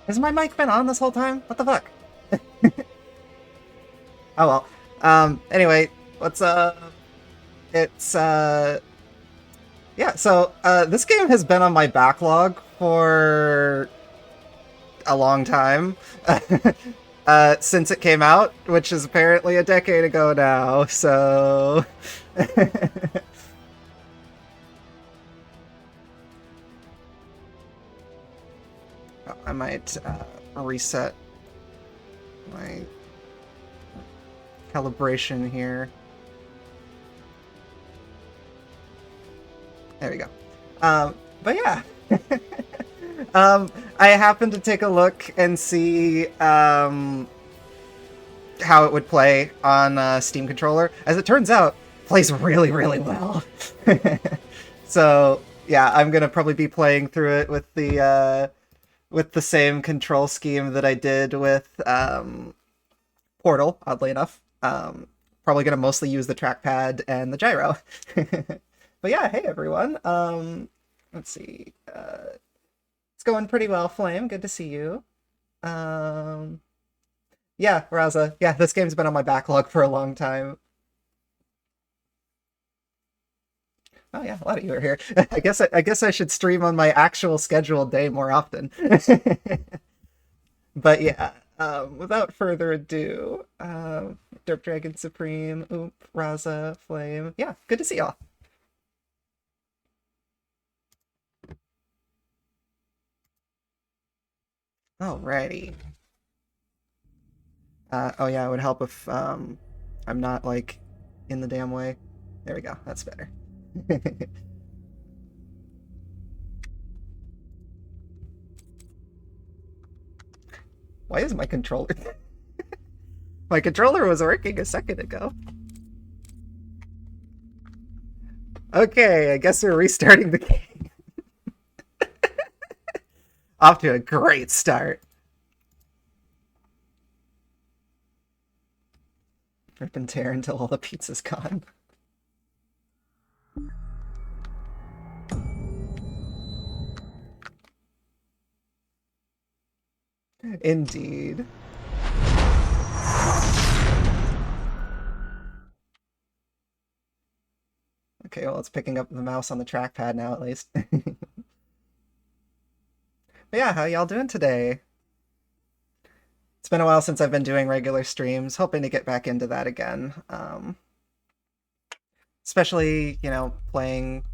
Has my mic been on this whole time? What the fuck? Oh well. Anyway, what's it's yeah, so this game has been on my backlog for a long time. Since it came out, which is apparently a decade ago now, so I might reset my calibration here. There we go. But yeah. I happened to take a look and see how it would play on Steam controller. As it turns out, it plays really, really well. So yeah, I'm gonna probably be playing through it with the same control scheme that I did with Portal. Oddly enough, probably gonna mostly use the trackpad and the gyro. But yeah, hey everyone. Let's see. It's going pretty well, Flame. Good to see you. Yeah, Raza. Yeah, this game's been on my backlog for a long time. Oh yeah, a lot of you are here. I guess I should stream on my actual scheduled day more often. But yeah, without further ado, Derp Dragon Supreme, Oop, Raza, Flame. Yeah, good to see y'all. Alrighty. Oh yeah, it would help if I'm not like in the damn way. There we go. That's better. Why is my controller? My controller was working a second ago. Okay, I guess we're restarting the game. Off to a great start. Rip and tear until all the pizza's gone. Indeed. Okay, well, it's picking up the mouse on the trackpad now, at least. But yeah, how y'all doing today? It's been a while since I've been doing regular streams, hoping to get back into that again. Especially, you know, playing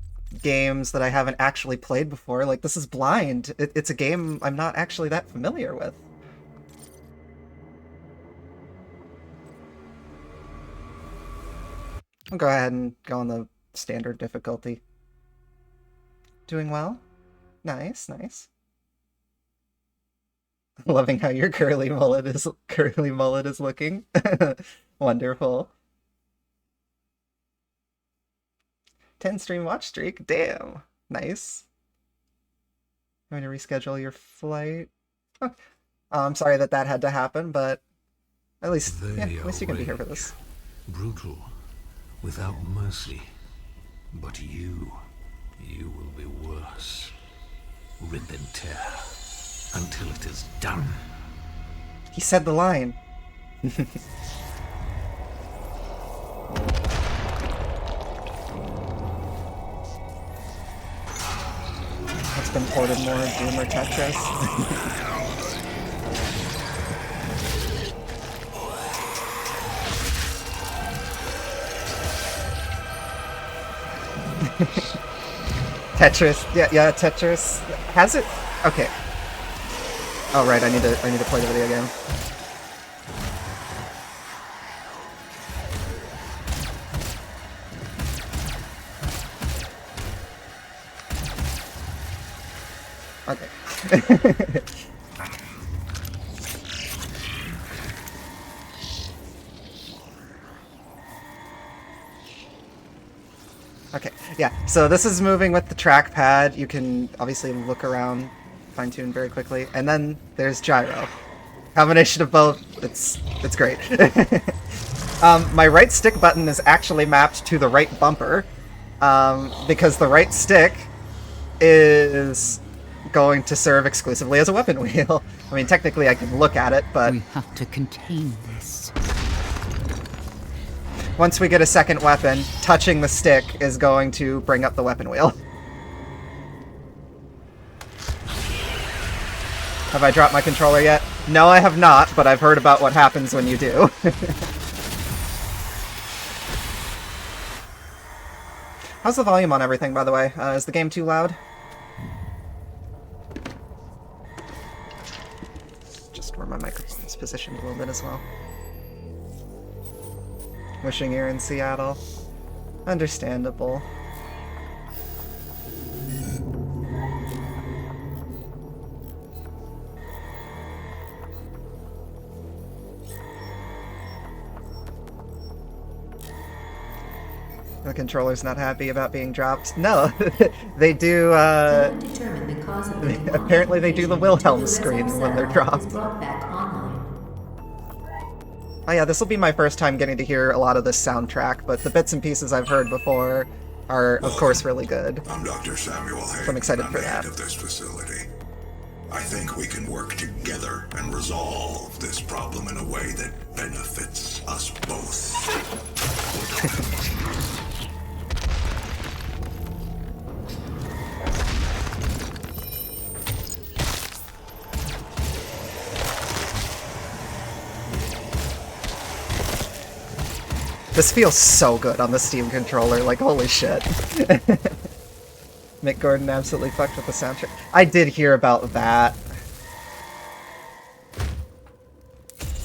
games that I haven't actually played before. Like, this is Blind. It's a game I'm not actually that familiar with. I'll go ahead and go on the standard difficulty. Doing well? Nice, nice. Loving how your curly mullet is looking. Wonderful. 10 stream watch streak. Damn. Nice. Going to reschedule your flight. Oh, I'm sorry that had to happen, but at least you can be here for this. Brutal, without mercy. But you will be worse. Rip and tear until it is done. He said the line. It's been ported more of Doom or Tetris. Tetris, yeah, Tetris. Has it? Okay. Oh right, I need to play the video game. Okay. Okay, yeah, so this is moving with the trackpad. You can obviously look around, fine-tune very quickly. And then there's gyro. Combination of both, it's great. My right stick button is actually mapped to the right bumper, because the right stick is going to serve exclusively as a weapon wheel. I mean, technically I can look at it, but We have to contain this. once we get a second weapon, touching the stick is going to bring up the weapon wheel. Have I dropped my controller yet? No, I have not, but I've heard about what happens when you do. How's the volume on everything, by the way? Is the game too loud? Just where my microphone is positioned a little bit as well. Wishing you're in Seattle. Understandable. The controller's not happy about being dropped. No, they do, apparently they do the Wilhelm scream when they're dropped. Oh yeah, this will be my first time getting to hear a lot of this soundtrack, but the bits and pieces I've heard before are, of course, really good. I'm Dr. Samuel Hayden. So I'm excited for the that. head of this facility. I think we can work together and resolve this problem in a way that benefits us both. This feels so good on the Steam controller, like holy shit. Mick Gordon absolutely fucked with the soundtrack. I did hear about that.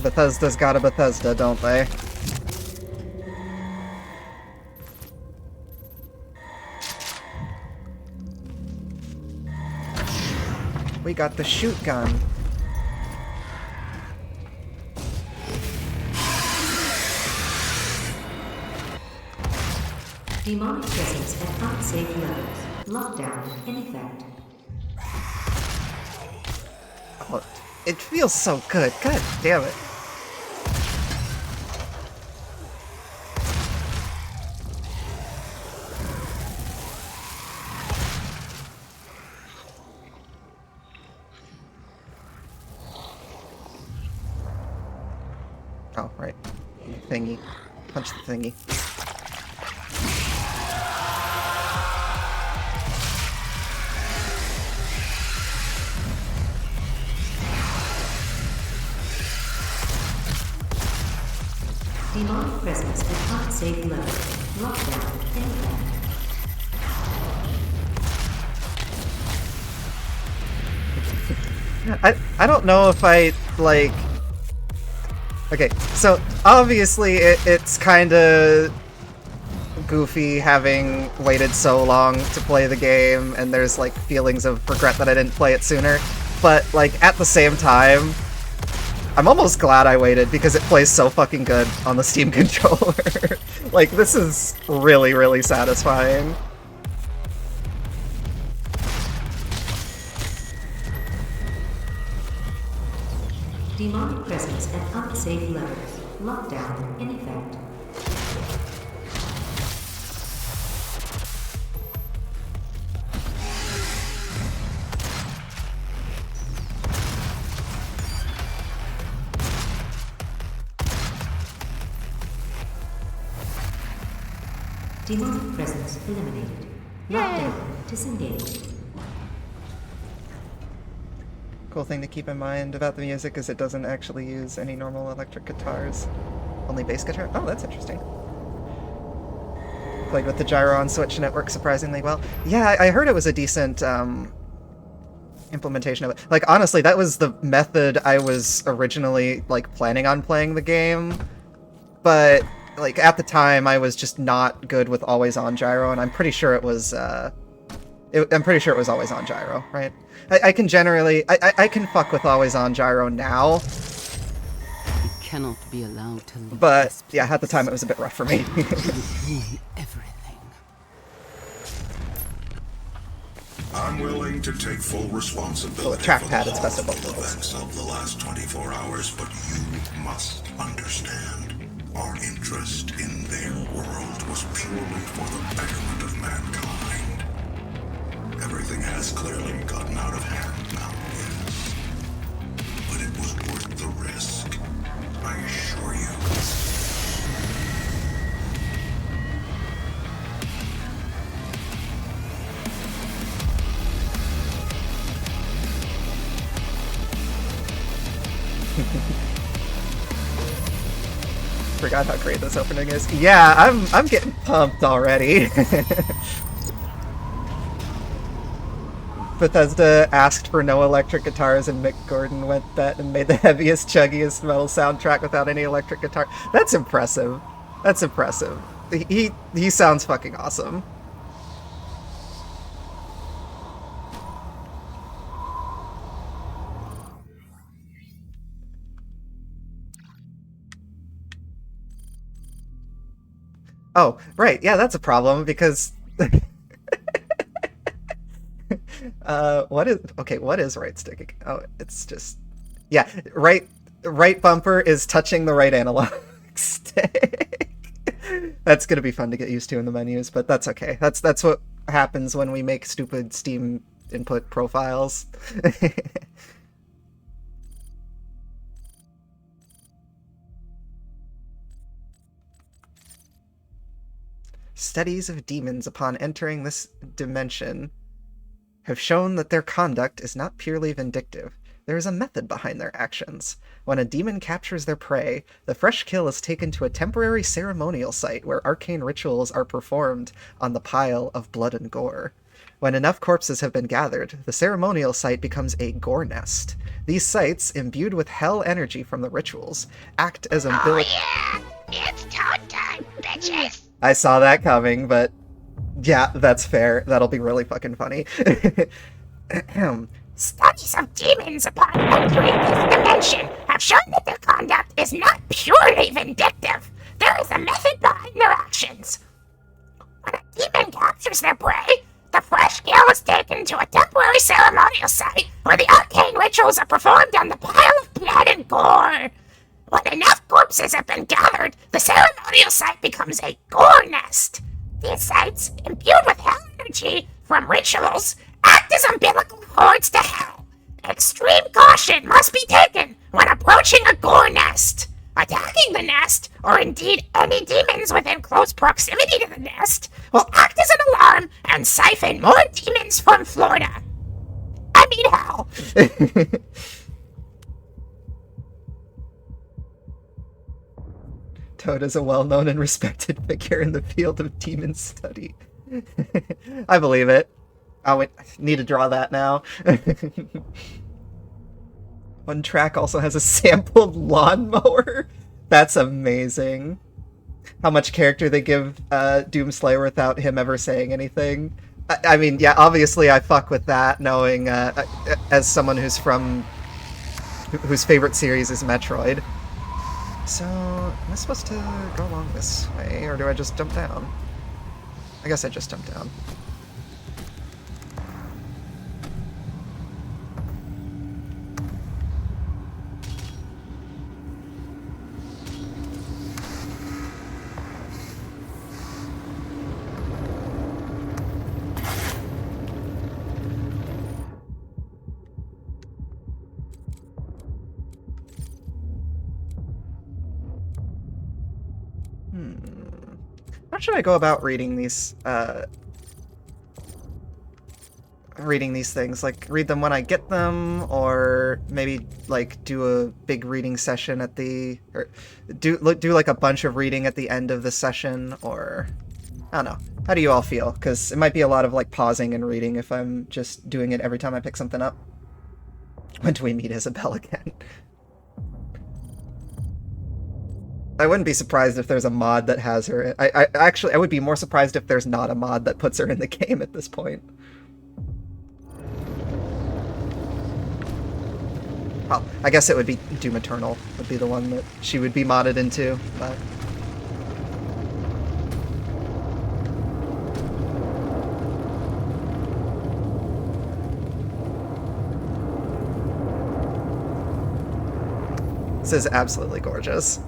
Bethesda's got a Bethesda, don't they? We got the shoot gun. Demonic presence at unsafe levels. Lockdown in effect. Oh, it feels so good. God damn it. Oh, right. Thingy. Punch the thingy. Demonic presence at unsafe levels. Lockdown in effect. I don't know if I, like... Okay, so obviously it's kind of goofy having waited so long to play the game, and there's like feelings of regret that I didn't play it sooner, but like at the same time, I'm almost glad I waited because it plays so fucking good on the Steam controller. Like, this is really, really satisfying. Demonic presence at unsafe levels. Lockdown in effect. Demonic presence eliminated. Lockdown disengaged. Cool thing to keep in mind about the music is it doesn't actually use any normal electric guitars. Only bass guitar? Oh, that's interesting. Played with the gyro on Switch and it works surprisingly well. Yeah, I heard it was a decent implementation of it. Like, honestly, that was the method I was originally, like, planning on playing the game. But, like, at the time, I was just not good with always-on gyro, and I'm pretty sure it was, I'm pretty sure it was always on gyro, right? I can generally... I can fuck with always on gyro now. We cannot be allowed to leave But, this yeah, at the time it was a bit rough for me. place. It would ruin everything. I'm willing to take full responsibility With trackpad, for the it's best at both awful levels. events of the last 24 hours, but you must understand. Our interest in their world was purely for the betterment of mankind. Everything has clearly gotten out of hand now, yes. forgot how great this opening is. Yeah, I'm getting pumped already. Bethesda asked for no electric guitars, and Mick Gordon went that and made the heaviest, chuggiest metal soundtrack without any electric guitar. That's impressive. That's impressive. He sounds fucking awesome. Oh, right. Yeah, that's a problem because what is right stick? Oh, it's just yeah, right bumper is touching the right analog stick. That's gonna be fun to get used to in the menus, but that's okay. That's what happens when we make stupid Steam input profiles. Studies of demons upon entering this dimension have shown that their conduct is not purely vindictive. There is a method behind their actions. When a demon captures their prey, the fresh kill is taken to a temporary ceremonial site where arcane rituals are performed on the pile of blood and gore. When enough corpses have been gathered, the ceremonial site becomes a gore nest. These sites, imbued with hell energy from the rituals, act as umbilical... Oh yeah! It's toad time, bitches! I saw that coming, but yeah, that's fair. That'll be really fucking funny. Studies of demons upon entering this dimension have shown that their conduct is not purely vindictive. There is a method behind their actions. When a demon captures their prey, the fresh kill is taken to a temporary ceremonial site where the arcane rituals are performed on the pile of blood and gore. When enough corpses have been gathered, the ceremonial site becomes a gore nest. These sites, imbued with hell energy from rituals, act as umbilical cords to hell. Extreme caution must be taken when approaching a gore nest. Attacking the nest, or indeed any demons within close proximity to the nest, will act as an alarm and siphon more demons from Florida. I mean hell. Toad is a well-known and respected figure in the field of demon study. I believe it. I need to draw that now. One track also has a sampled lawnmower. That's amazing. How much character they give Doomslayer without him ever saying anything. I mean, yeah, obviously I fuck with that, knowing as someone whose favorite series is Metroid. So, am I supposed to go along this way, or do I just jump down? I guess I just jump down. How should I go about reading these things? Like, read them when I get them, or maybe like do a big reading session at the, or do like a bunch of reading at the end of the session, or I don't know. How do you all feel? Because it might be a lot of like pausing and reading if I'm just doing it every time I pick something up. When do we meet Isabel again? I wouldn't be surprised if there's a mod that has her. I would be more surprised if there's not a mod that puts her in the game at this point. Well, I guess it would be Doom Eternal would be the one that she would be modded into, but... This is absolutely gorgeous.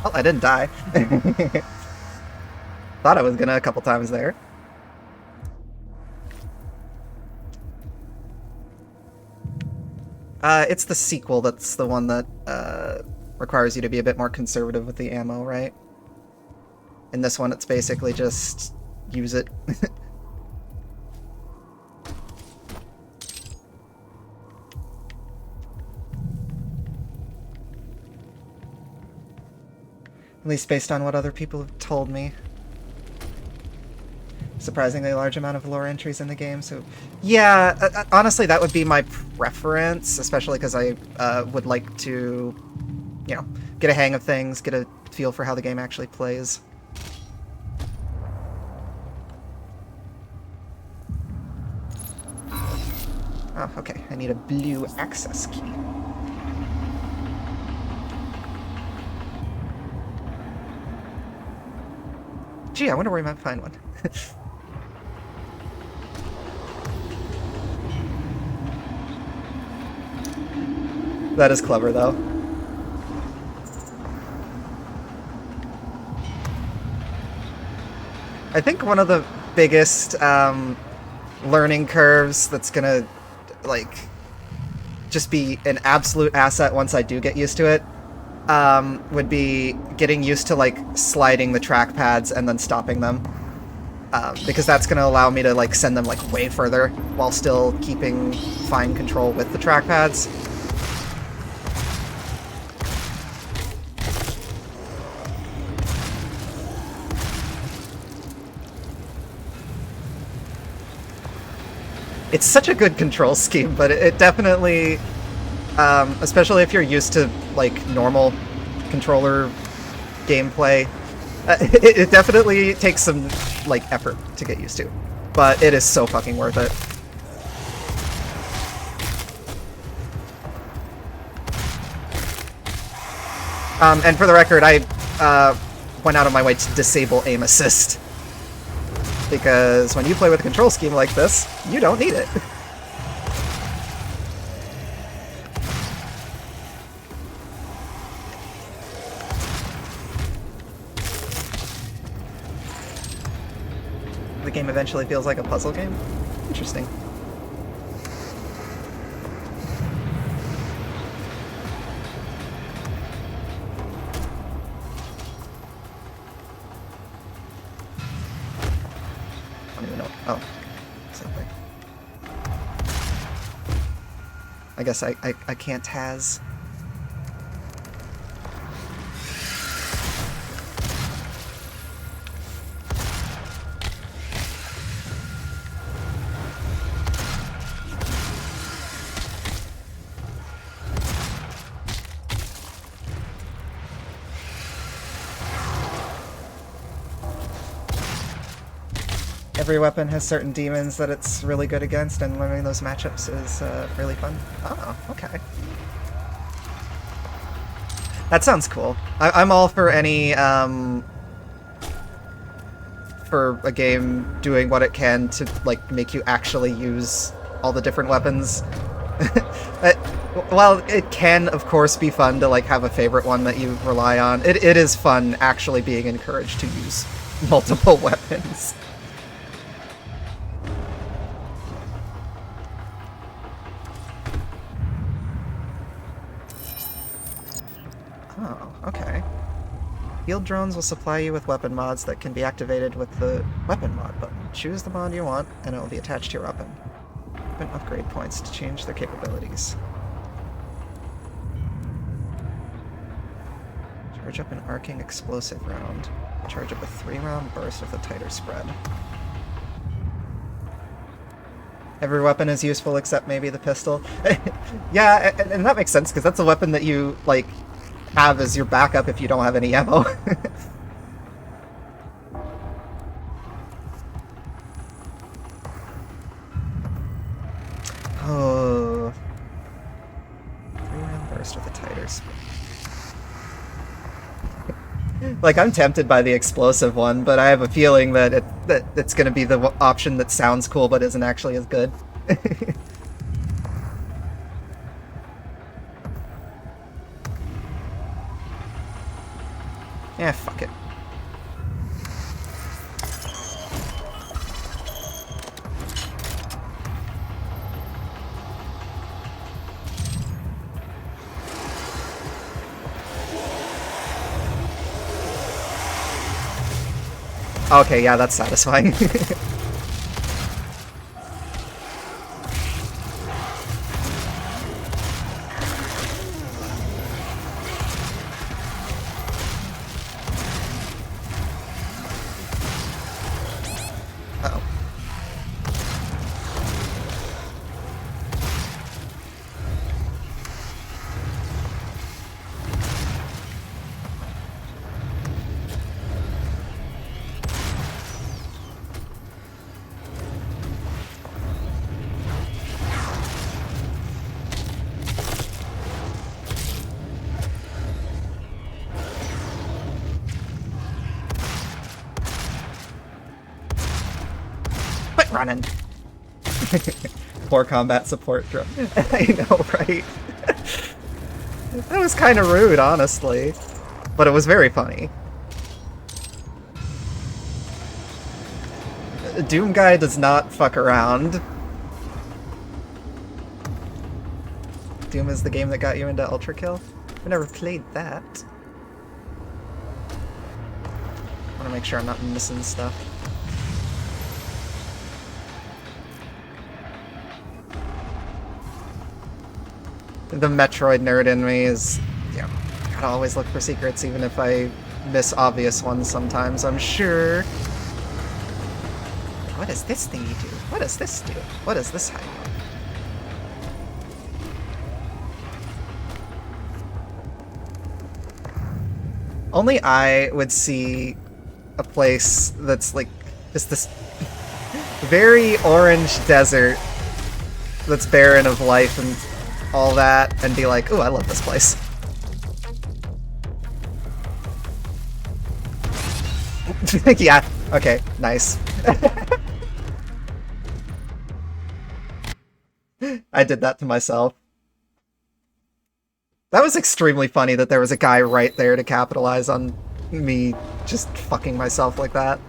Oh, I didn't die. Thought I was gonna a couple times there. It's the sequel that's the one that requires you to be a bit more conservative with the ammo, right? In this one, it's basically just use it. At least based on what other people have told me. Surprisingly large amount of lore entries in the game, so... Yeah, honestly, that would be my preference, especially because I would like to, you know, get a hang of things, get a feel for how the game actually plays. Oh, okay, I need a blue access key. Gee, I wonder where I might find one. That is clever, though. I think one of the biggest learning curves that's gonna, like, just be an absolute asset once I do get used to it, would be getting used to, like, sliding the trackpads and then stopping them. Because that's gonna allow me to, like, send them, like, way further while still keeping fine control with the trackpads. It's such a good control scheme, but it definitely, especially if you're used to, like, normal controller gameplay, it definitely takes some, like, effort to get used to. But it is so fucking worth it. And for the record, I went out of my way to disable aim assist. Because when you play with a control scheme like this, you don't need it. The game eventually feels like a puzzle game? Interesting. I don't even know. Oh, something. I guess I can't has. Every weapon has certain demons that it's really good against, and learning those matchups is really fun. Oh, okay. That sounds cool. I'm all for any, for a game doing what it can to, like, make you actually use all the different weapons. While it can, of course, be fun to, like, have a favorite one that you rely on, it is fun actually being encouraged to use multiple weapons. Oh, okay. Field drones will supply you with weapon mods that can be activated with the weapon mod button. Choose the mod you want, and it will be attached to your weapon. Weapon upgrade points to change their capabilities. Charge up an arcing explosive round. Charge up a 3-round burst with a tighter spread. Every weapon is useful except maybe the pistol. Yeah, and that makes sense, because that's a weapon that you, like, have as your backup if you don't have any ammo. Oh. 3-round burst with a tighter spread. Like, I'm tempted by the explosive one, but I have a feeling that it's going to be the option that sounds cool but isn't actually as good. Yeah, fuck it. Okay, yeah, that's satisfying. Uh-oh. Quit running. Poor combat support drone. I know, right? That was kind of rude, honestly. But it was very funny. Doom Guy does not fuck around. Doom is the game that got you into Ultra Kill? I've never played that. I want to make sure I'm not missing stuff. The Metroid nerd in me is, you know, gotta always look for secrets, even if I miss obvious ones sometimes, I'm sure. What does this thingy do? What does this do? What does this hide? Only I would see a place that's like just this very orange desert that's barren of life and all that, and be like, ooh, I love this place. Yeah, okay, nice. I did that to myself. That was extremely funny that there was a guy right there to capitalize on me just fucking myself like that.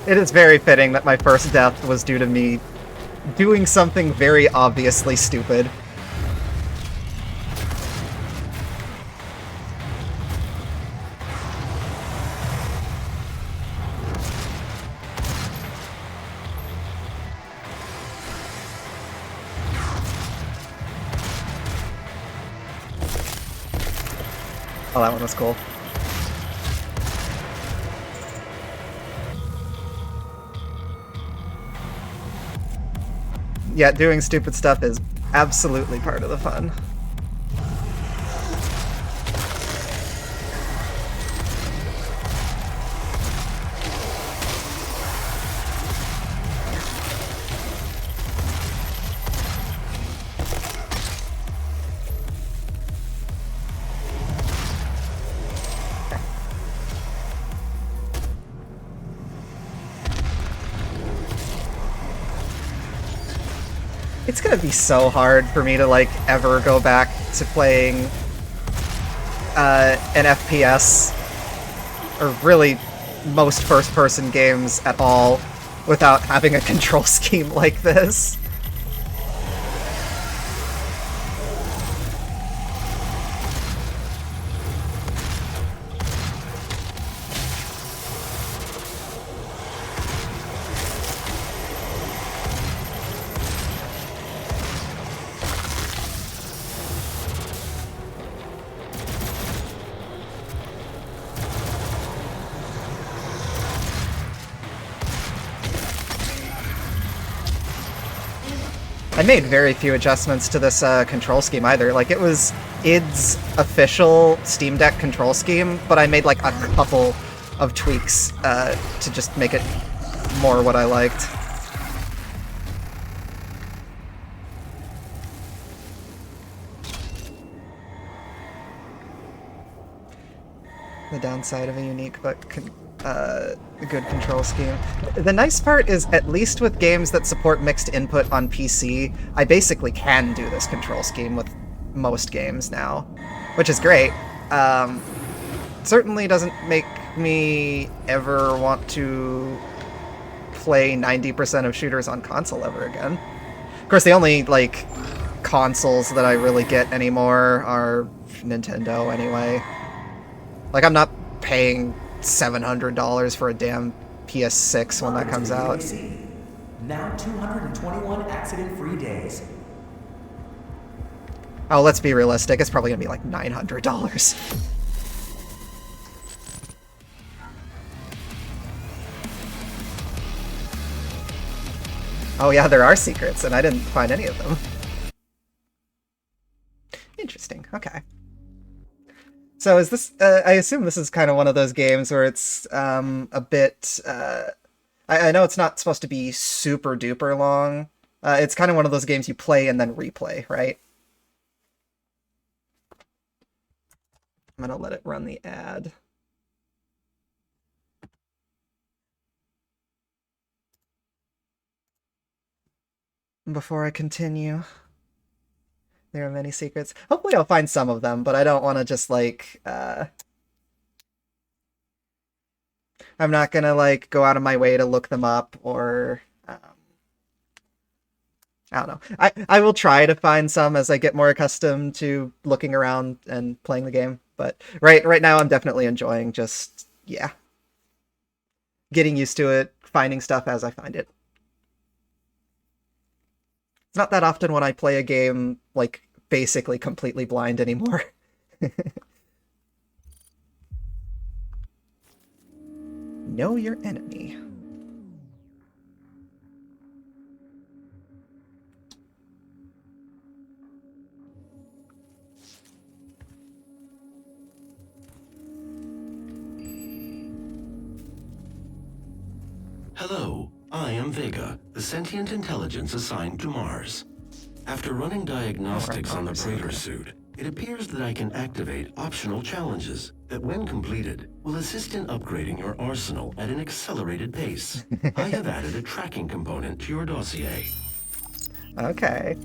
It is very fitting that my first death was due to me doing something very obviously stupid. Oh, that one was cool. Yeah, doing stupid stuff is absolutely part of the fun. It's gonna be so hard for me to, like, ever go back to playing an FPS, or really most first-person games at all, without having a control scheme like this. I made very few adjustments to this control scheme either. Like, it was id's official Steam Deck control scheme, but I made like a couple of tweaks to just make it more what I liked. The downside of a unique but a good control scheme. The nice part is, at least with games that support mixed input on PC, I basically can do this control scheme with most games now, which is great. Certainly doesn't make me ever want to play 90% of shooters on console ever again. Of course, the only, like, consoles that I really get anymore are Nintendo anyway. Like, I'm not paying $700 for a damn PS6 when that comes out. Now 221 accident-free days. Oh, let's be realistic. It's probably gonna be like $900. Oh yeah, there are secrets, and I didn't find any of them. Interesting. Okay. So is this, I assume this is kind of one of those games where it's a bit, I know it's not supposed to be super duper long. It's kind of one of those games you play and then replay, right? I'm gonna let it run the ad. Before I continue. There are many secrets. Hopefully I'll find some of them, but I don't want to just, like, I'm not gonna, like, go out of my way to look them up, or, I don't know. I will try to find some as I get more accustomed to looking around and playing the game, but right now I'm definitely enjoying just, yeah, getting used to it, finding stuff as I find it. It's not that often when I play a game, like, basically completely blind anymore. Know your enemy. Hello, I am Vega, the sentient intelligence assigned to Mars. After running diagnostics on the Praetor suit, it appears that I can activate optional challenges that, when completed, will assist in upgrading your arsenal at an accelerated pace. I have added a tracking component to your dossier. Okay.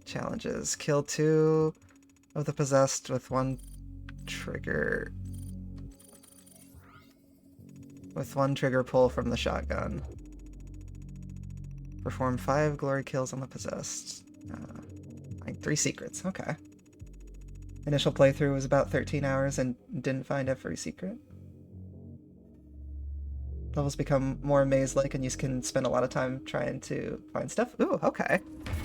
Challenges. Kill 2 of the possessed with 1 trigger. With 1 trigger pull from the shotgun. Perform 5 glory kills on the possessed. Find 3 secrets. Okay. Initial playthrough was about 13 hours and didn't find every secret. Levels become more maze-like and you can spend a lot of time trying to find stuff. Ooh, okay.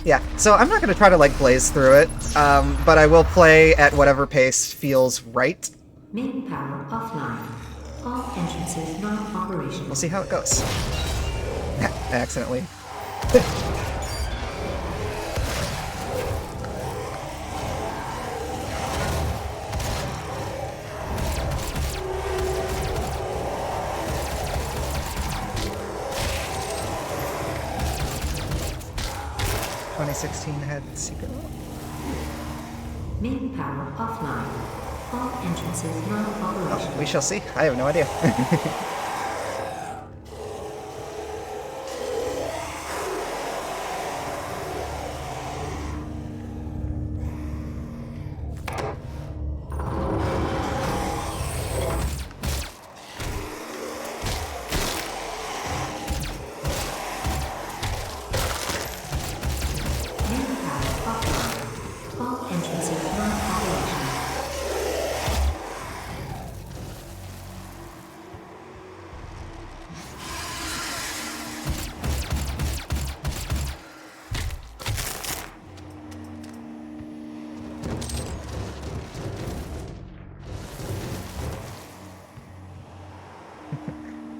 Yeah, so I'm not going to try to, like, blaze through it, but I will play at whatever pace feels right. Main power offline. All entrances not operational. We'll see how it goes. I accidentally. Had secret. Main power offline. All entrances not operational. Oh, we shall see. I have no idea.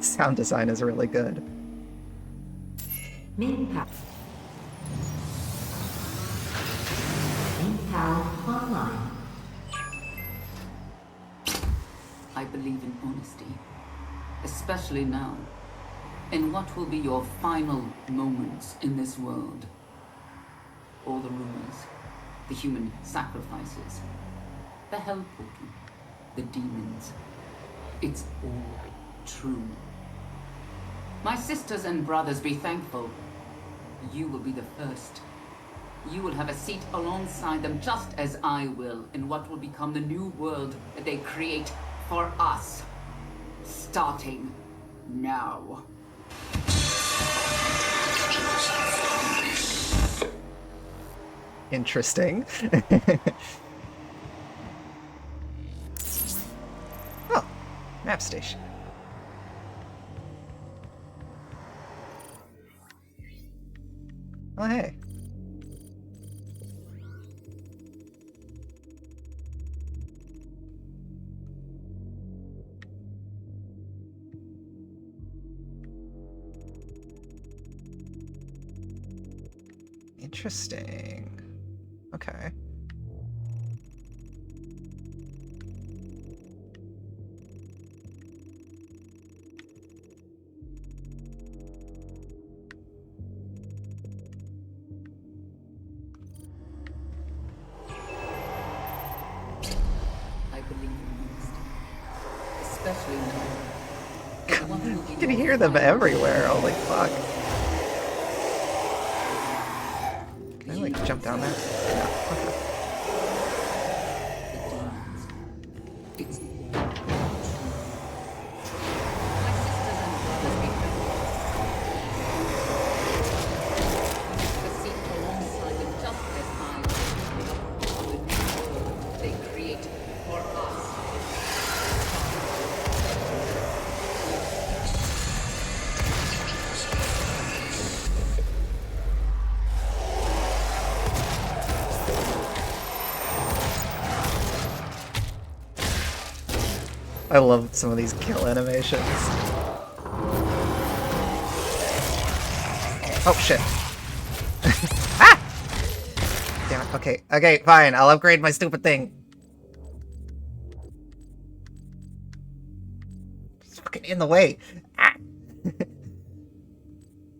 Sound design is really good. Main power. Main PAL online. I believe in honesty, especially now, in what will be your final moments in this world. All the rumors, the human sacrifices, the hell portal, the demons. It's all true. My sisters and brothers, be thankful. You will be the first. You will have a seat alongside them, just as I will, in what will become the new world that they create for us. Starting now. Interesting. Oh, map station. Oh, hey. Interesting. Okay. I believe in honesty, especially now. You can hear them everywhere. Holy fuck. Can I like jump down there? Yeah. Okay. It's I love some of these kill animations. Oh shit. Ah! Damn it. Okay. Okay, fine. I'll upgrade my stupid thing. It's fucking in the way. Ah!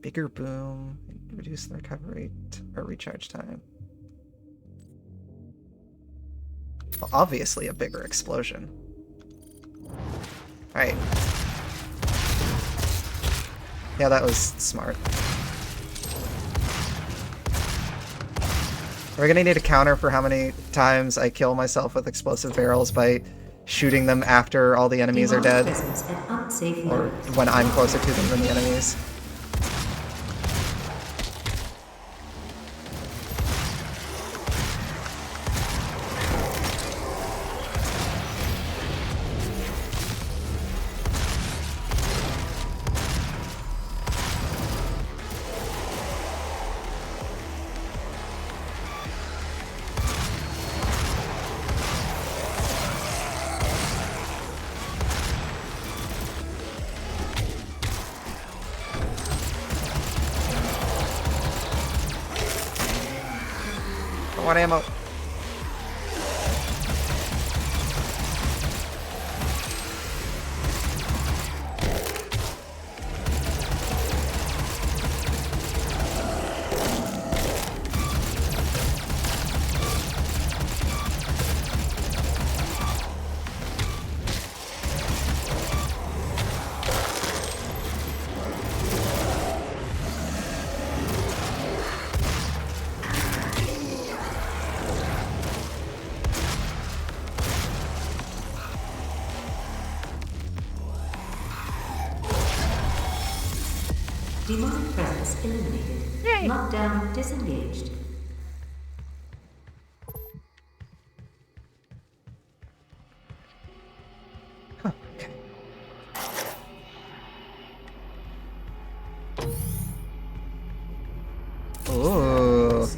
Bigger boom. Reduce the recovery or recharge time. Well, obviously a bigger explosion. Alright. Yeah, that was smart. We're gonna need a counter for how many times I kill myself with explosive barrels by shooting them after all the enemies are dead. Or when I'm closer to them than the enemies. I want ammo. Demonic presence eliminated. Lockdown disengaged. Huh, okay. Ooh.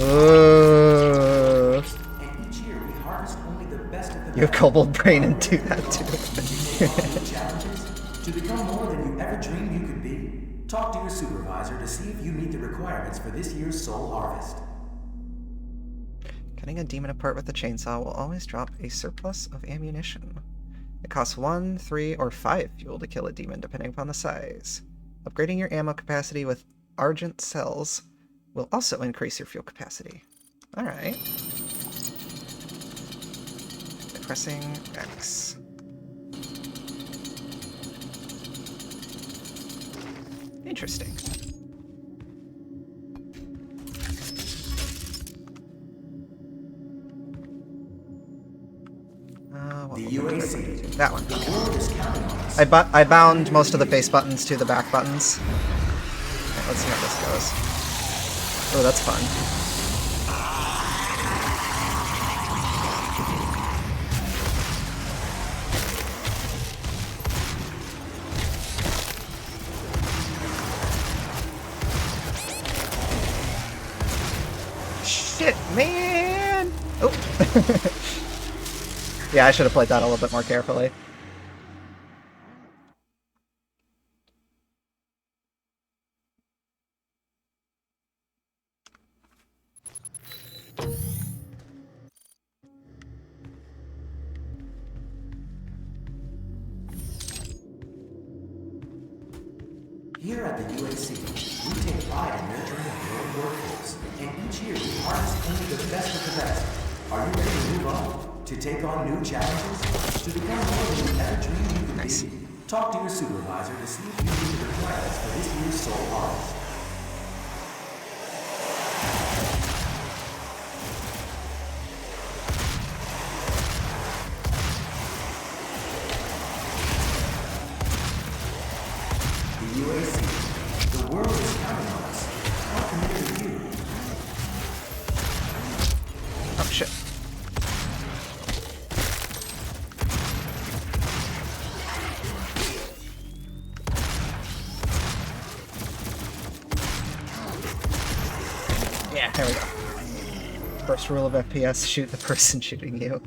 Ooh. And each year we harvest only the best of the You have Kobold Brain and do that too. challenges to become more than you ever dreamed you could be. Talk to your supervisor to see if you meet the requirements for this year's Soul Harvest. Cutting a demon apart with the chainsaw will always drop a surplus of ammunition. It costs 1, 3, or 5 fuel to kill a demon, depending upon the size. Upgrading your ammo capacity with Argent cells will also increase your fuel capacity. Alright. Pressing X. Interesting. The UAC. That one. The world is counting on us. I bound most of the face buttons to the back buttons. Okay, let's see how this goes. Oh, that's fun. Shit, man! Oh! Yeah, I should have played that a little bit more carefully. Here at the UAC, we take pride in nurturing a growing workforce, and each year we harness only the best of the best. Are you ready to move on? To take on new challenges? To become more than you ever dreamed you could be? Talk to your supervisor to see if you meet the requirements for this year's Soul Artist. The UAC. The world is counting on us. How committed are you? Oh shit. Yeah, there we go. First rule of FPS, shoot the person shooting you.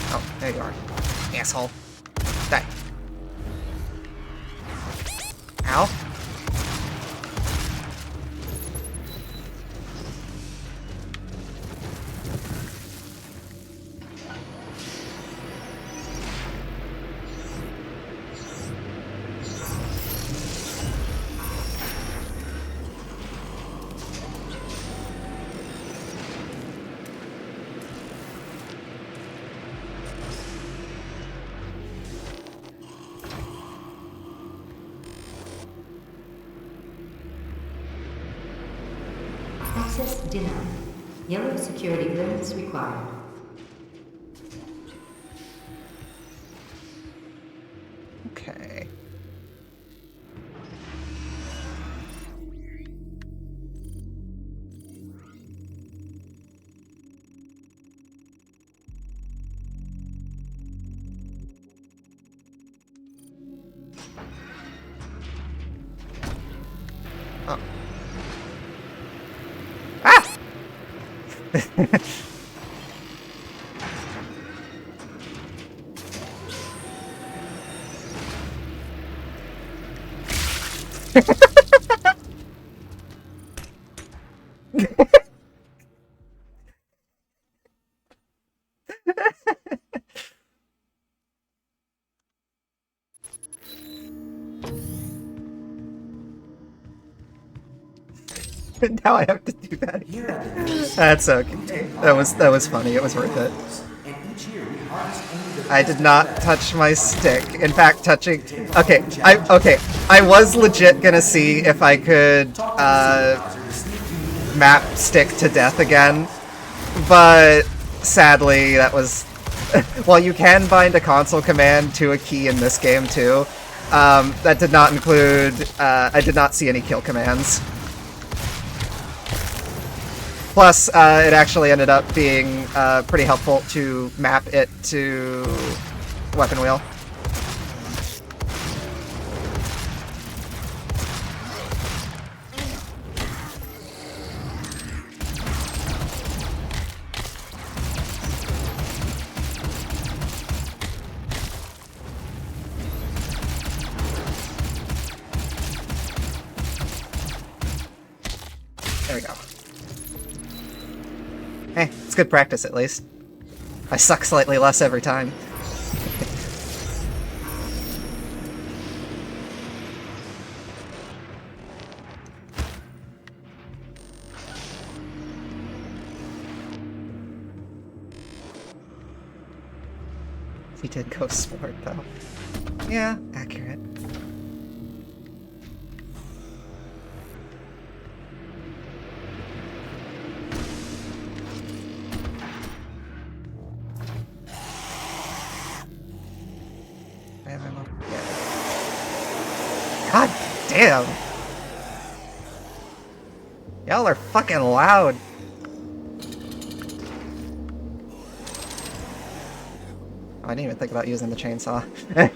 Oh, there you are. Asshole. Die. Ow. Access denied. Yellow security clearance required. Okay. Oh. Ah! Now I have to do that. Here at the UAC, That's okay. That was funny. It was worth it. and each year we harness only the I did not touch my stick. In fact, touching. Okay, I was legit gonna see if I could map stick to death again, but sadly that was. While you can bind a console command to a key in this game too, that did not include. I did not see any kill commands. Plus, it actually ended up being pretty helpful to map it to weapon wheel. we go. Hey, it's good practice at least. I suck slightly less every time. He did go sport though. Yeah, accurate. I have ammo. Yeah. God damn! Y'all are fucking loud. I didn't even think about using the chainsaw. Hello.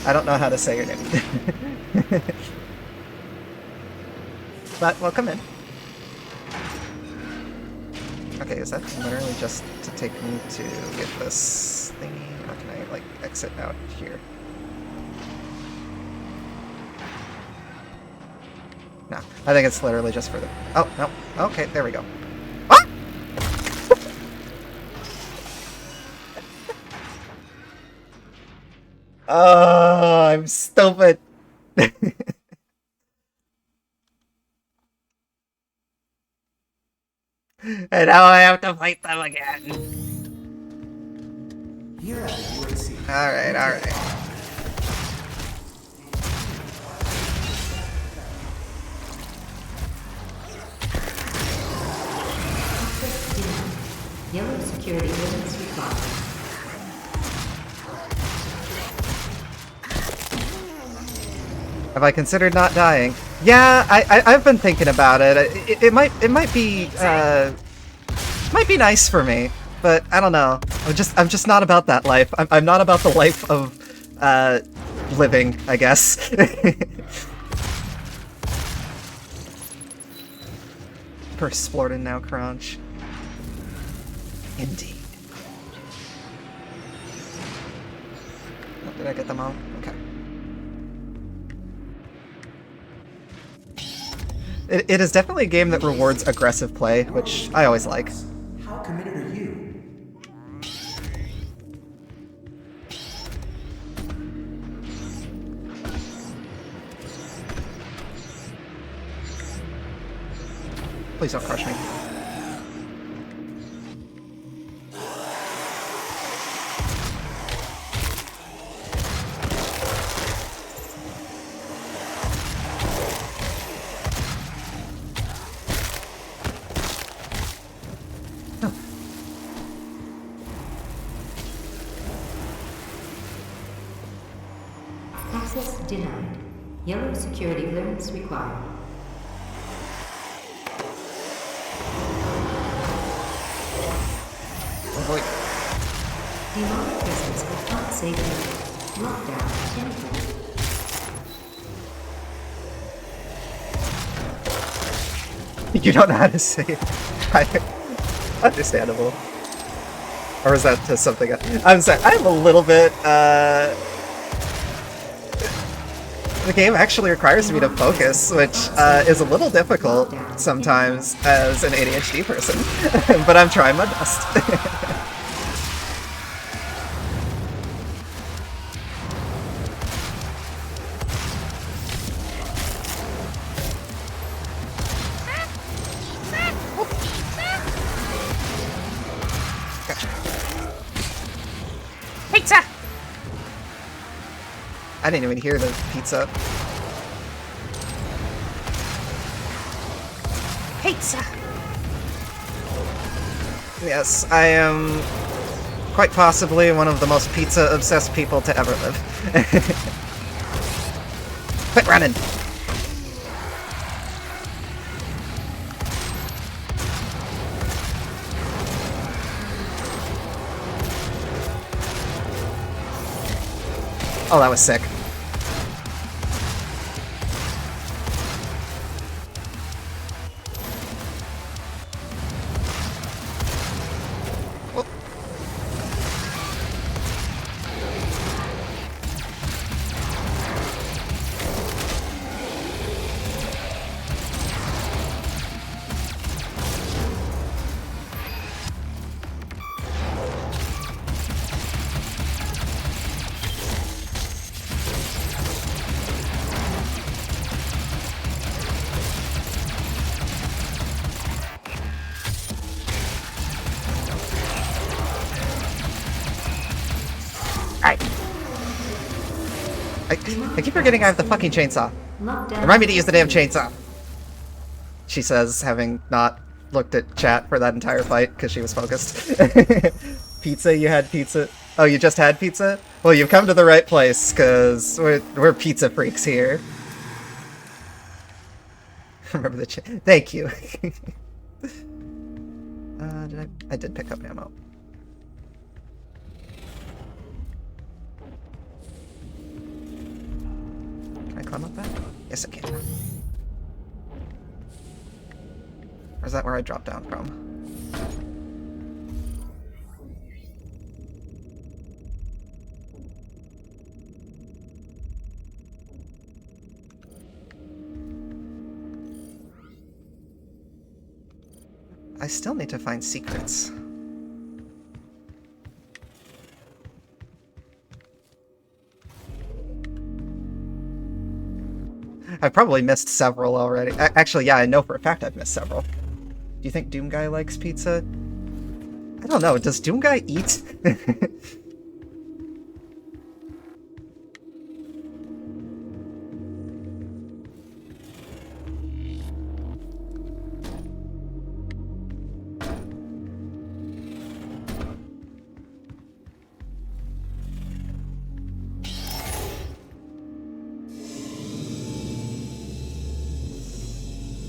I don't know how to say your name. But welcome in. Okay, is that literally just to take me to get this thingy? Or can I, like, exit out here? No, I think it's literally just for the... Oh, no. Okay, there we go. Ah! Oh, I'm stupid. And now I have to fight them again. Here at the UAC. Alright, alright. Yellow security limits required. Have I considered not dying? Yeah, I've been thinking about it. It might be nice for me, but I don't know. I'm just not about that life. I'm not about the life of living, I guess. Persplorted now, Crunch. Indeed. Oh, did I get them all? Okay. It is definitely a game that rewards aggressive play, which I always like. How committed are you? Please don't crush me. Access denied. Yellow security clearance required. Avoid. Demonic presence at unsafe area. Lockdown anything. You don't know how to say it. Understandable. Or is that just something I'm sorry, I'm a little bit, the game actually requires me to focus, which is a little difficult sometimes as an ADHD person, but I'm trying my best. Pizza! I didn't even hear the pizza. Pizza! Yes, I am quite possibly one of the most pizza-obsessed people to ever live. Quit running! Oh, that was sick. I keep forgetting I have the fucking chainsaw. Lockdown. Remind me to use the damn chainsaw. She says, having not looked at chat for that entire fight because she was focused. Pizza? You had pizza? Oh, you just had pizza? Well, you've come to the right place because we're pizza freaks here. Remember the Thank you. I did pick up ammo. Can I climb up that? Yes, I can. Or is that where I dropped down from? I still need to find secrets. I've probably missed several already. Actually, yeah, I know for a fact I've missed several. Do you think Doom Guy likes pizza? I don't know. Does Doom Guy eat?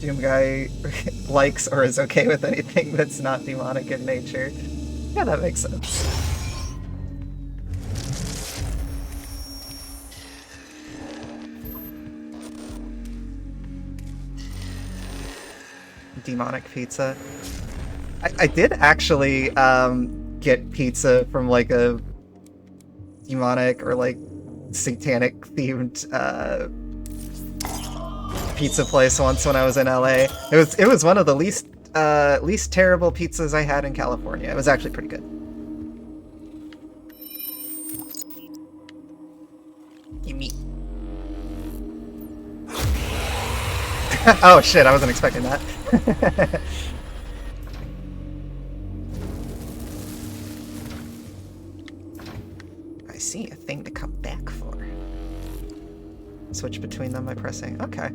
Doom Guy likes or is okay with anything that's not demonic in nature. Yeah, that makes sense. Demonic pizza. I did actually get pizza from like a demonic or like satanic themed pizza place once when I was in LA. It was one of the least terrible pizzas I had in California. It was actually pretty good. Gimme. Oh shit, I wasn't expecting that. I see a thing to come back for. Switch between them by pressing. Okay.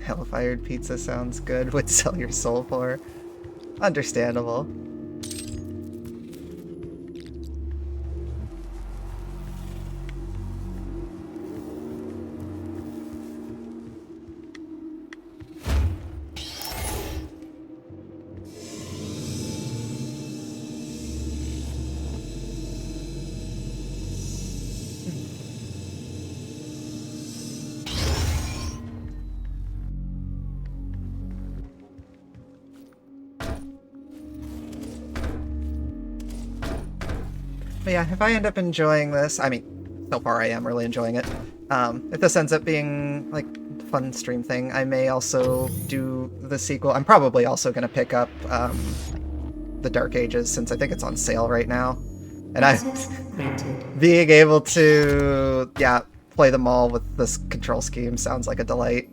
Hellfired pizza sounds good. Would sell your soul for. Understandable. But yeah, if I end up enjoying this, I mean, so far I am really enjoying it. If this ends up being, like, a fun stream thing, I may also do the sequel. I'm probably also going to pick up the Dark Ages, since I think it's on sale right now. And being able to, yeah, play them all with this control scheme sounds like a delight.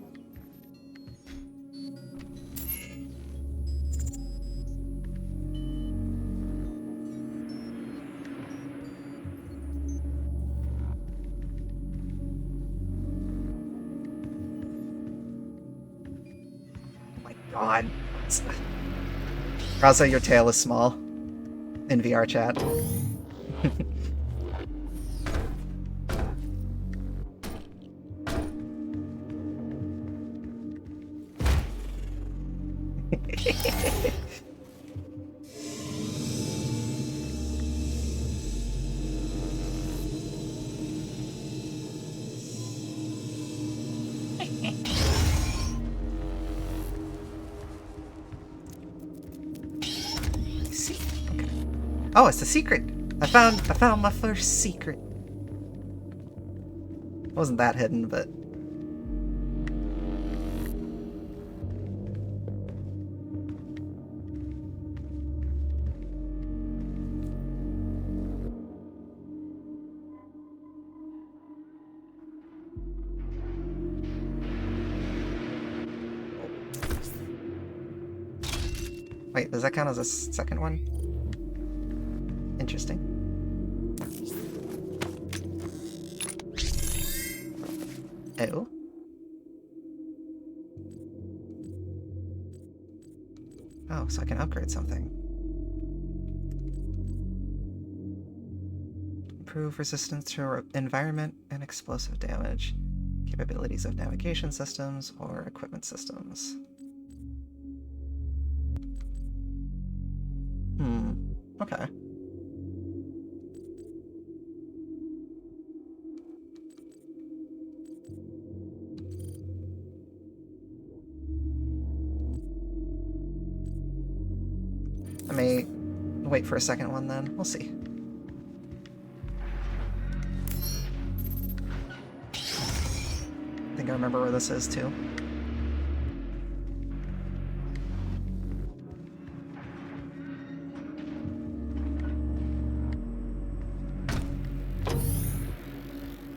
God. Raza, your tail is small. In VR chat. See? Okay. Oh, it's a secret. I found my first secret. It wasn't that hidden, but wait, does that count as a second one? Interesting. Oh. Oh, so I can upgrade something. Improve resistance to environment and explosive damage. Capabilities of navigation systems or equipment systems. Okay. I may wait for a second one then. We'll see. I think I remember where this is too.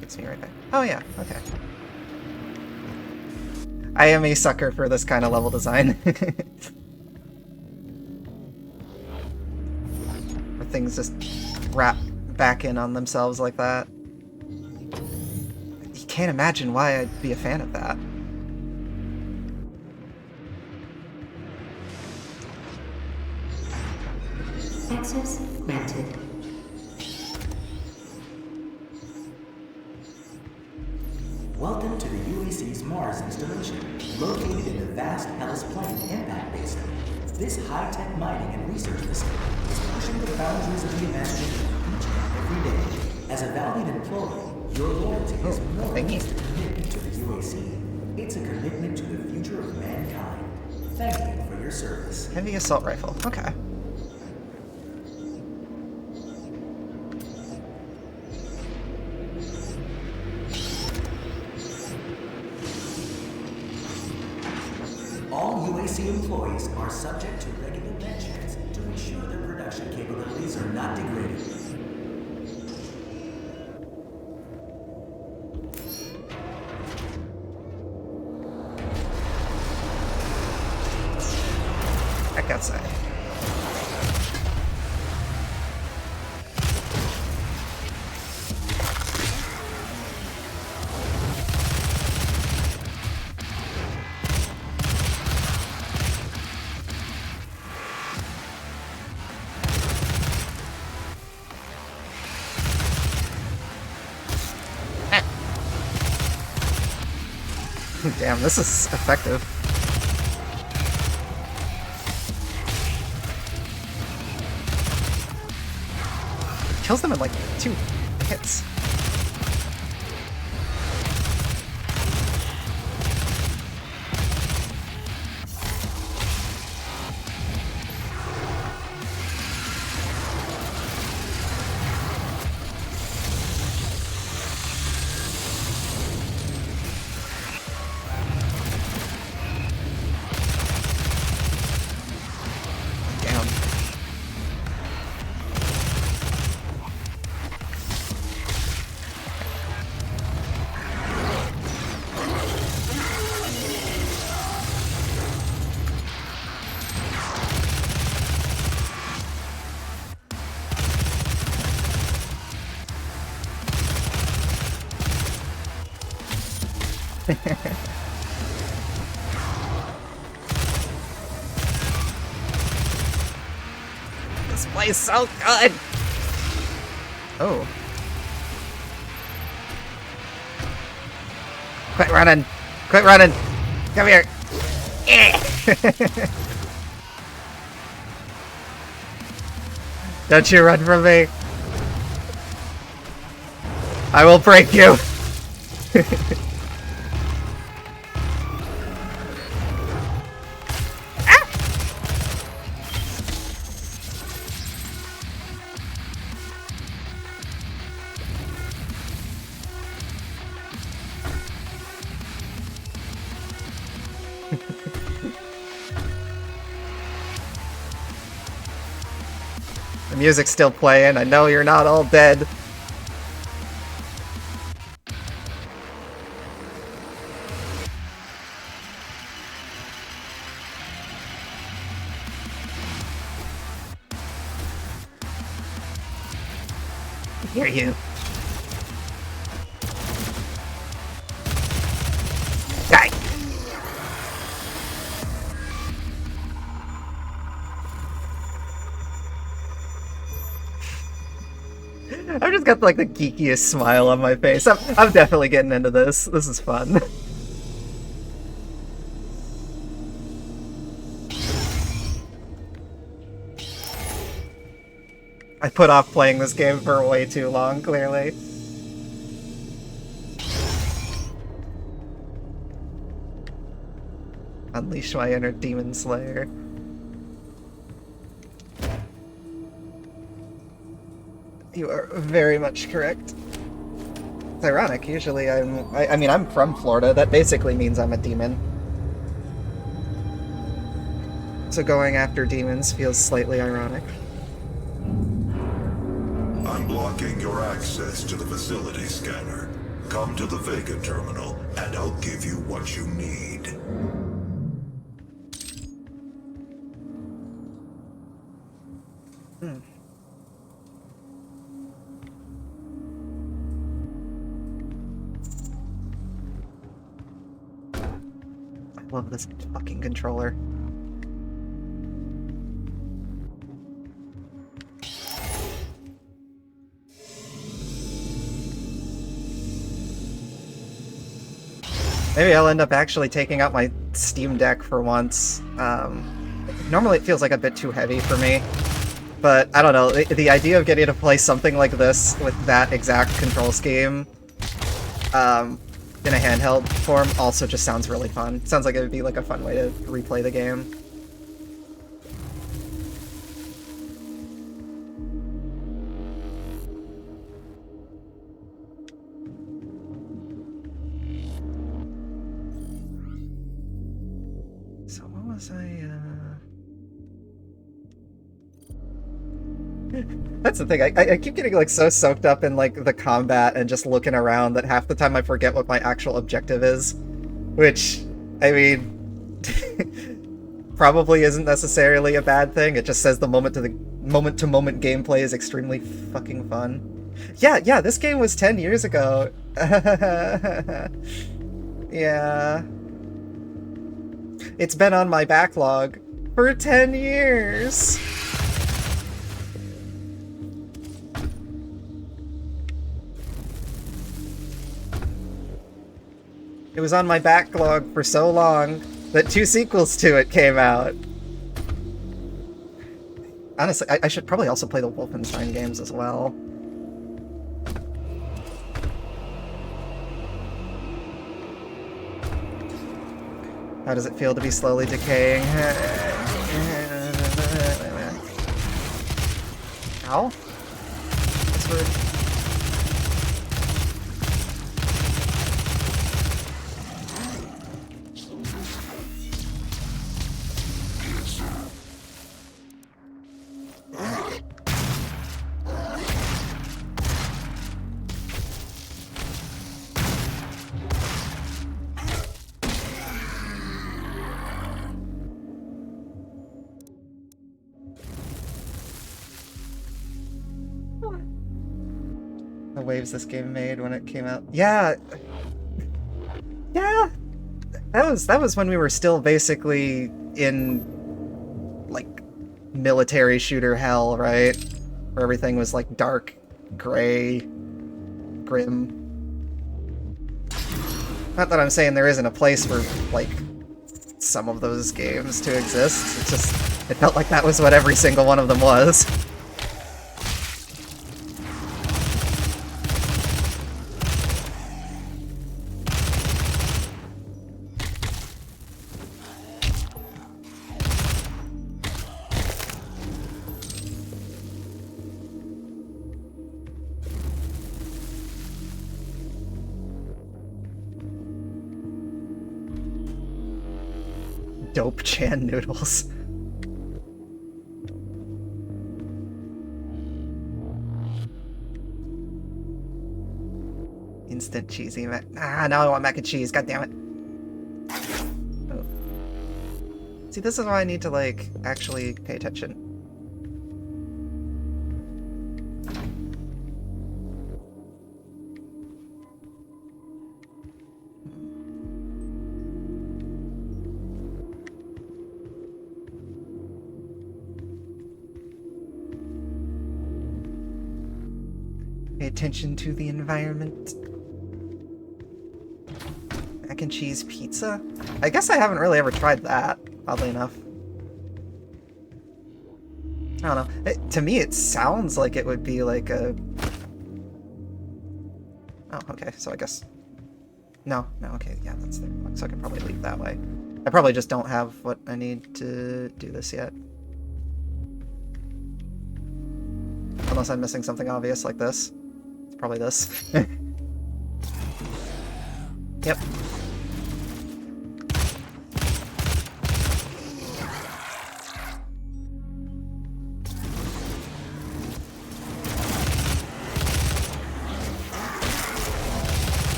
Gets me right back. Oh yeah, okay. I am a sucker for this kind of level design. Where things just wrap back in on themselves like that. You can't imagine why I'd be a fan of that. Access granted. Welcome to the UAC's Mars installation, located in the vast Hellas Plain impact basin. This high-tech mining and research facility is pushing the boundaries of the imagination each and every day. As a valued employee, your loyalty is more than just a commitment to the UAC. It's a commitment to the future of mankind. Thank you for your service. Heavy assault rifle. Okay. All UAC employees are subject to regular med checks to ensure their production capabilities are not degraded. Back outside. Damn, this is effective. Kills them in like 2 hits. Damn. This plays so good. Oh. Quit running. Quit running. Come here. Don't you run from me. I will break you. The music's still playing. I know you're not all dead. I hear you. Die. I've just got like the geekiest smile on my face. I'm definitely getting into this. This is fun. I put off playing this game for way too long, clearly. Unleash my inner demon slayer. You are very much correct. It's ironic. Usually I mean, I'm from Florida. That basically means I'm a demon. So going after demons feels slightly ironic. I'm blocking your access to the facility scanner. Come to the Vega terminal, and I'll give you what you need. I love this fucking controller. Maybe I'll end up actually taking out my Steam Deck for once. Normally it feels like a bit too heavy for me, but I don't know, the idea of getting to play something like this with that exact control scheme in a handheld form also just sounds really fun. Sounds like it would be like a fun way to replay the game. So what was That's the thing, I keep getting like so soaked up in like the combat and just looking around that half the time I forget what my actual objective is. Which, I mean, probably isn't necessarily a bad thing. It just says the moment-to-moment gameplay is extremely fucking fun. Yeah, this game was 10 years ago. Yeah. It's been on my backlog for 10 years. It was on my backlog for so long that 2 sequels to it came out. Honestly, I should probably also play the Wolfenstein games as well. How does it feel to be slowly decaying? Ow? That's weird. The waves this game made when it came out. Yeah. Yeah. That was when we were still basically in like military shooter hell, right? Where everything was like dark, gray, grim. Not that I'm saying there isn't a place for like some of those games to exist. It's just it felt like that was what every single one of them was. Dope Chan noodles. Instant cheesy mac. Ah, now I want mac and cheese. God damn it. Oh. See, this is why I need to, like, actually pay attention. Pay attention to the environment. Mac and cheese pizza? I guess I haven't really ever tried that, oddly enough. I don't know. To me, it sounds like it would be like a... Oh, okay, so I guess... No, okay, yeah, that's the... So I can probably leave that way. I probably just don't have what I need to do this yet. Unless I'm missing something obvious like this. It's probably this. Yep.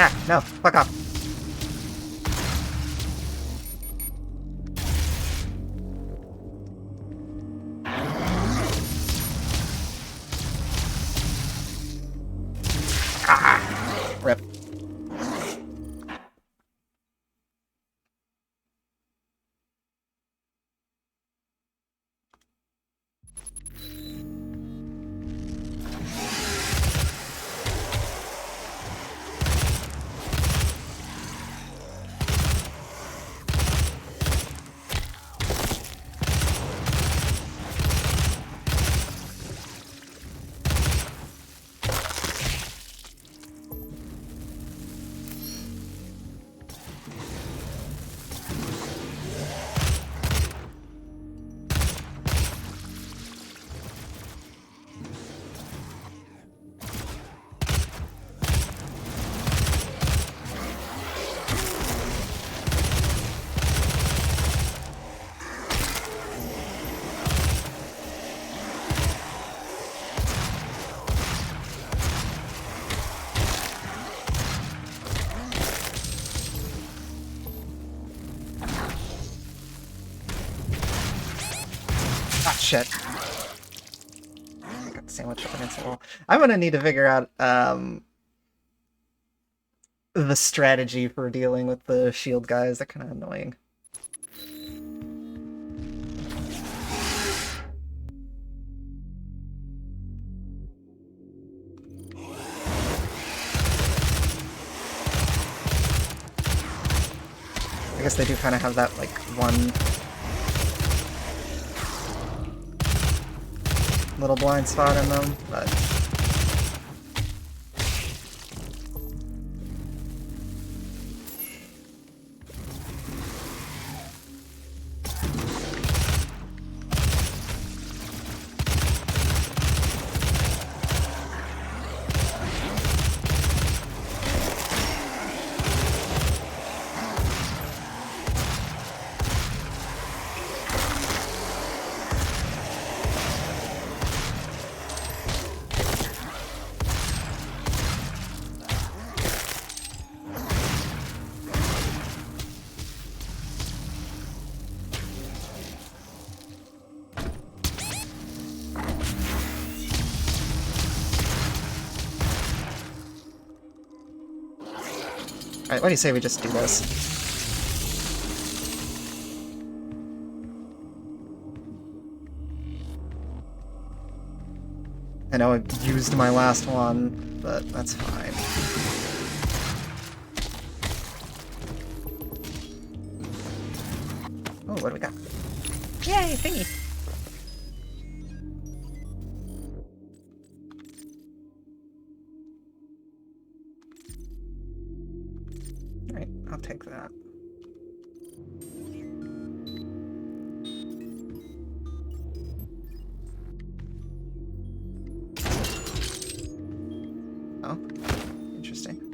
Ah, no, fuck off. Ah, rip. Shit. I got sandwiched up against the wall. I'm gonna need to figure out the strategy for dealing with the shield guys. They're kind of annoying. I guess they do kind of have that, like, one little blind spot in them, but... Alright, what do you say we just do this? I know I used my last one, but that's fine. Oh, what do we got? Yay, thingy! Oh, interesting.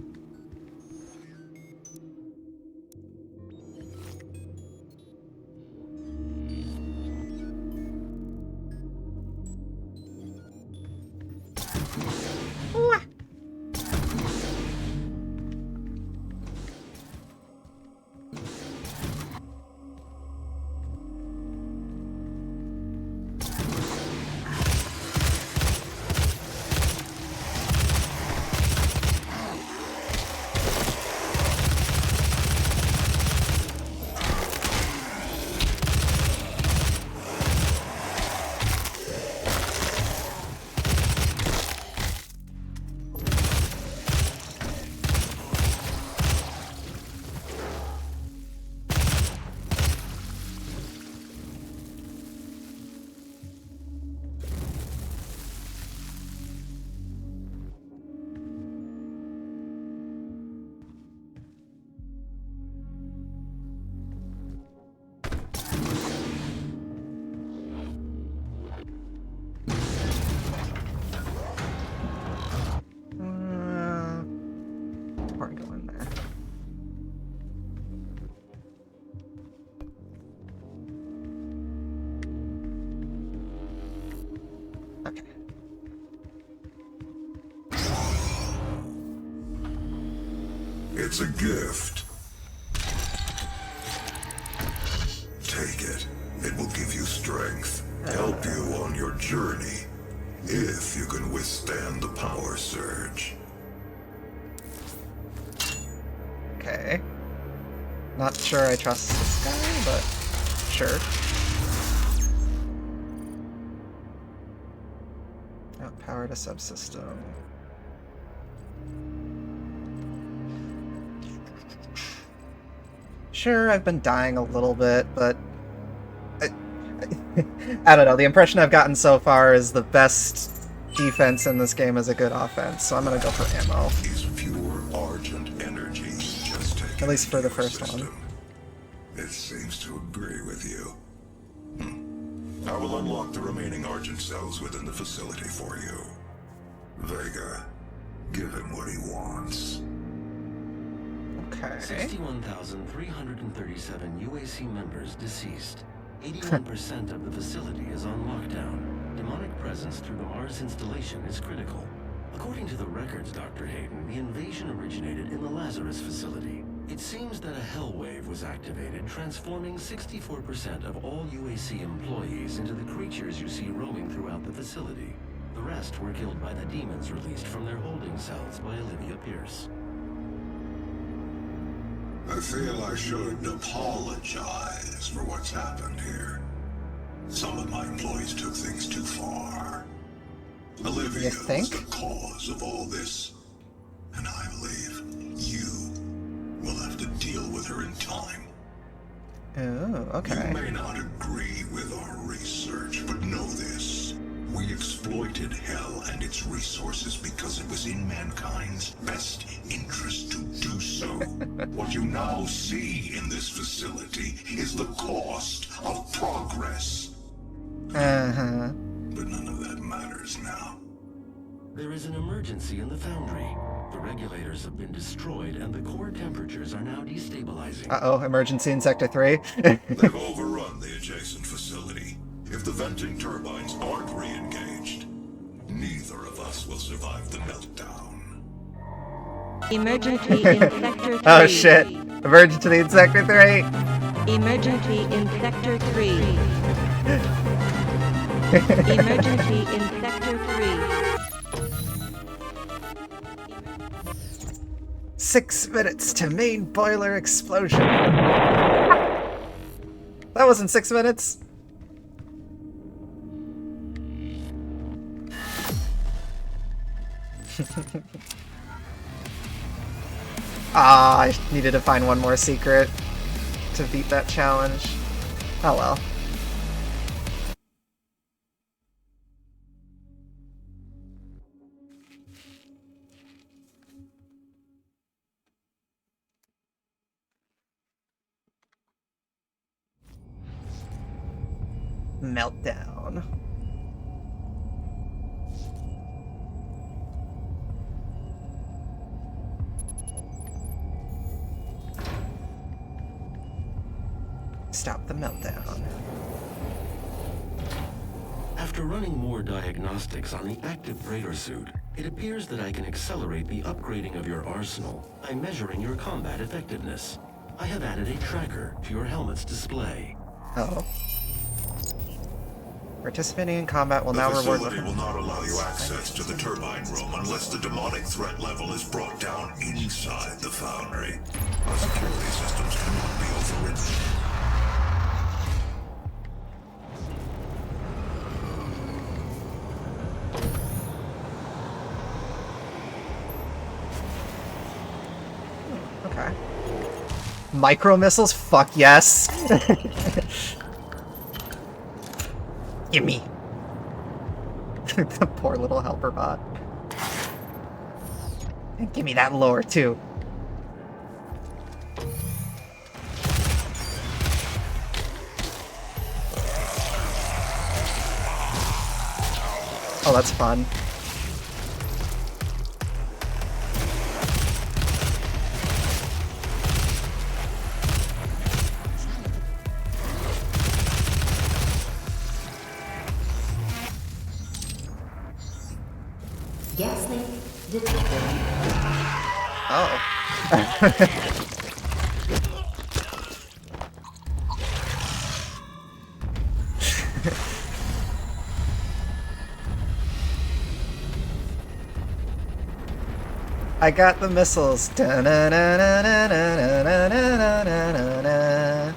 Before I go in there. Okay. It's a gift. Take it. It will give you strength, help you on your journey, if you can withstand the power surge. Okay. Not sure I trust this guy, but sure. Outpowered a subsystem. Sure, I've been dying a little bit, but I don't know. The impression I've gotten so far is the best defense in this game is a good offense, so I'm gonna go for ammo. Is pure argent energy. Just take At least for the your first one. system. It seems to agree with you. I will unlock the remaining argent cells within the facility for you. Vega, give him what he wants. Okay. 61,337 UAC members deceased. 81% of the facility is on lockdown. Demonic presence through the Mars installation is critical. According to the records, Dr. Hayden, the invasion originated in the Lazarus facility. It seems that a hell wave was activated, transforming 64% of all UAC employees into the creatures you see roaming throughout the facility. The rest were killed by the demons released from their holding cells by Olivia Pierce. I feel I should apologize for what's happened here. Some of my employees took things too far. Olivia was the cause of all this, and I believe you will have to deal with her in time. Oh, okay. You may not agree with our research, but know this. We exploited Hell and its resources because it was in mankind's best interest to do so. What you now see in this facility is the cost of progress. Uh-huh. But none of that matters now. There is an emergency in the foundry. The regulators have been destroyed and the core temperatures are now destabilizing. Uh-oh, emergency in Sector 3. They've overrun the adjacent facility. If the venting turbines aren't re-engaged, neither of us will survive the meltdown. Emergency in Sector 3. Oh shit. Emergency in Sector 3. Emergency in Sector 3. Emergency in Sector 3. 6 minutes to main boiler explosion. That wasn't 6 minutes. I needed to find one more secret to beat that challenge. Oh well. Meltdown. Stop the meltdown. After running more diagnostics on the active Praetor suit, it appears that I can accelerate the upgrading of your arsenal by measuring your combat effectiveness. I have added a tracker to your helmet's display. Oh. Participating in combat will now reward... The facility will not allow you access to the turbine room unless the demonic threat level is brought down inside the foundry. Our security systems cannot be overridden. Okay. Micro missiles? Fuck yes. Gimme. The poor little helper bot. And give me that lore too. Oh, that's fun. Gas leak detected. Oh. I got the missiles. Da-na-na-na-na-na-na-na-na-na-na.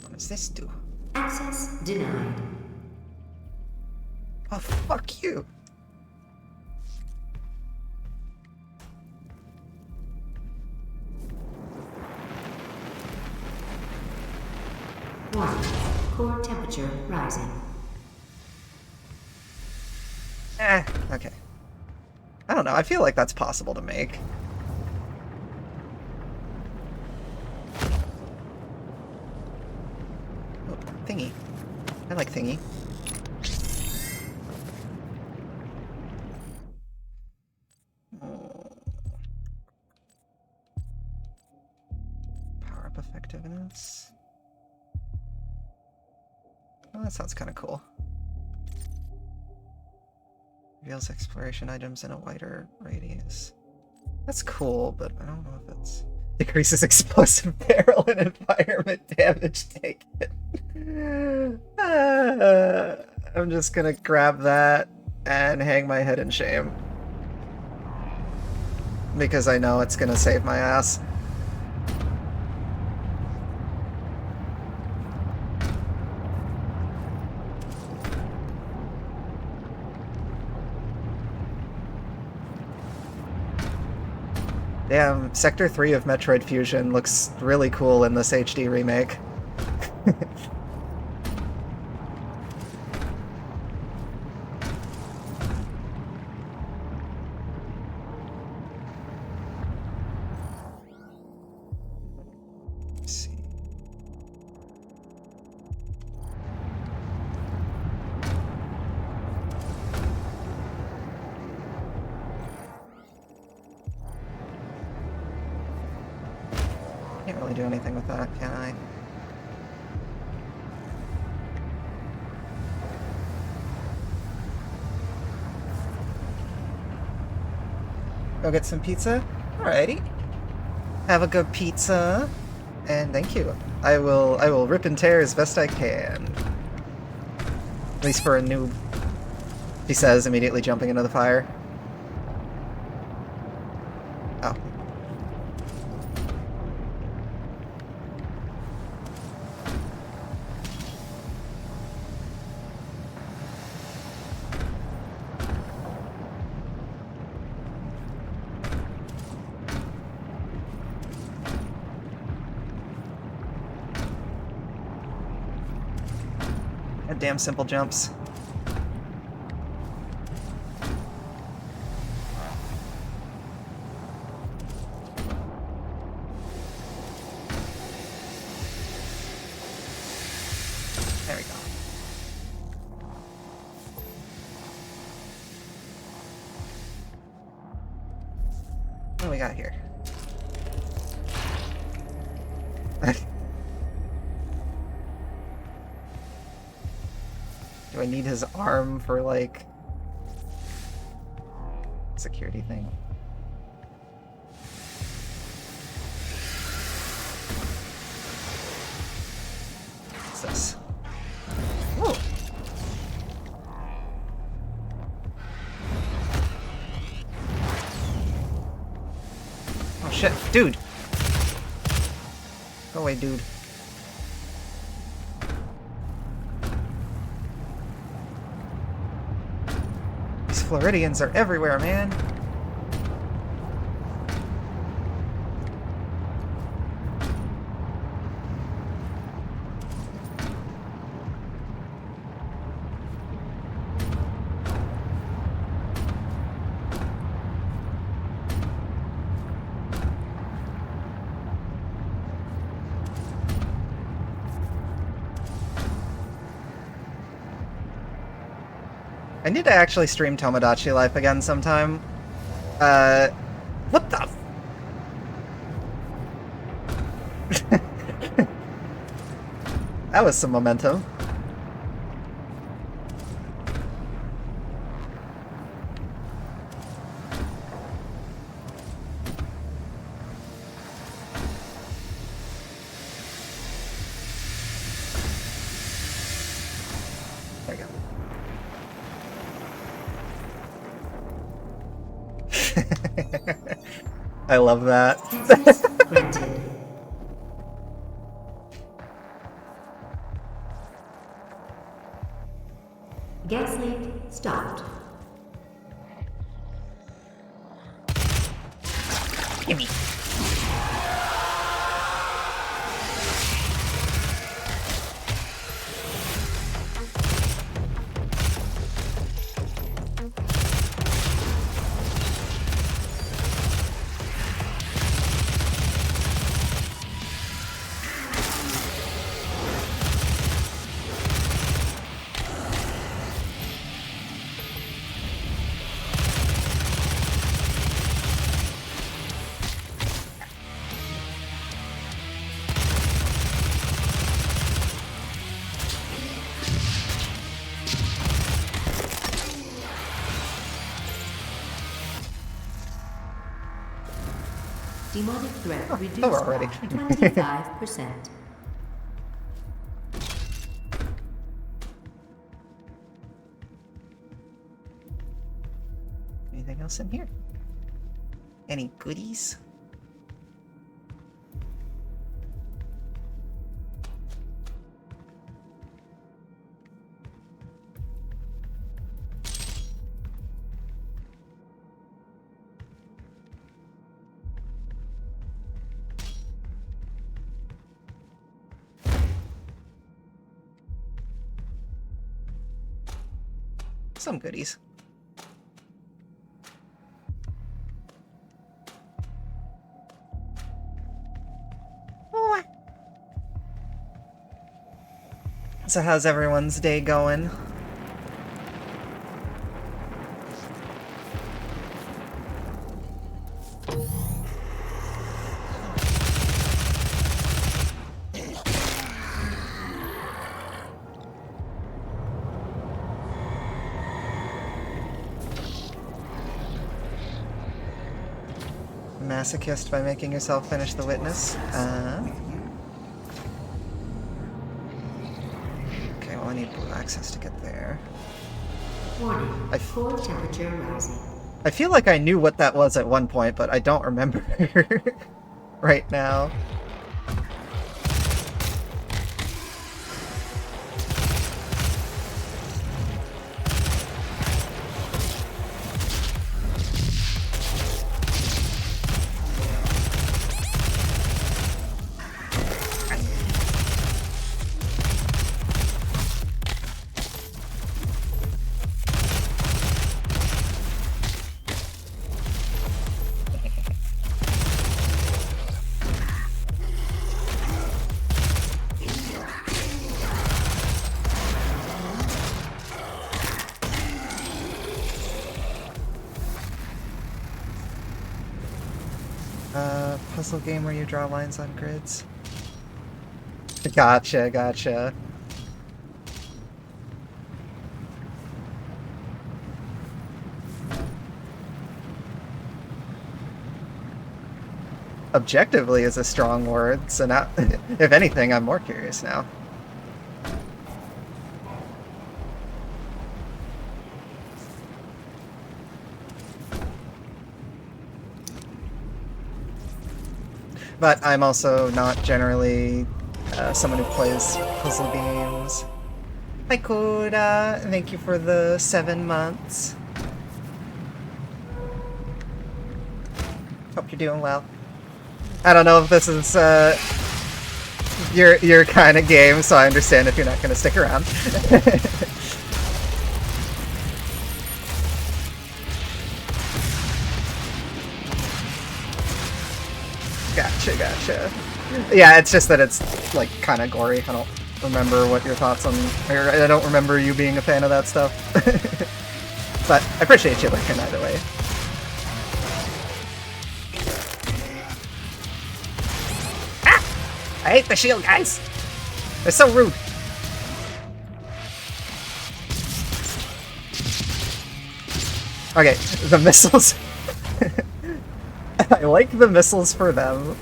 What does this do? Access denied. Oh, fuck you. Warning. Core temperature rising. Okay. I don't know, I feel like that's possible to make. Oh, thingy. I like thingy. Power up effectiveness. Oh, that sounds kind of cool. Reveals exploration items in a wider radius. That's cool, but I don't know if it's... Decreases explosive barrel and environment damage taken. I'm just gonna grab that and hang my head in shame. Because I know it's gonna save my ass. Damn, Sector 3 of Metroid Fusion looks really cool in this HD remake. Let's see. Can't really do anything with that, can I? Go get some pizza? Alrighty. Have a good pizza. And thank you. I will rip and tear as best I can. At least for a noob. He says, immediately jumping into the fire. Oh. Damn simple jumps. do we got here? Do I need his arm for, like, security thing? What's this? Whoa! Oh shit, dude! Go away, dude. These Floridians are everywhere, man. I need to actually stream Tomodachi Life again sometime. What the? That was some momentum. There you go. I love that. Access granted. Gas leak stopped. Gimme. Demonic threat reduced we're already. by 25%. Anything else in here? Any goodies? Some goodies. So how's everyone's day going? Masochist by making yourself finish The Witness. Okay, well I need blue access to get there. Warning, core temperature rising. I feel like I knew what that was at one point, but I don't remember right now. Puzzle game where you draw lines on grids. Gotcha, gotcha. Objectively is a strong word, so now, if anything, I'm more curious now. But I'm also not generally someone who plays puzzle games. Hi Koda, thank you for the 7 months. Hope you're doing well. I don't know if this is your kind of game, so I understand if you're not going to stick around. Gotcha. Yeah, it's just that it's like kind of gory. I don't remember what your thoughts on, or I don't remember you being a fan of that stuff. But I appreciate you looking either way. I hate the shield, guys! They're so rude! Okay, the missiles... I like the missiles for them.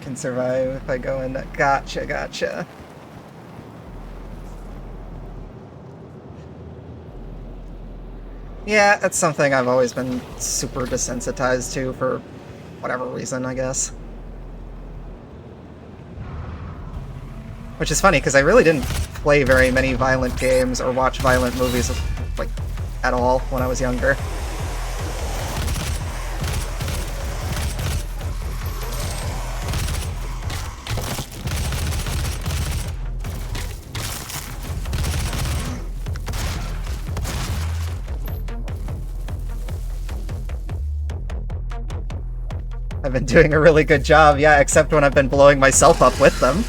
Can survive if I go in. Gotcha. Yeah, that's something I've always been super desensitized to for whatever reason, I guess. Which is funny, because I really didn't play very many violent games or watch violent movies, like, at all when I was younger. I've been doing a really good job, yeah, except when I've been blowing myself up with them.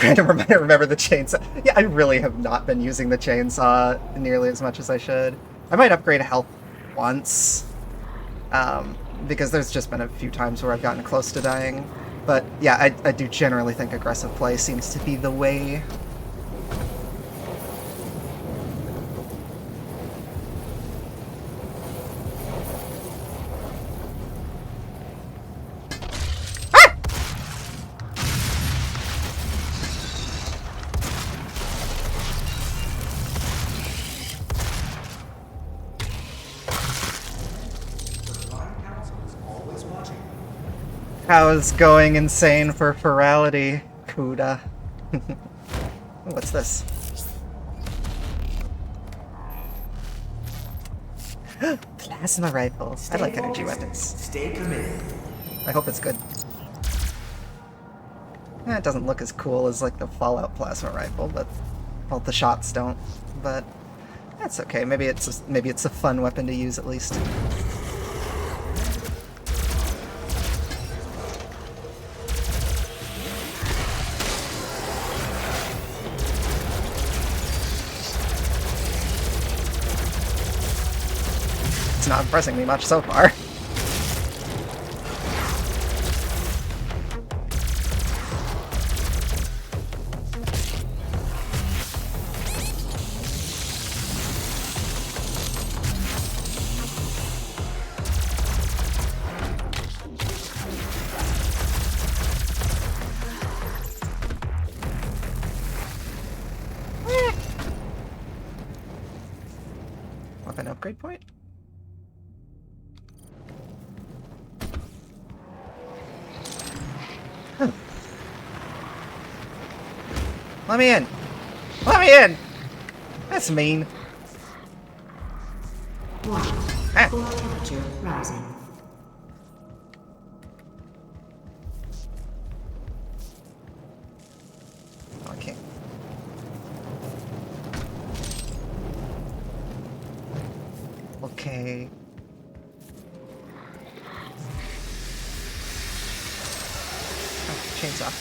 Random reminder, remember the chainsaw. Yeah, I really have not been using the chainsaw nearly as much as I should. I might upgrade health once, because there's just been a few times where I've gotten close to dying. But yeah, I do generally think aggressive play seems to be the way. How's going insane for virality, Kuda? What's this? Plasma rifles. I like energy weapons. Stay committed. I hope it's good. It doesn't look as cool as like the Fallout plasma rifle, but well, the shots don't. But that's okay. Maybe it's a fun weapon to use at least. It's not impressing me much so far. Weapon upgrade point? Let me in! Let me in! That's mean. Warning. Ah. Core temperature rising. Okay. Okay. Oh, chainsaw.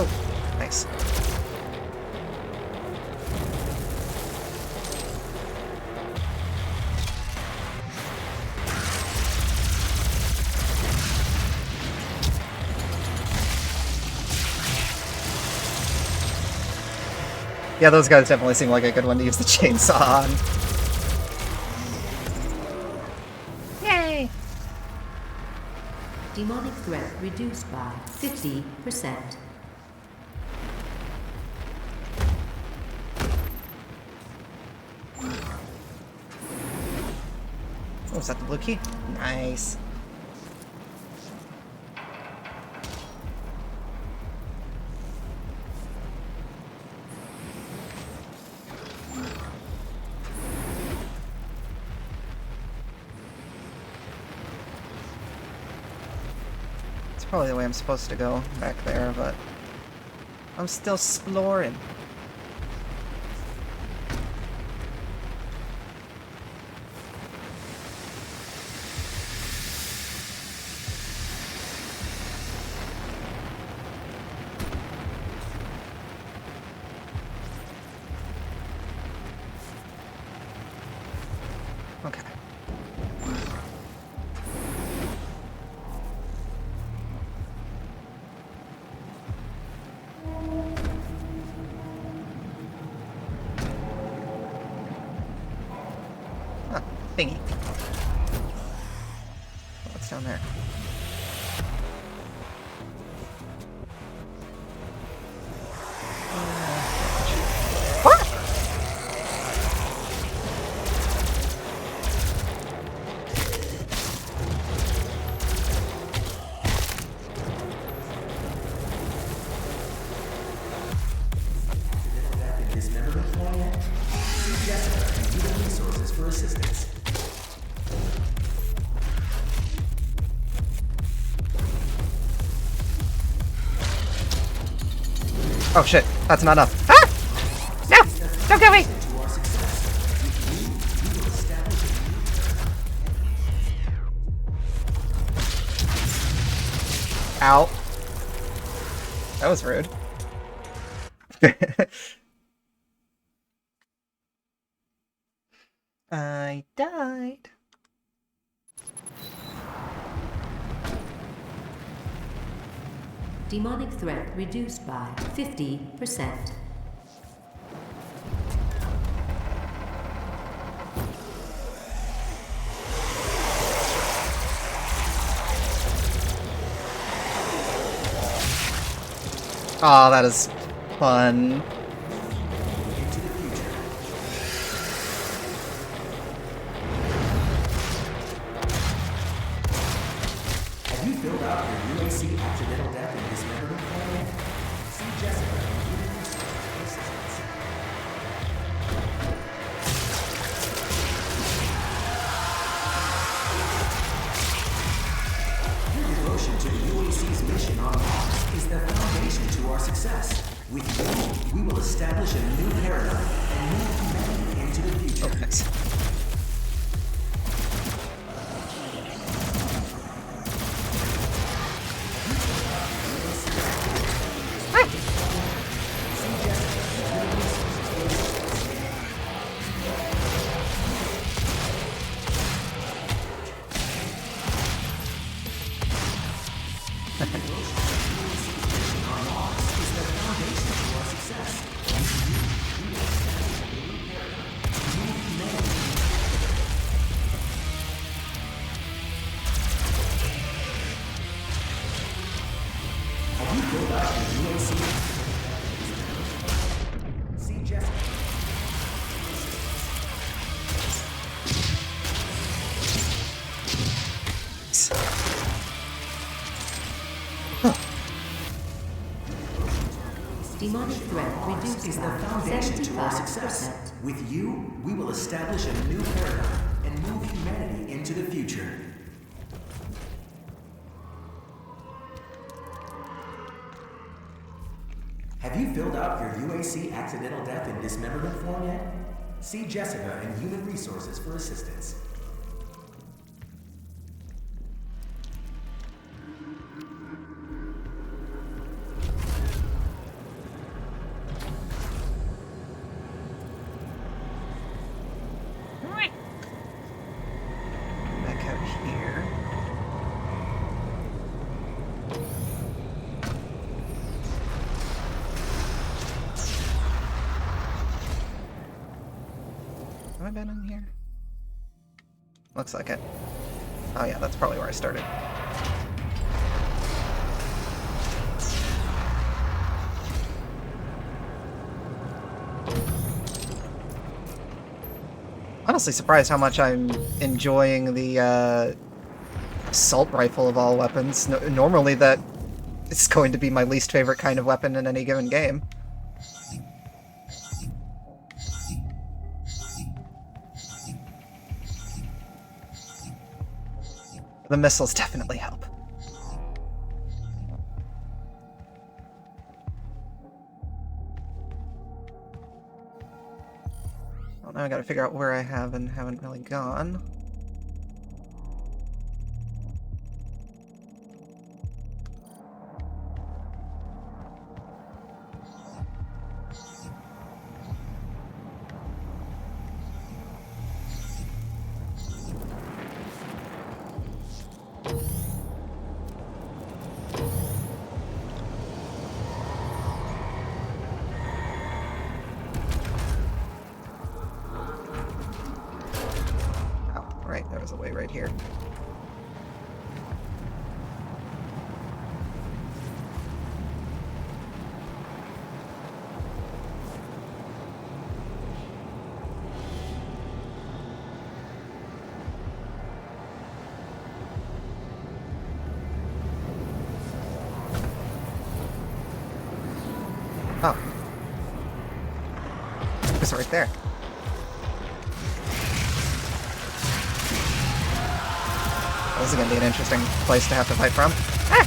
Oh, nice. Yeah, those guys definitely seem like a good one to use the chainsaw on. Yay! Demonic threat reduced by 50%. Oh, is that the blue key? Nice. It's probably the way I'm supposed to go back there, but I'm still exploring. Okay. Huh, thingy. What's down there? What? Dismemberment plan yet? See Jessica and Human Resources for assistance. Oh shit, that's not enough. Ah! No! Don't kill me! To our success. With you, we will establish a Ow. That was rude. I died. Demonic threat reduced by 50%. Oh, that is fun. into the future. Have you filled out your UAC accidental death and dismemberment plan yet? See Jessica and Human Resources for assistance. Your devotion to the UAC's mission on Mars is the foundation to our success. With you, we will establish a new paradigm and move humanity into the future. Oh, nice. Thanks. Demonic threat reduced Is the by foundation to our 75%. success. With you, we will establish a new paradigm and move humanity into the future. Have you filled out your UAC accidental death and dismemberment form yet? See Jessica in Human Resources for assistance. Back out here. Have I been in here? Looks like it. Oh yeah, that's probably where I started. Honestly surprised how much I'm enjoying the assault rifle of all weapons. Normally that is going to be my least favorite kind of weapon in any given game. The missiles definitely help. Well, now I gotta figure out where I have and haven't really gone. Right, there was a way right here. Oh. It's right there. This is going to be an interesting place to have to fight from. Ah!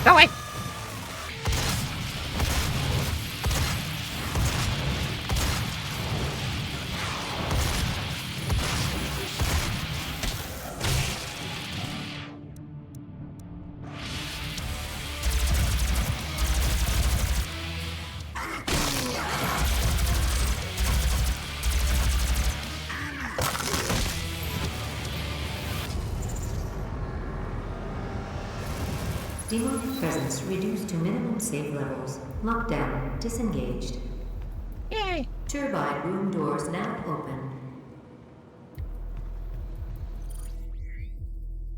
Go away. Demonic presence reduced to minimum safe levels. Lockdown disengaged. Yay. Turbine room doors now open.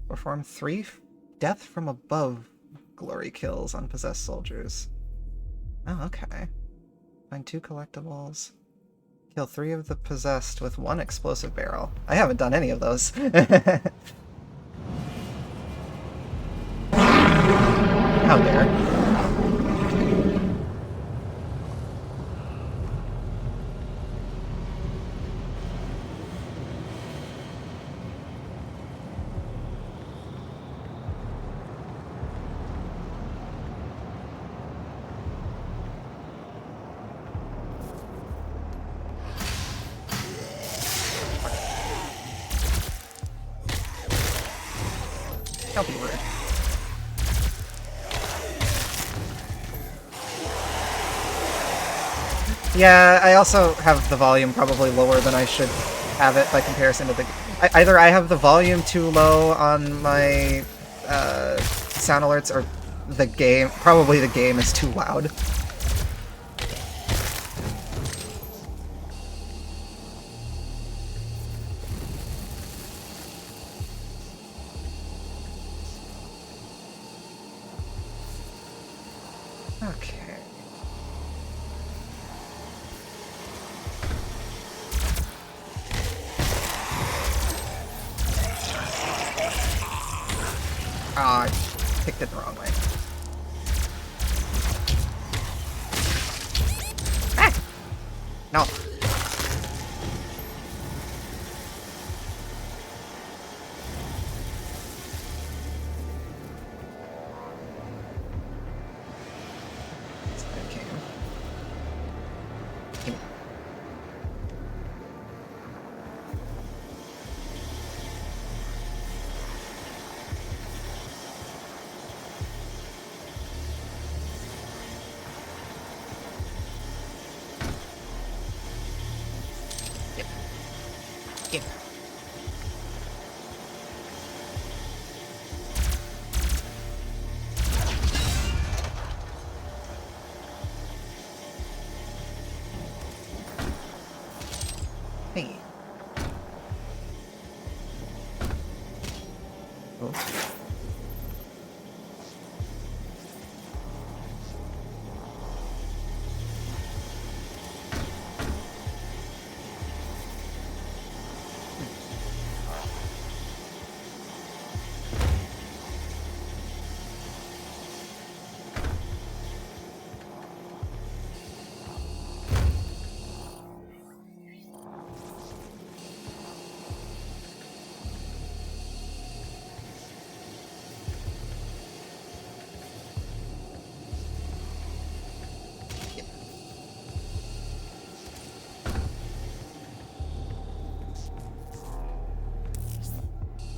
Perform 3 death from above glory kills on possessed soldiers. Oh, okay. Find 2 collectibles. Kill 3 of the possessed with 1 explosive barrel. I haven't done any of those. How dare. Don't be rude. Yeah, I also have the volume probably lower than I should have it by comparison to the... Either I have the volume too low on my sound alerts, or the game... Probably the game is too loud. Okay. Ah, I picked it the wrong way. Ah! No. Hey. Oh.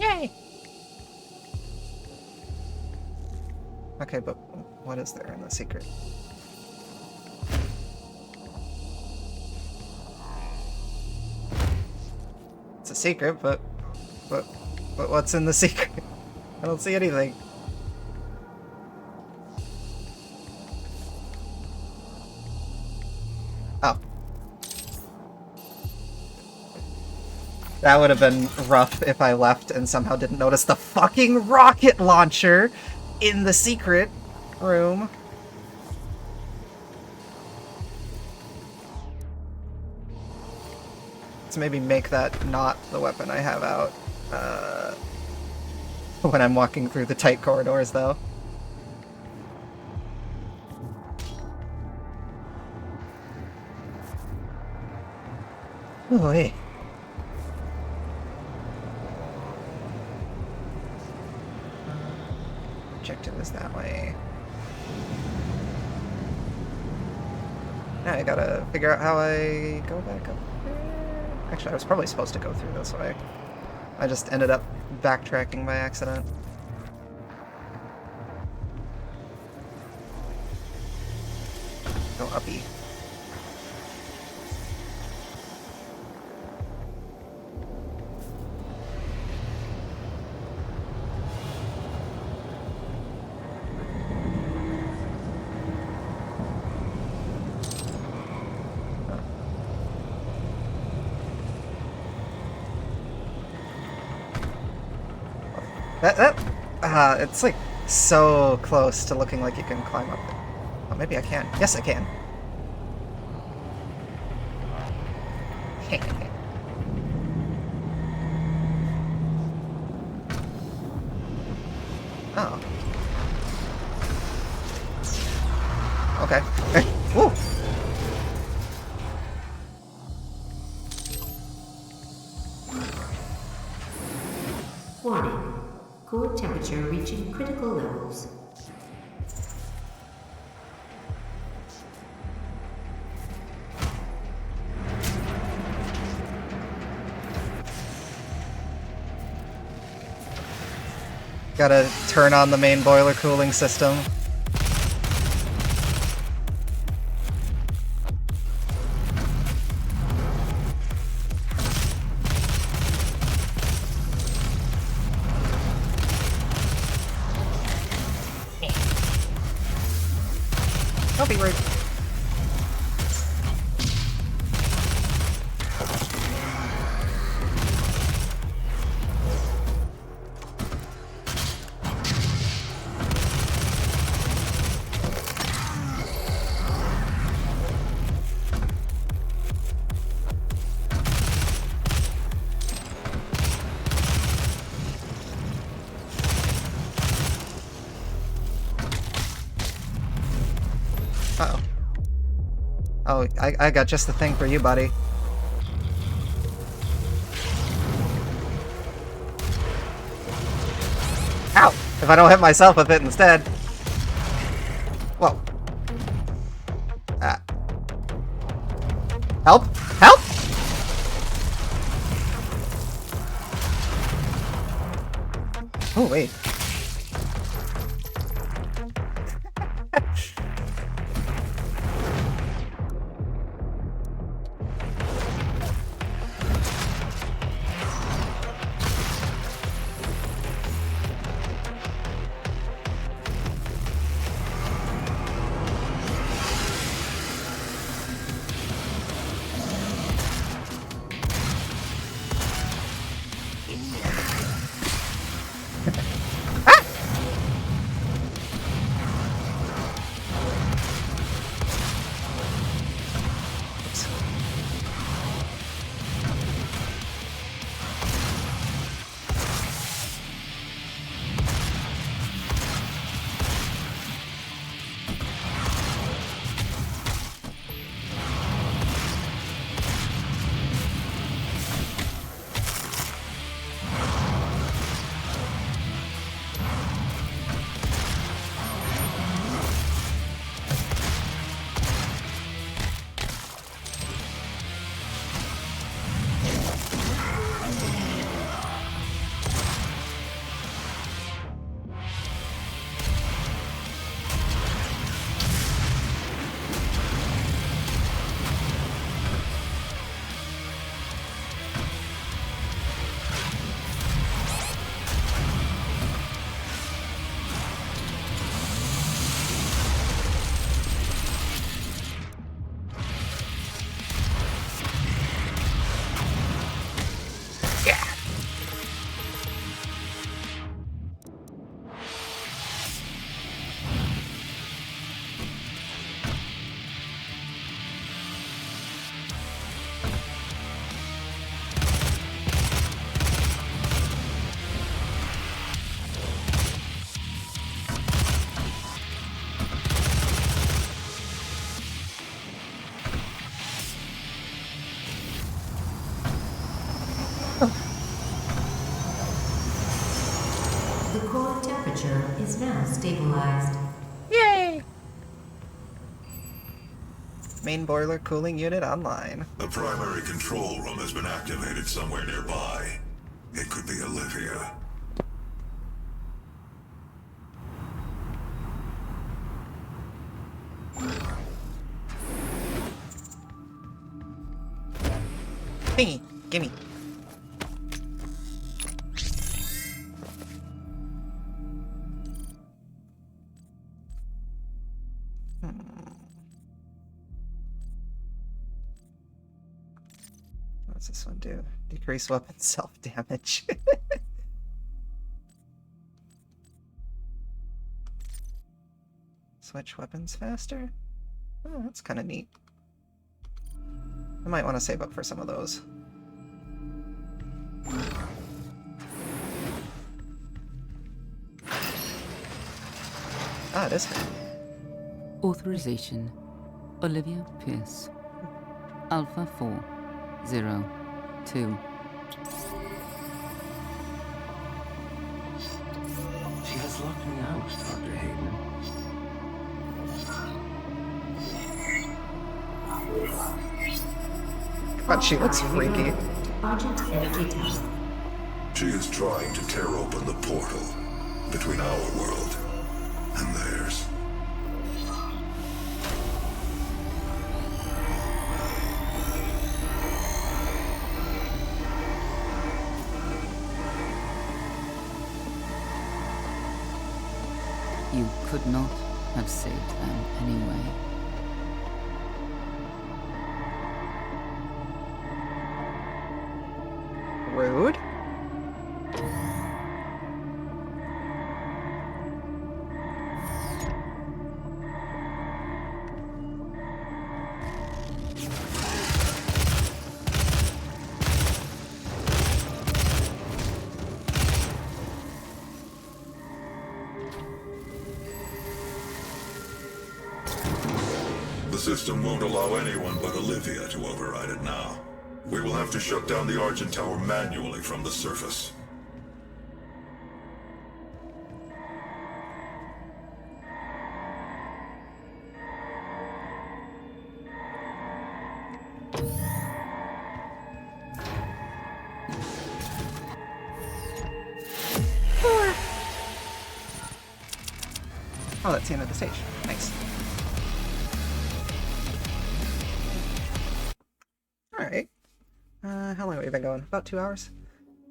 Yay! Okay, but what is there in the secret? It's a secret, but what's in the secret? I don't see anything. Oh. That would have been rough if I left and somehow didn't notice the fucking rocket launcher in the secret room. Let's maybe make that not the weapon I have out when I'm walking through the tight corridors, though. Oh, hey. Objective is that way. Now I gotta figure out how I go back up there. Actually, I was probably supposed to go through this way. I just ended up backtracking by accident. Go uppy. It's like so close to looking like you can climb up it. Oh, maybe I can. Yes, I can. Oh. Okay. Woo! Warning. Core temperature reaching critical levels. Gotta turn on the main boiler cooling system. Keyword. Uh-oh. Oh, I got just the thing for you, buddy. Ow! If I don't hit myself with it instead. Whoa. Help! Help! Oh, wait. The core temperature is now stabilized. Yay! Main boiler cooling unit online. The primary control room has been activated somewhere nearby. It could be Olivia. Thingy, gimme. What's this one do? Decrease weapon self-damage. Switch weapons faster? Oh, that's kind of neat. I might want to save up for some of those. Ah, it is her. Authorization. Olivia Pierce. Alpha 402. She has locked me out, Dr. Hayden. But she looks freaky. Argent Energy Tower. She is trying to tear open the portal between our world and theirs. You could not have saved them anyway. Rude. The system won't allow anyone but Olivia to override it now. We will have to shut down the Argent Tower manually from the surface. Oh, that's the end of the stage. Nice. Alright. How long have we been going? About 2 hours?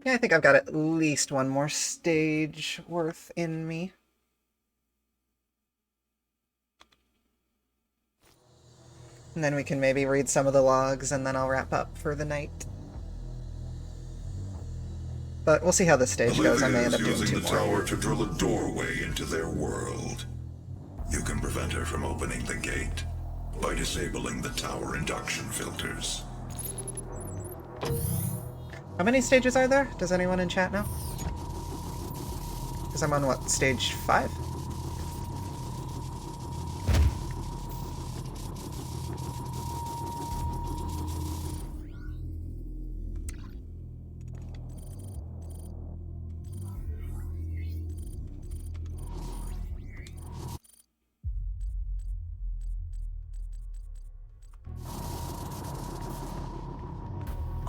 Yeah, I think I've got at least one more stage worth in me. And then we can maybe read some of the logs, and then I'll wrap up for the night. But we'll see how this stage goes. I may end up doing 2 using the more. tower to drill a doorway into their world. You can prevent her from opening the gate by disabling the tower induction filters. How many stages are there? Does anyone in chat know? Because I'm on, what, stage 5?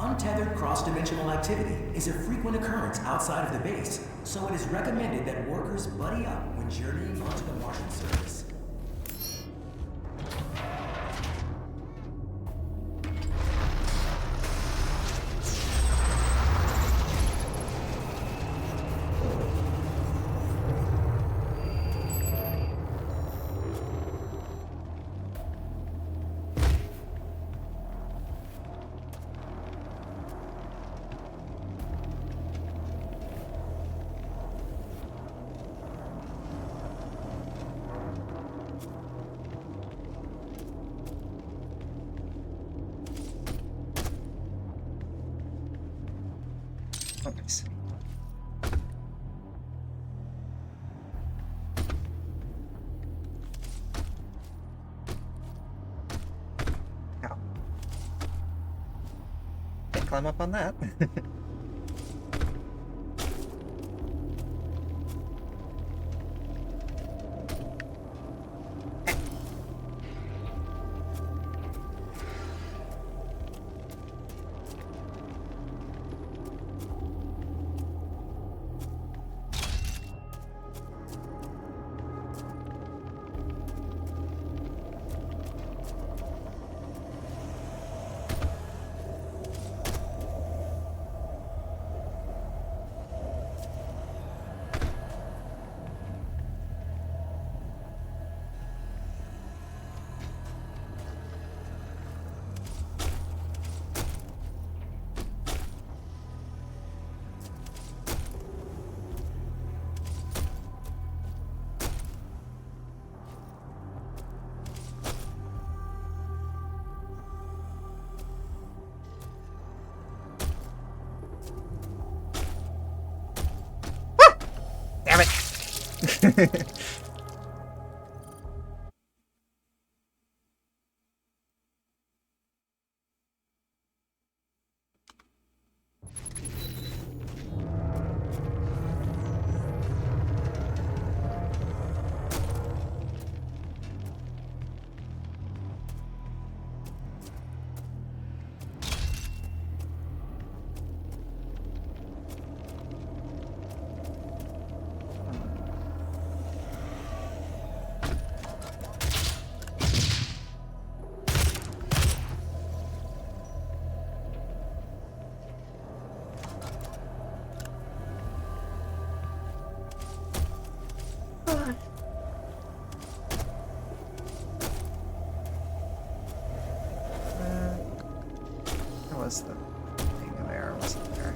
Untethered cross-dimensional activity is a frequent occurrence outside of the base, so it is recommended that workers buddy up when journeying onto the Martian surface. Oh, nice. Ow. Can't climb up on that. Damn it! There was the thing there, wasn't there?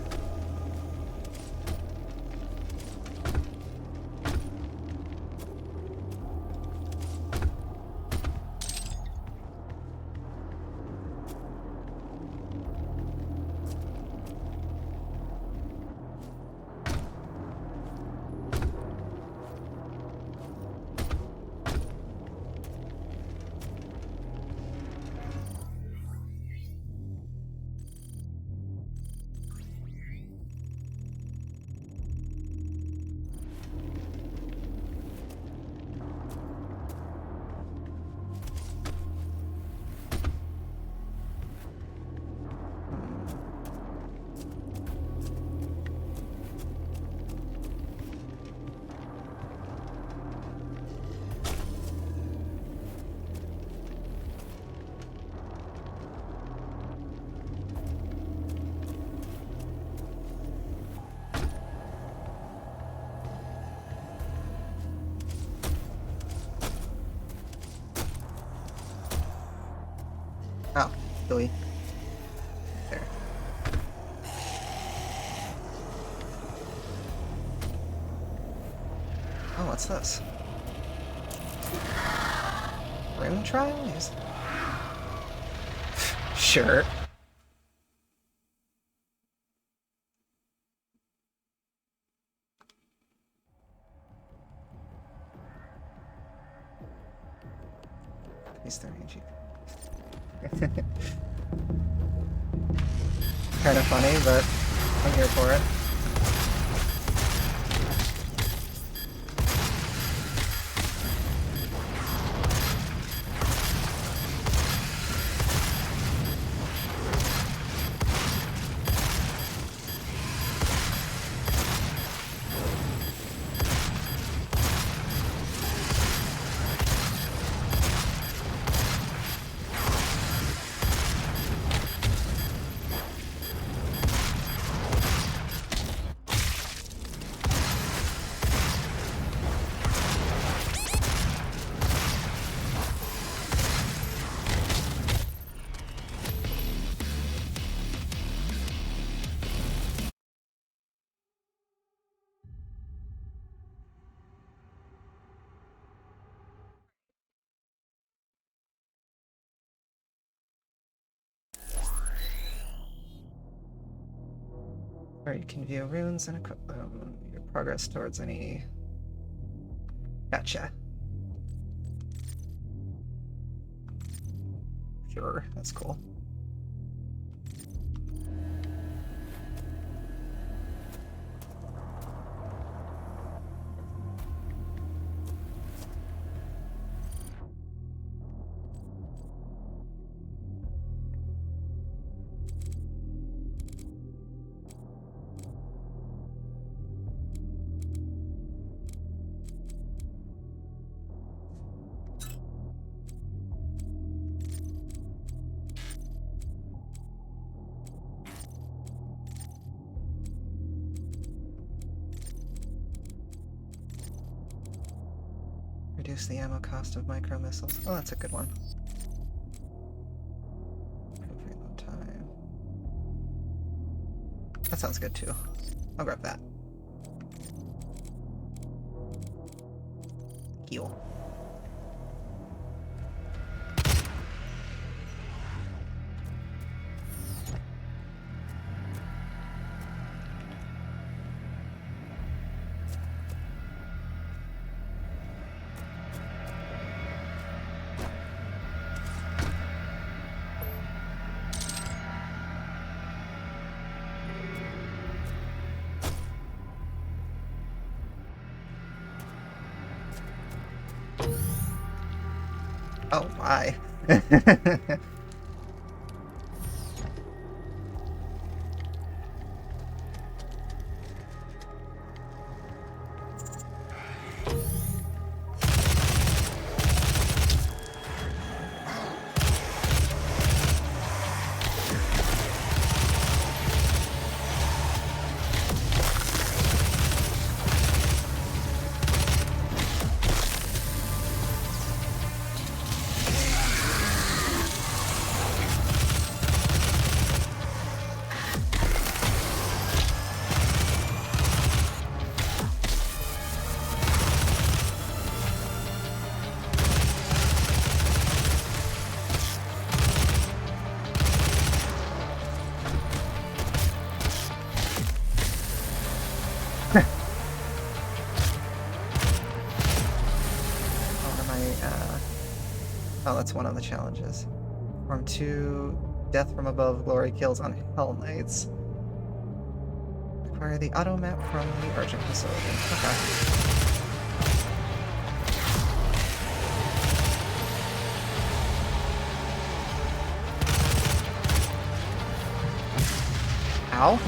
Oh, gooey. There. Oh, what's this? Rune trial? Yes. Sure. He's 30 G. Kind of funny, but I'm here for it. Where you can view runes and equip them. Your progress towards any... Gotcha. Sure, that's cool. Reduce the ammo cost of micro missiles. Oh, that's a good one. Reload time. That sounds good too. I'll grab that. Heal. Oh my. Oh, that's one of the challenges. Perform 2 Death from Above glory kills on Hell Knights. Acquire the auto map from the Argent facility. Okay. Ow.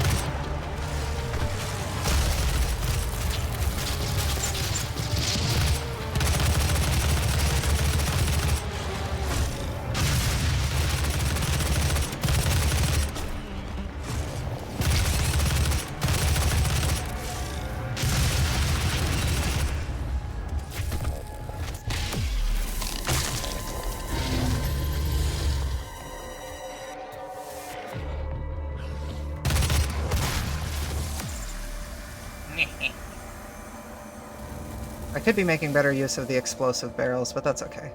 Could be making better use of the explosive barrels, but that's okay.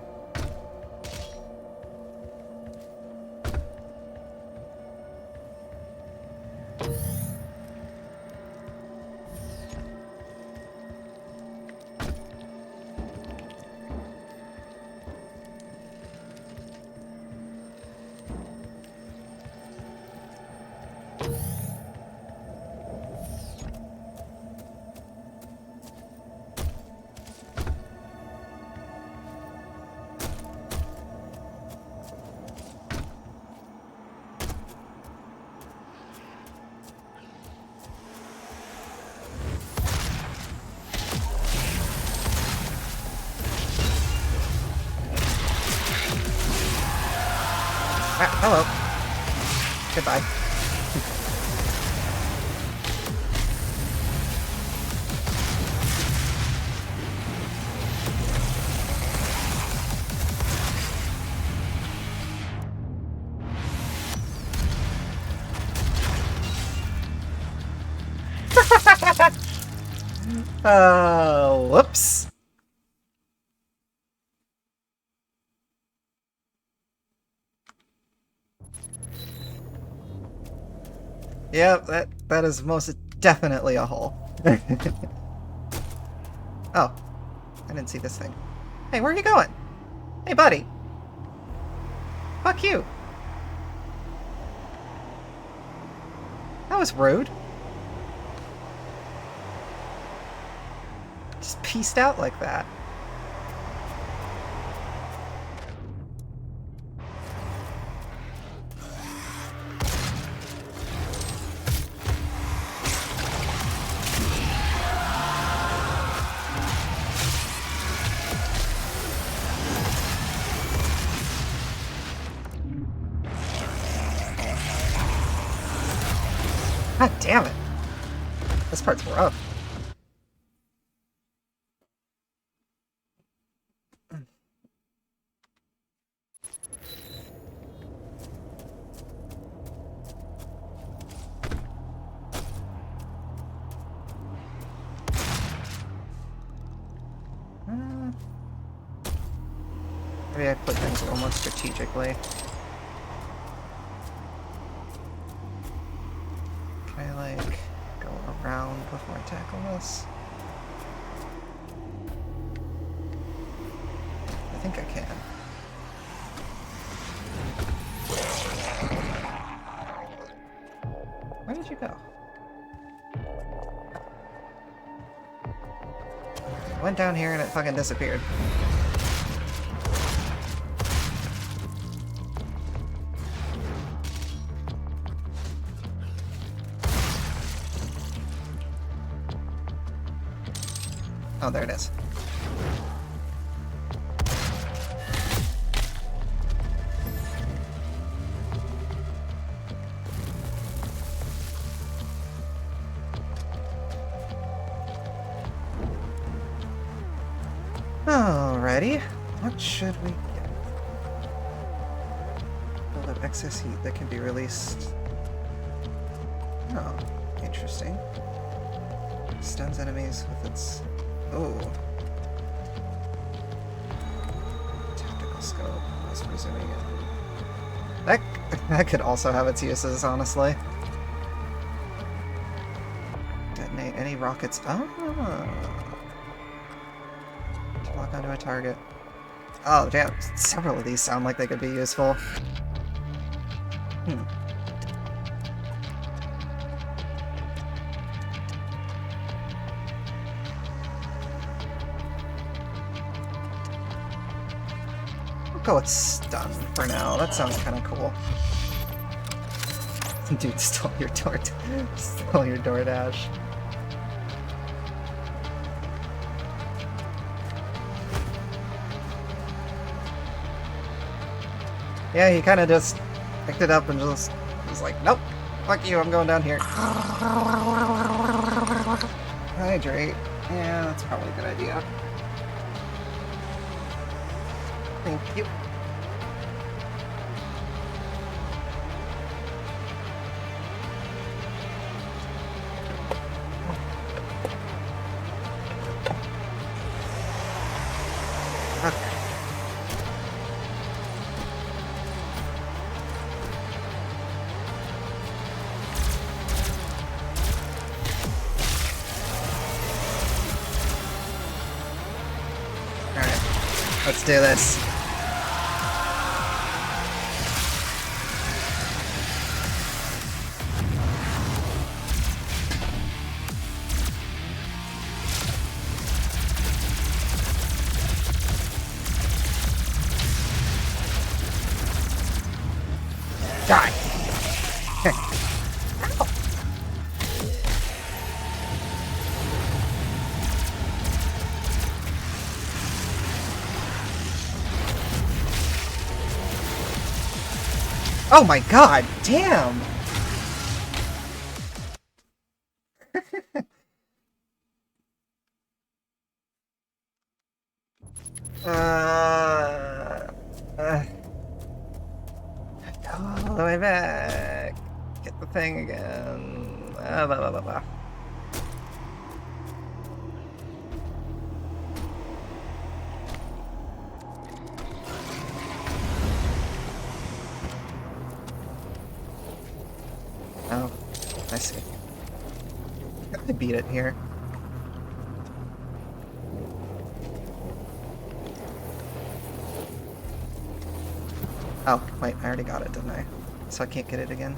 Hello. Goodbye. Whoops. Yep, that is most definitely a hole. Oh, I didn't see this thing. Hey, where are you going? Hey, buddy. Fuck you. That was rude. Just pieced out like that. God damn it. This part's rough. Maybe I put things a little more strategically. Can I, like, go around before I tackle this? I think I can. Where did you go? I went down here and it fucking disappeared. Oh, there it is. Alrighty. What should we get? Build up excess heat that can be released. Oh, interesting. Stuns enemies with its... Oh. Tactical scope. I was presuming it. That could also have its uses, honestly. Detonate any rockets. Oh. To lock onto a target. Oh, damn. Several of these sound like they could be useful. Go with stun for now. That sounds kind of cool. Dude, stole your DoorDash. Yeah, he kind of just picked it up and just was like, nope, fuck you, I'm going down here. Hydrate. Yeah, that's probably a good idea. Thank you. Let's do this. Die. Oh my god, damn! All the way back. Get the thing again. Blah, blah, blah, blah. Oh, I see. I beat it here. Oh, wait, I already got it, didn't I? So I can't get it again.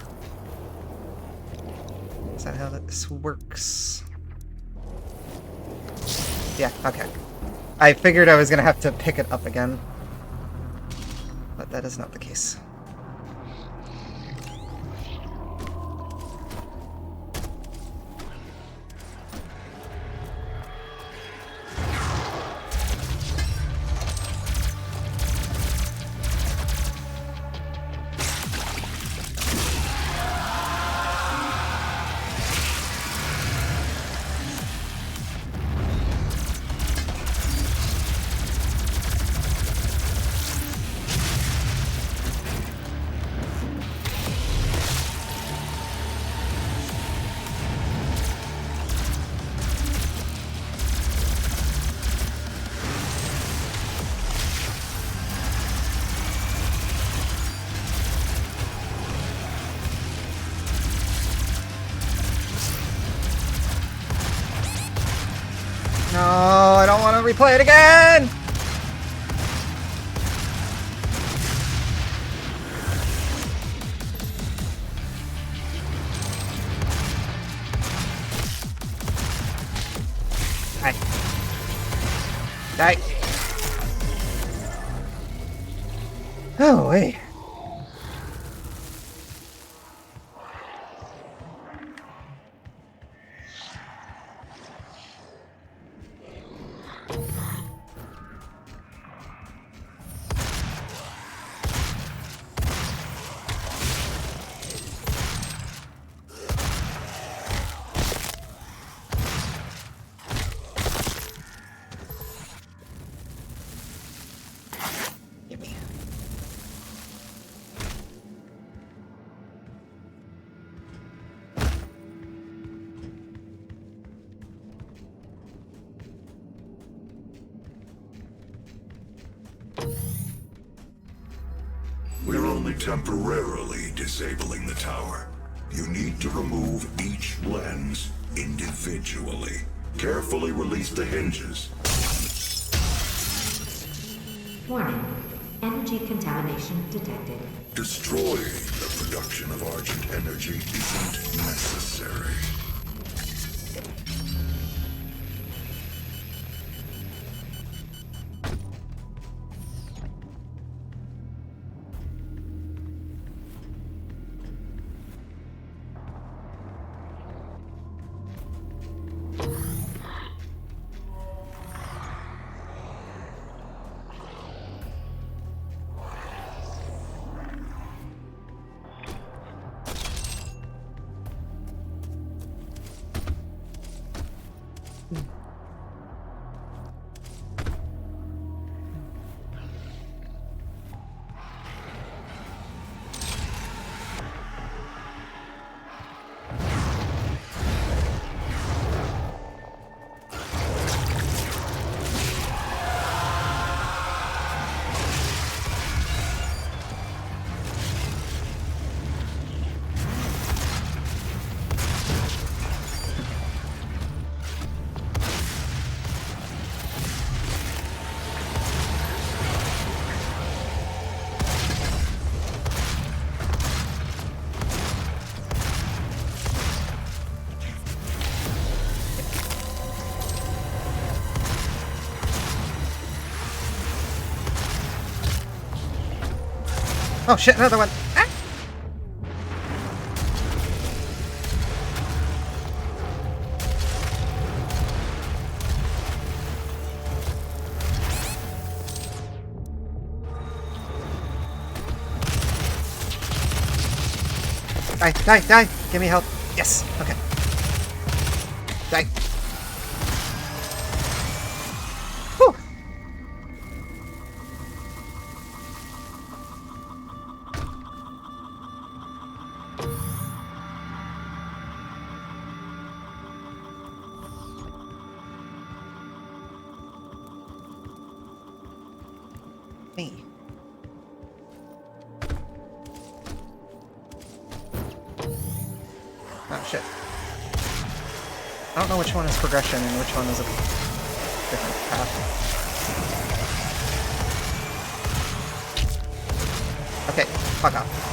Is that how this works? Yeah, okay. I figured I was gonna have to pick it up again. But that is not the case. No, I don't want to replay it again! Die. Oh, wait. We're only temporarily disabling the tower. You need to remove each lens individually. Carefully release the hinges. Warning. Energy contamination detected. Destroying the production of Argent energy isn't necessary. Oh shit, another one! Ah! Die, die, die! Give me help. Yes, okay. Die. Whew. Me. Oh shit. I don't know which one is progression and which one is a different path. Okay, fuck off.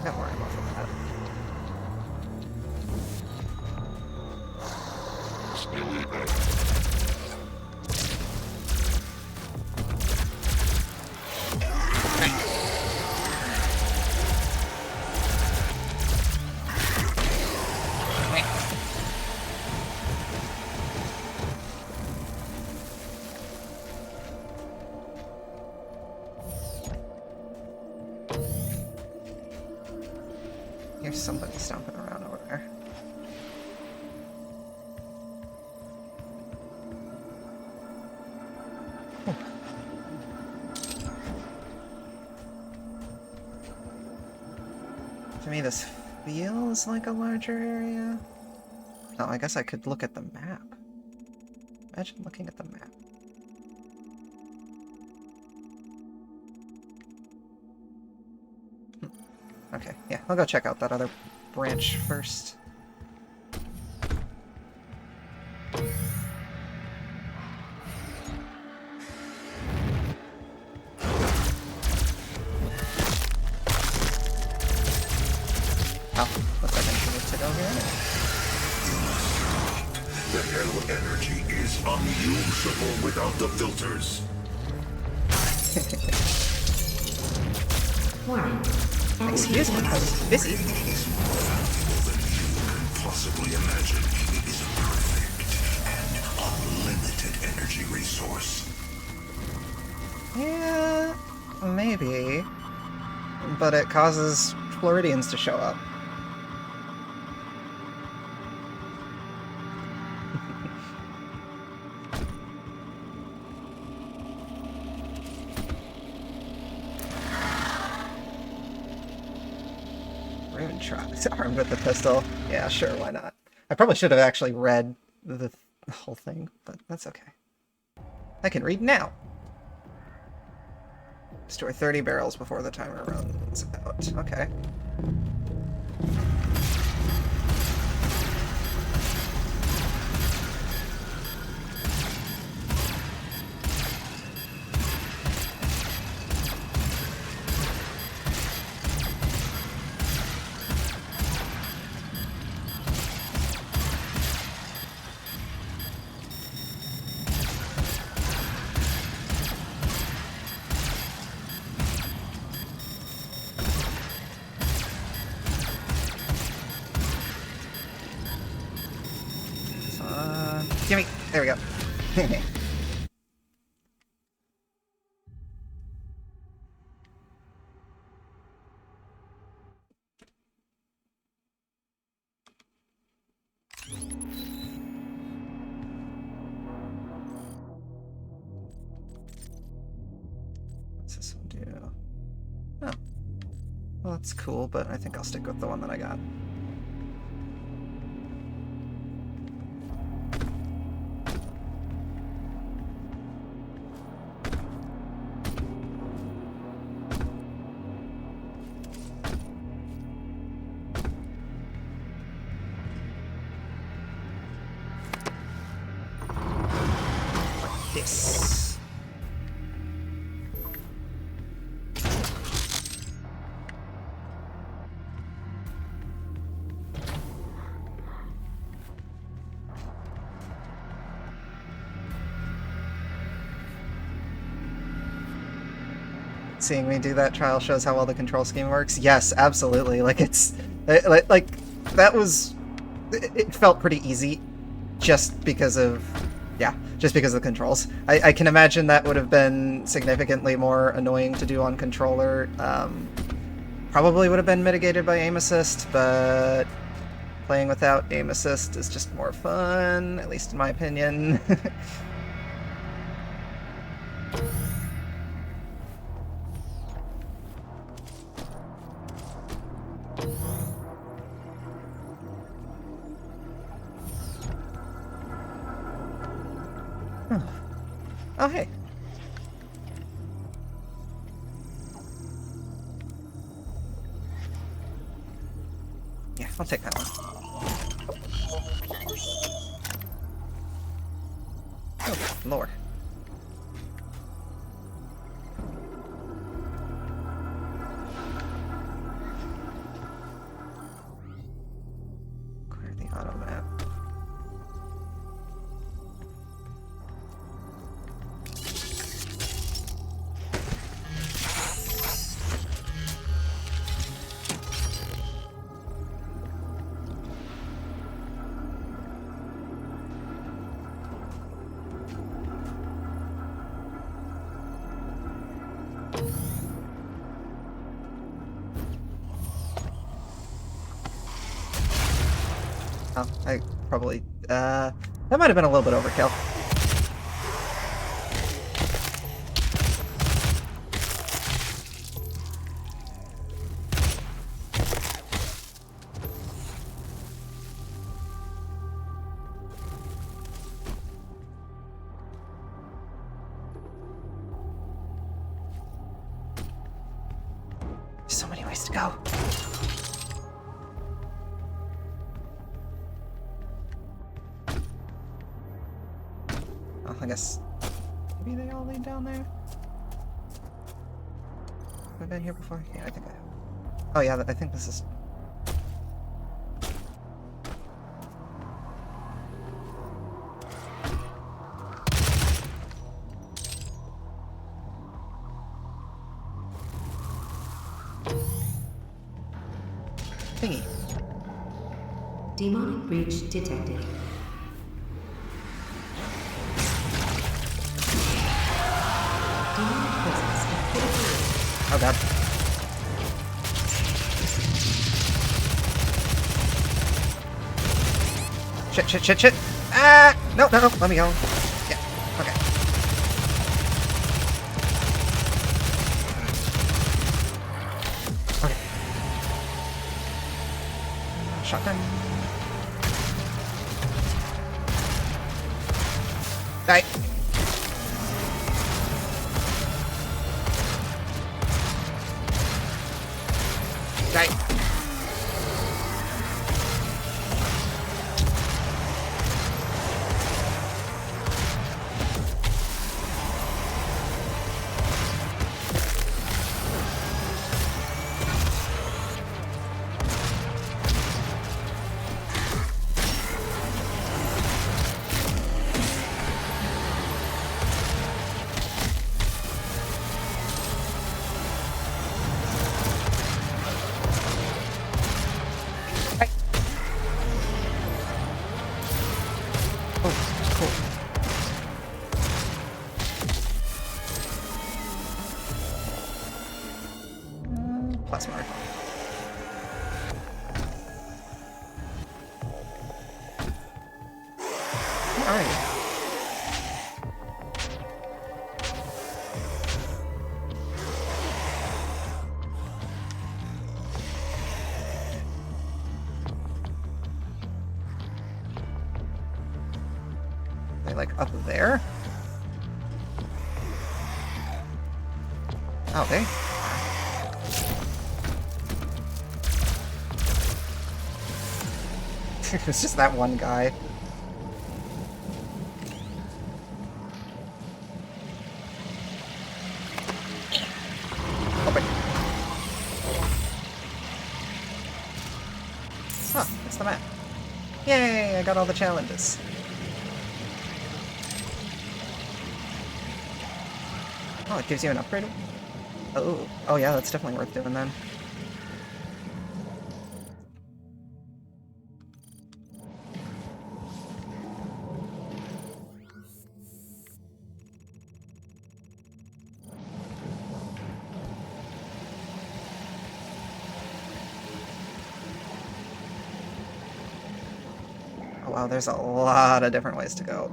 Don't worry about that. Here's somebody stomping around over there. To me, this feels like a larger area. Oh, I guess I could look at the map. Imagine looking at the map. Okay, yeah, I'll go check out that other branch first. Oh, looks like I need to go here. The hell energy is unusable without the filters. Warning. Excuse me, I was busy. Possibly imagine it is a perfect and unlimited energy resource. Yeah, maybe. But it causes Floridians to show up. Armed with the pistol. Yeah, sure, why not? I probably should have actually read the whole thing, but that's okay. I can read now. Store 30 barrels before the timer runs out. Okay. Gimme! There we go. What's this one do? Oh. Well, That's cool, but I think I'll stick with the one that I got. This. Seeing me do that trial shows how well the control scheme works. Yes, absolutely. Like it's like that was it felt pretty easy just because of just because of the controls. I can imagine that would have been significantly more annoying to do on controller. Probably would have been mitigated by aim assist, but playing without aim assist is just more fun, at least in my opinion. Oh, hey. Yeah, I'll take that one. Oh, Lord. Clear the auto map. Oh, I probably, that might have been a little bit overkill. There's so many ways to go. I guess maybe they all lead down there? Have I been here before? Yeah, I think I have. Oh yeah, I think this is... Thingy. Demonic breach detected. Demonic presence at critical risk. Oh god. Shit. Ah! No, let me go. Yeah, okay. Okay. Shotgun. Die. Die. Plasma rifle. Alright. like up there? Oh, they. It's just that one guy. Open. Huh, that's the map. Yay, I got all the challenges. Oh, it gives you an upgrade? Oh yeah, that's definitely worth doing then. Oh wow, there's a lot of different ways to go.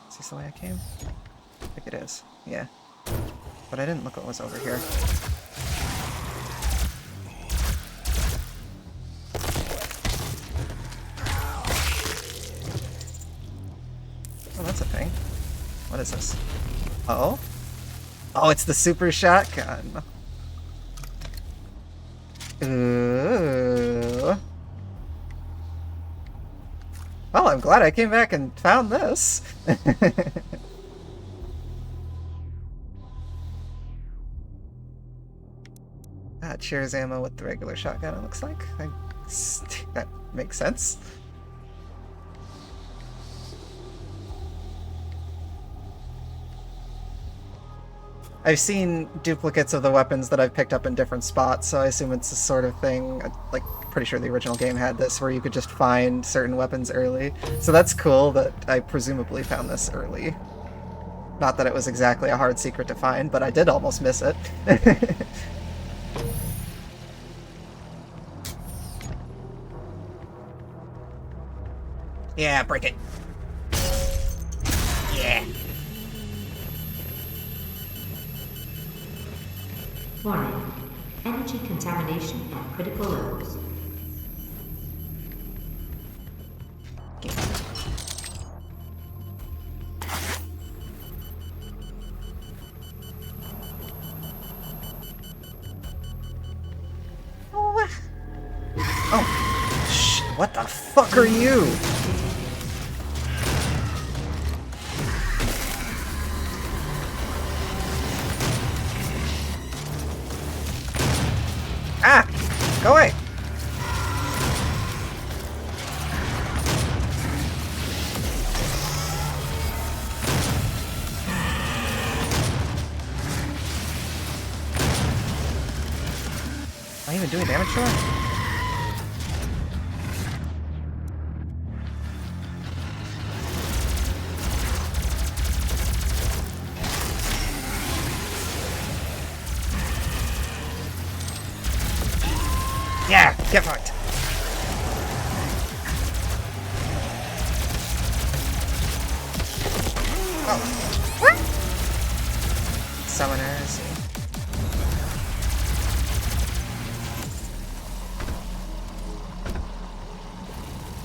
Is this the way I came? I think it is. Yeah. But I didn't look what was over here. Oh, that's a thing. What is this? Oh? Oh, it's the super shotgun. Ooh. Well, I'm glad I came back and found this. Shares ammo with the regular shotgun, it looks like. That makes sense. I've seen duplicates of the weapons that I've picked up in different spots, so I assume it's the sort of thing, like, pretty sure the original game had this, where you could just find certain weapons early. So that's cool that I presumably found this early. Not that it was exactly a hard secret to find, but I did almost miss it. Yeah, break it. Yeah. Warning. Energy contamination at critical levels. Oh, shit, what the fuck are you? Ah! Go away! Am I even doing damage to her? Yeah, get fucked. Oh. What? Summoners.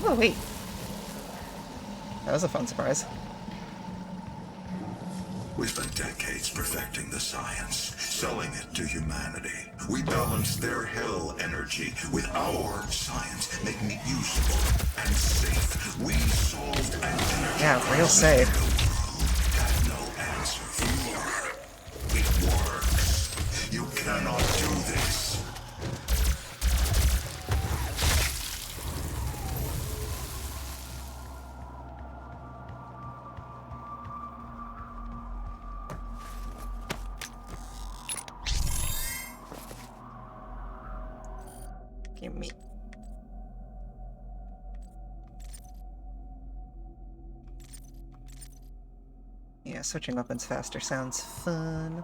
Oh, wait. That was a fun surprise. We spent decades perfecting the science, selling it to humanity. We balanced their hell energy with our science, making it usable and safe. We solved an energy. Yeah, real safe. Had no answer for. It works. You cannot do this. Give me. Yeah, switching weapons faster sounds fun.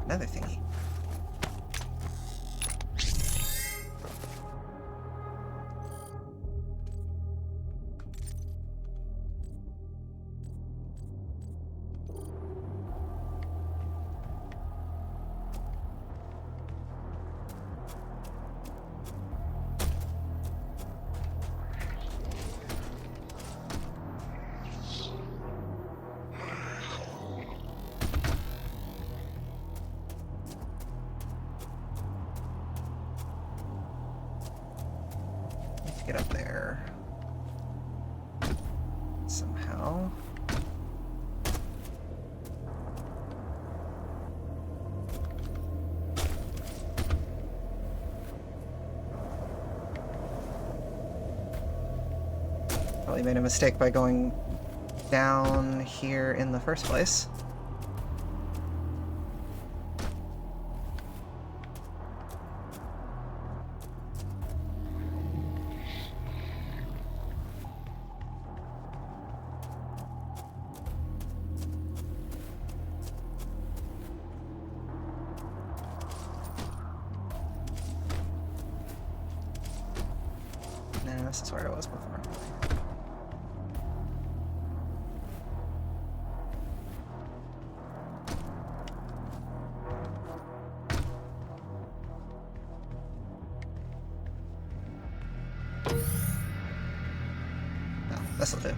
Another thingy. Get up there somehow. Probably made a mistake by going down here in the first place. This is where I was before. No, this'll do.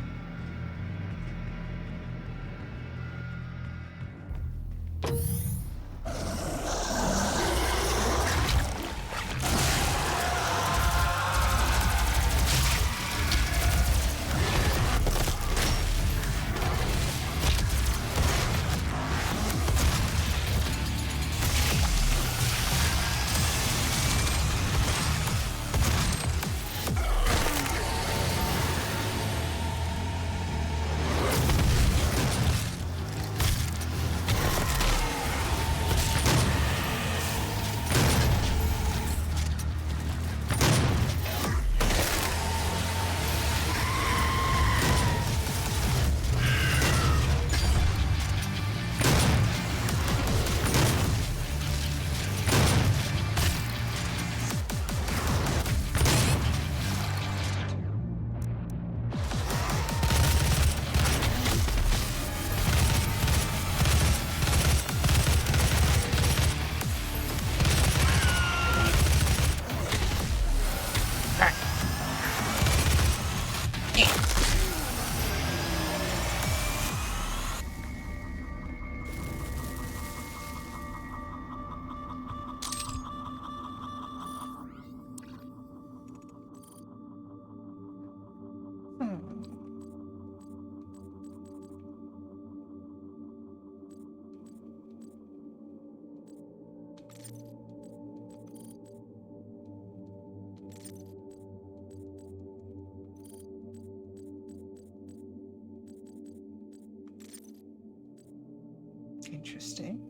Interesting.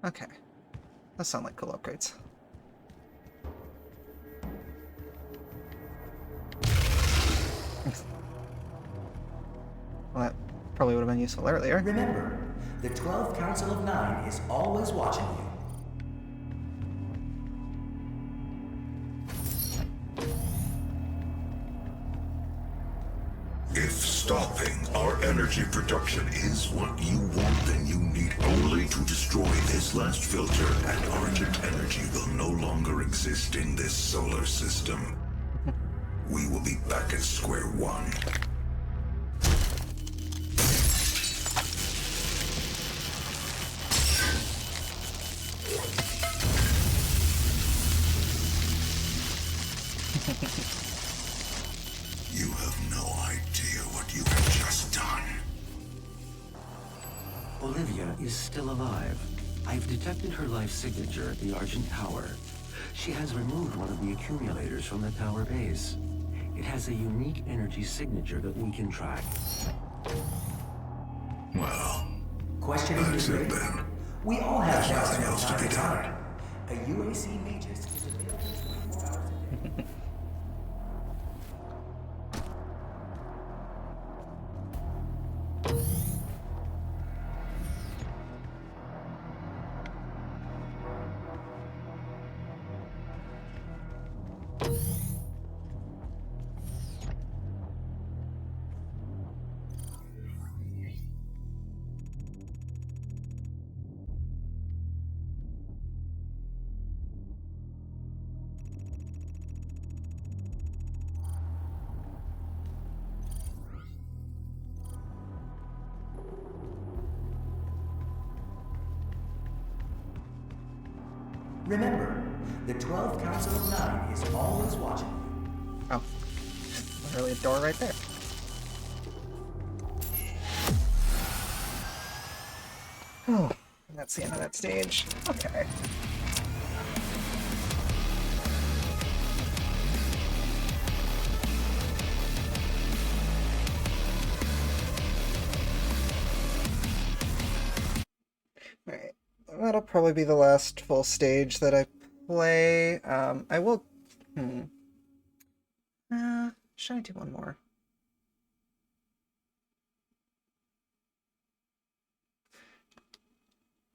Okay. Those sound like cool upgrades. Well, that probably would have been useful earlier. Remember, the 12 Council of Nine is always watching you. If stopping our energy production is what you want, then you need only to destroy this last filter, and Argent energy will no longer exist in this solar system. We will be back at square one. You have no idea what you have just done. Olivia is still alive. I've detected her life signature at the Argent Tower. She has removed one of the accumulators from the tower base. It has a unique energy signature that we can track. Well, Questioning that's is it ready. then. We all have There's doubts nothing from else to time be to done. time. A UAC Magus is available 24 hours a day. Remember, the 12 Council of Nine is always watching you. Oh, literally a door right there. Oh, that's the end of that stage. Okay. Alright, that'll probably be the last full stage that I play. I will... should I do one more?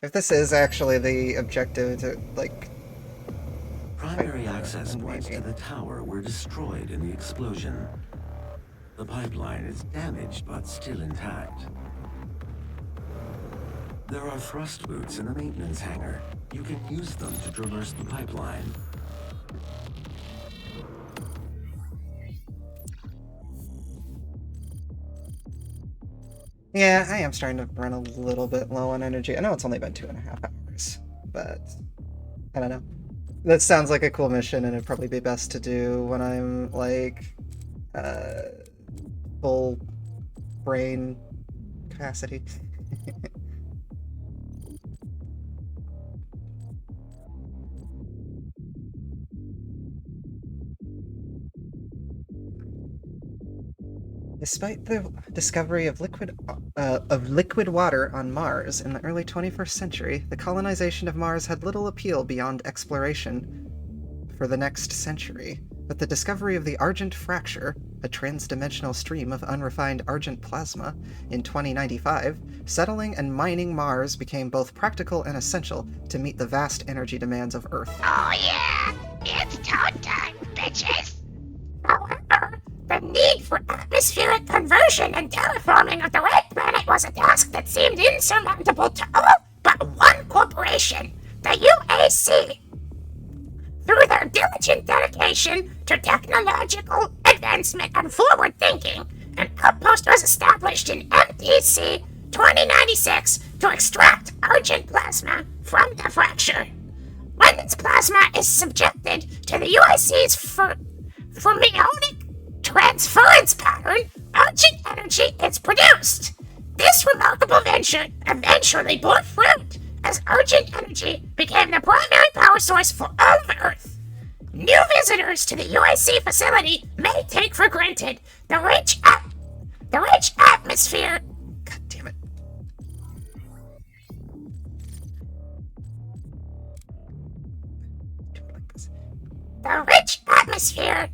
If this is actually the objective to, like... Primary access points to the tower were destroyed in the explosion. The pipeline is damaged but still intact. There are thrust boots in the maintenance hangar. You can use them to traverse the pipeline. Yeah, I am starting to run a little bit low on energy. I know it's only been 2.5 hours, but I don't know. That sounds like a cool mission, and it'd probably be best to do when I'm, like, full brain capacity. Despite the discovery of liquid water on Mars in the early 21st century, the colonization of Mars had little appeal beyond exploration for the next century. With the discovery of the Argent Fracture, a transdimensional stream of unrefined argent plasma, in 2095, settling and mining Mars became both practical and essential to meet the vast energy demands of Earth. Oh yeah, it's toad time, bitches! However, the need for atmospheric conversion and terraforming of the red planet was a task that seemed insurmountable to all but one corporation, the UAC. Through their diligent dedication to technological advancement and forward thinking, an outpost was established in MDC 2096 to extract argent plasma from the fracture. When this plasma is subjected to the UIC's fermionic transference pattern, argent energy is produced. This remarkable venture eventually bore fruit, as argent energy became the primary power source for all of Earth. New visitors to the UIC facility may take for granted the rich atmosphere. God damn it. Do it like this. The rich atmosphere.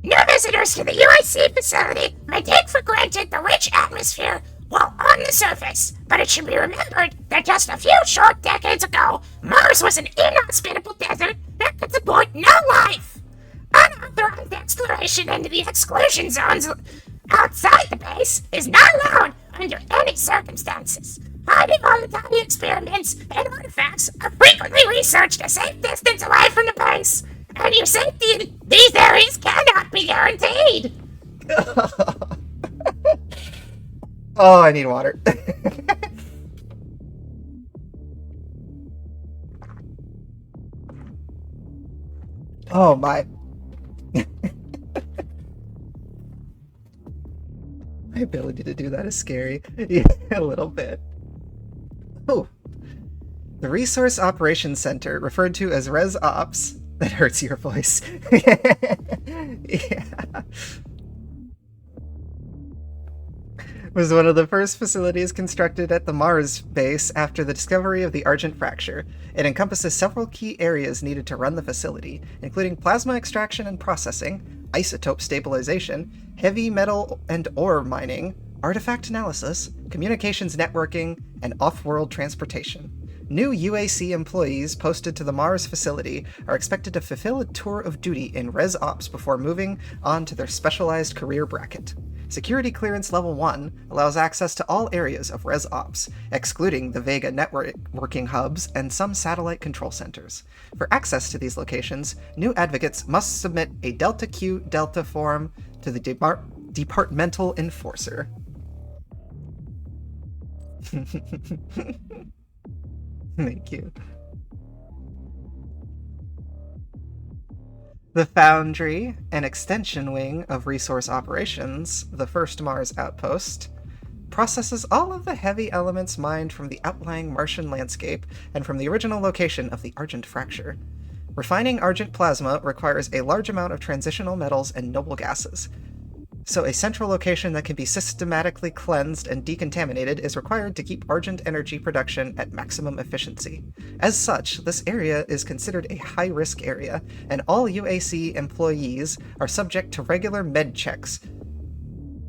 New visitors to the UIC facility may take for granted the rich atmosphere while on the surface, but it should be remembered that just a few short decades ago, Mars was an inhospitable desert that could support no life. Unauthorized exploration into the exclusion zones outside the base is not allowed under any circumstances. Highly volatile experiments and artifacts are frequently researched a safe distance away from the base, and your safety in these areas cannot be guaranteed. Oh, I need water. Oh my. My ability to do that is scary. Yeah, a little bit. Oh. The Resource Operations Center, referred to as Res Ops. That hurts your voice. Yeah. Was one of the first facilities constructed at the Mars base after the discovery of the Argent Fracture. It encompasses several key areas needed to run the facility, including plasma extraction and processing, isotope stabilization, heavy metal and ore mining, artifact analysis, communications networking, and off-world transportation. New UAC employees posted to the Mars facility are expected to fulfill a tour of duty in Res Ops before moving on to their specialized career bracket. Security Clearance Level 1 allows access to all areas of Res Ops, excluding the Vega networking hubs and some satellite control centers. For access to these locations, new advocates must submit a Delta Q Delta form to the Departmental Enforcer. Thank you. The Foundry, an extension wing of Resource Operations, the first Mars outpost, processes all of the heavy elements mined from the outlying Martian landscape and from the original location of the Argent Fracture. Refining Argent plasma requires a large amount of transitional metals and noble gases, so a central location that can be systematically cleansed and decontaminated is required to keep Argent energy production at maximum efficiency. As such, this area is considered a high-risk area, and all UAC employees are subject to regular med checks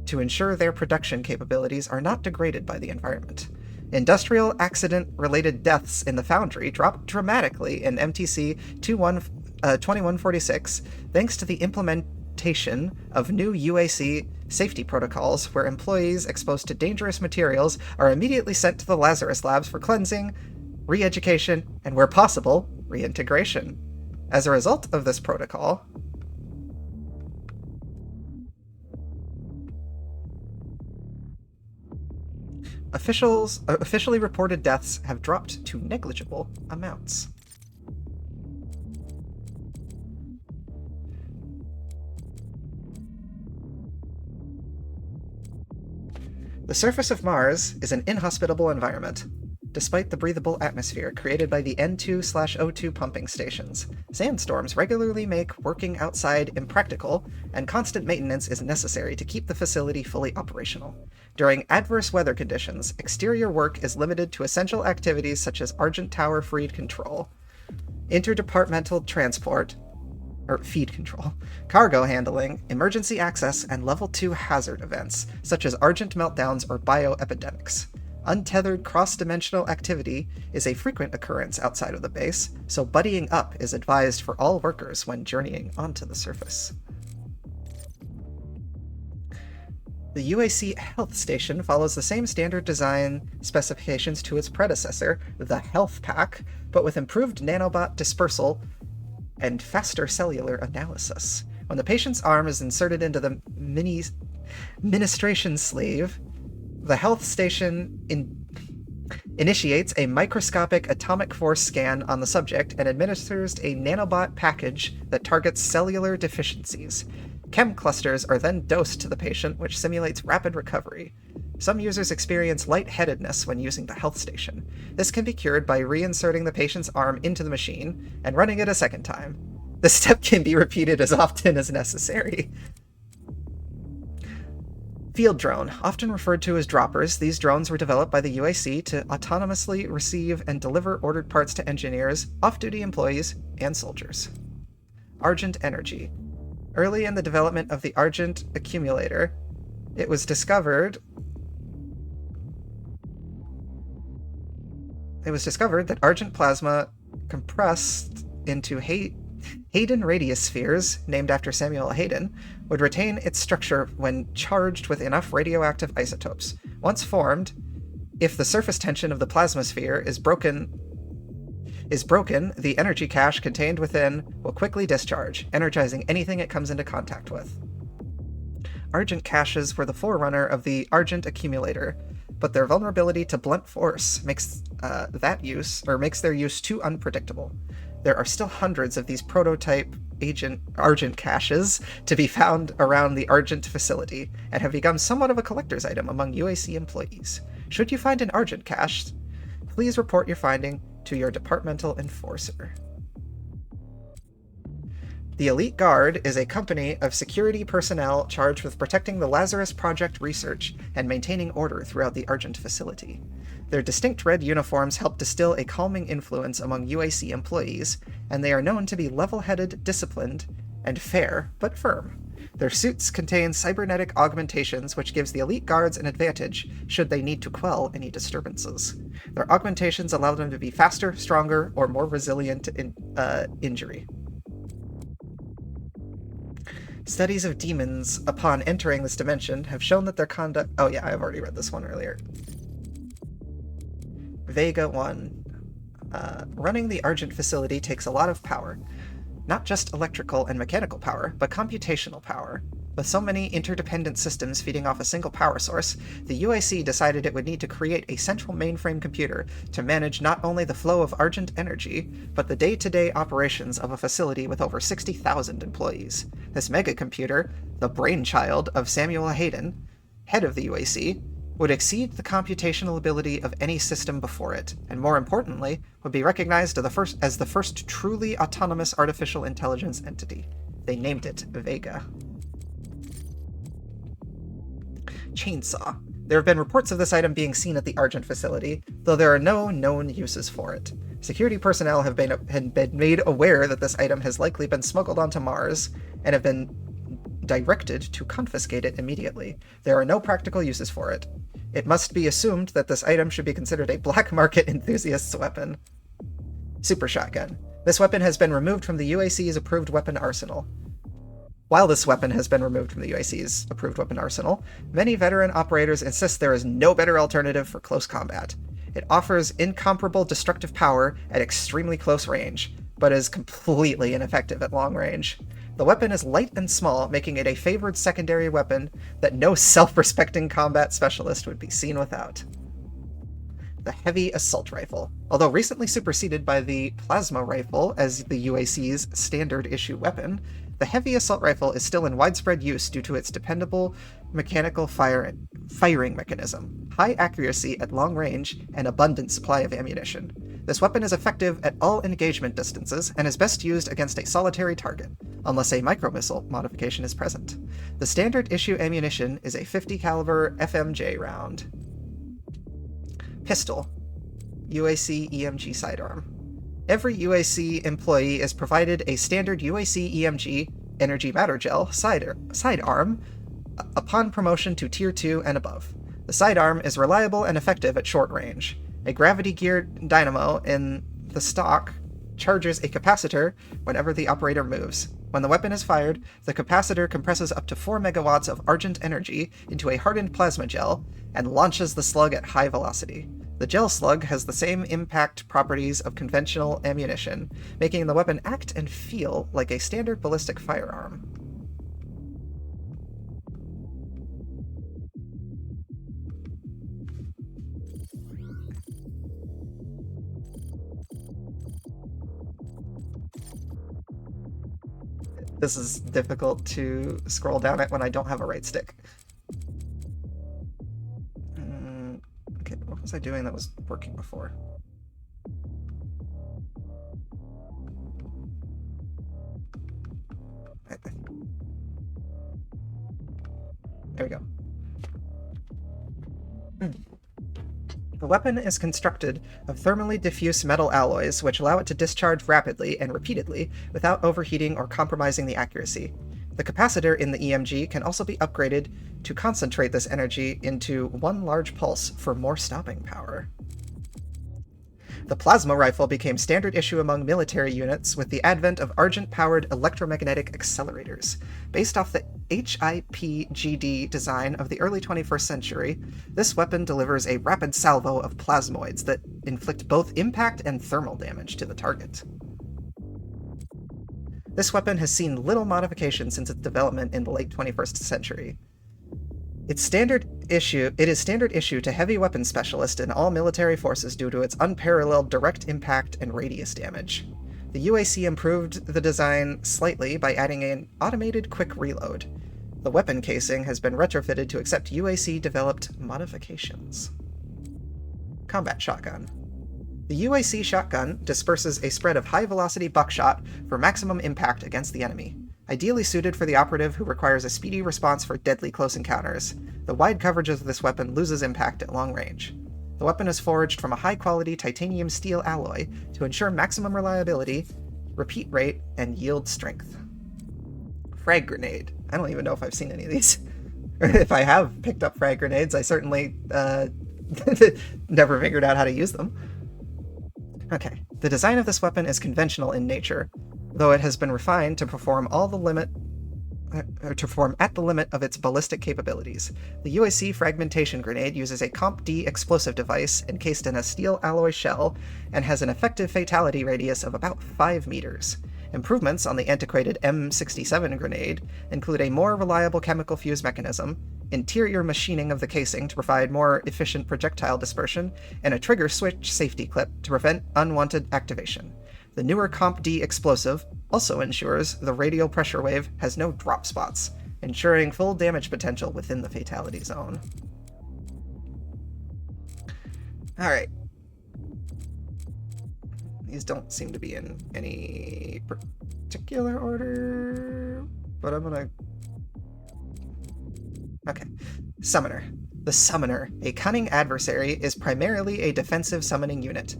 to ensure their production capabilities are not degraded by the environment. Industrial accident-related deaths in the Foundry dropped dramatically in MTC 2146 thanks to the implementation of new UAC safety protocols where employees exposed to dangerous materials are immediately sent to the Lazarus labs for cleansing, re-education, and where possible, reintegration. As a result of this protocol, officially reported deaths have dropped to negligible amounts. The surface of Mars is an inhospitable environment. Despite the breathable atmosphere created by the N2/O2 pumping stations, sandstorms regularly make working outside impractical, and constant maintenance is necessary to keep the facility fully operational. During adverse weather conditions, exterior work is limited to essential activities such as Argent Tower feed control, interdepartmental transport, feed control, cargo handling, emergency access, and level 2 hazard events, such as Argent meltdowns or bioepidemics. Untethered cross-dimensional activity is a frequent occurrence outside of the base, so buddying up is advised for all workers when journeying onto the surface. The UAC Health Station follows the same standard design specifications to its predecessor, the Health Pack, but with improved nanobot dispersal and faster cellular analysis. When the patient's arm is inserted into the ministration sleeve, the health station initiates a microscopic atomic force scan on the subject and administers a nanobot package that targets cellular deficiencies. Chem clusters are then dosed to the patient, which simulates rapid recovery. Some users experience lightheadedness when using the health station. This can be cured by reinserting the patient's arm into the machine and running it a second time. The step can be repeated as often as necessary. Field drone, often referred to as droppers, these drones were developed by the UAC to autonomously receive and deliver ordered parts to engineers, off-duty employees, and soldiers. Argent energy. Early in the development of the Argent accumulator, it was discovered that Argent plasma compressed into Hayden radius spheres, named after Samuel Hayden, would retain its structure when charged with enough radioactive isotopes. Once formed, if the surface tension of the plasma sphere is broken, the energy cache contained within will quickly discharge, energizing anything it comes into contact with. Argent caches were the forerunner of the Argent accumulator, but their vulnerability to blunt force makes their use too unpredictable. There are still hundreds of these prototype Argent caches to be found around the Argent facility, and have become somewhat of a collector's item among UAC employees. Should you find an Argent cache, Please report your finding to your departmental enforcer. The Elite Guard is a company of security personnel charged with protecting the Lazarus Project research and maintaining order throughout the Argent facility. Their distinct red uniforms help distill a calming influence among UAC employees, and they are known to be level-headed, disciplined, and fair, but firm. Their suits contain cybernetic augmentations, which gives the Elite Guards an advantage should they need to quell any disturbances. Their augmentations allow them to be faster, stronger, or more resilient in injury. Studies of demons upon entering this dimension have shown that their conduct... Oh yeah, I've already read this one earlier. Vega 1. Running the Argent facility takes a lot of power. Not just electrical and mechanical power, but computational power. With so many interdependent systems feeding off a single power source, the UAC decided it would need to create a central mainframe computer to manage not only the flow of Argent energy, but the day-to-day operations of a facility with over 60,000 employees. This megacomputer, the brainchild of Samuel Hayden, head of the UAC, would exceed the computational ability of any system before it, and more importantly, would be recognized as the first truly autonomous artificial intelligence entity. They named it Vega. Chainsaw. There have been reports of this item being seen at the Argent facility, though there are no known uses for it. Security personnel have been made aware that this item has likely been smuggled onto Mars, and have been directed to confiscate it immediately. There are no practical uses for it. It must be assumed that this item should be considered a black market enthusiast's weapon. Super Shotgun. This weapon has been removed from the UAC's approved weapon arsenal. While this weapon has been removed from the UAC's approved weapon arsenal, many veteran operators insist there is no better alternative for close combat. It offers incomparable destructive power at extremely close range, but is completely ineffective at long range. The weapon is light and small, making it a favored secondary weapon that no self-respecting combat specialist would be seen without. The Heavy Assault Rifle. Although recently superseded by the Plasma Rifle as the UAC's standard issue weapon, the Heavy Assault Rifle is still in widespread use due to its dependable mechanical firing mechanism, high accuracy at long range, and abundant supply of ammunition. This weapon is effective at all engagement distances and is best used against a solitary target, unless a micromissile modification is present. The standard issue ammunition is a 50 caliber FMJ round. Pistol. UAC EMG sidearm. Every UAC employee is provided a standard UAC EMG Energy Matter Gel sidearm upon promotion to Tier 2 and above. The sidearm is reliable and effective at short range. A gravity-geared dynamo in the stock charges a capacitor whenever the operator moves. When the weapon is fired, the capacitor compresses up to 4 megawatts of Argent energy into a hardened plasma gel and launches the slug at high velocity. The gel slug has the same impact properties of conventional ammunition, making the weapon act and feel like a standard ballistic firearm. This is difficult to scroll down it when I don't have a right stick. Okay, what was I doing that was working before? There we go. The weapon is constructed of thermally diffuse metal alloys, which allow it to discharge rapidly and repeatedly without overheating or compromising the accuracy. The capacitor in the EMG can also be upgraded to concentrate this energy into one large pulse for more stopping power. The plasma rifle became standard issue among military units with the advent of Argent-powered electromagnetic accelerators. Based off the HIPGD design of the early 21st century, this weapon delivers a rapid salvo of plasmoids that inflict both impact and thermal damage to the target. This weapon has seen little modification since its development in the late 21st century. It is standard issue to heavy weapon specialist in all military forces due to its unparalleled direct impact and radius damage. The UAC improved the design slightly by adding an automated quick reload. The weapon casing has been retrofitted to accept UAC-developed modifications. Combat Shotgun. The UAC shotgun disperses a spread of high-velocity buckshot for maximum impact against the enemy, ideally suited for the operative who requires a speedy response for deadly close encounters. The wide coverage of this weapon loses impact at long range. The weapon is forged from a high-quality titanium steel alloy to ensure maximum reliability, repeat rate, and yield strength. Frag grenade. I don't even know if I've seen any of these. Or if I have picked up frag grenades, I certainly never figured out how to use them. Okay, the design of this weapon is conventional in nature, though it has been refined to perform at the limit of its ballistic capabilities. The UAC fragmentation grenade uses a Comp-D explosive device encased in a steel alloy shell and has an effective fatality radius of about 5 meters. Improvements on the antiquated M67 grenade include a more reliable chemical fuse mechanism, interior machining of the casing to provide more efficient projectile dispersion, and a trigger switch safety clip to prevent unwanted activation. The newer Comp-D explosive also ensures the radial pressure wave has no drop spots, ensuring full damage potential within the fatality zone. Alright. These don't seem to be in any particular order, but I'm gonna... Okay. Summoner. The Summoner, a cunning adversary, is primarily a defensive summoning unit.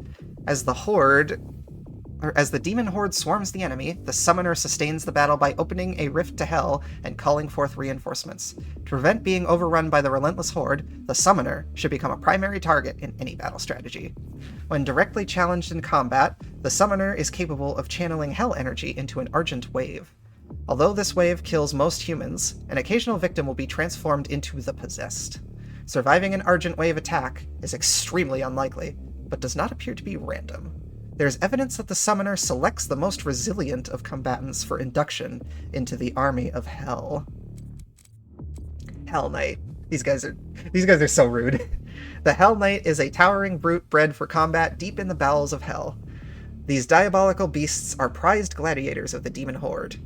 As the demon horde swarms the enemy, the Summoner sustains the battle by opening a rift to hell and calling forth reinforcements. To prevent being overrun by the relentless horde, the Summoner should become a primary target in any battle strategy. When directly challenged in combat, the Summoner is capable of channeling hell energy into an Argent Wave. Although this wave kills most humans, an occasional victim will be transformed into the Possessed. Surviving an Argent Wave attack is extremely unlikely, but does not appear to be random. There's evidence that the Summoner selects the most resilient of combatants for induction into the army of Hell. Hell Knight. These guys are so rude. The Hell Knight is a towering brute bred for combat deep in the bowels of Hell. These diabolical beasts are prized gladiators of the demon horde.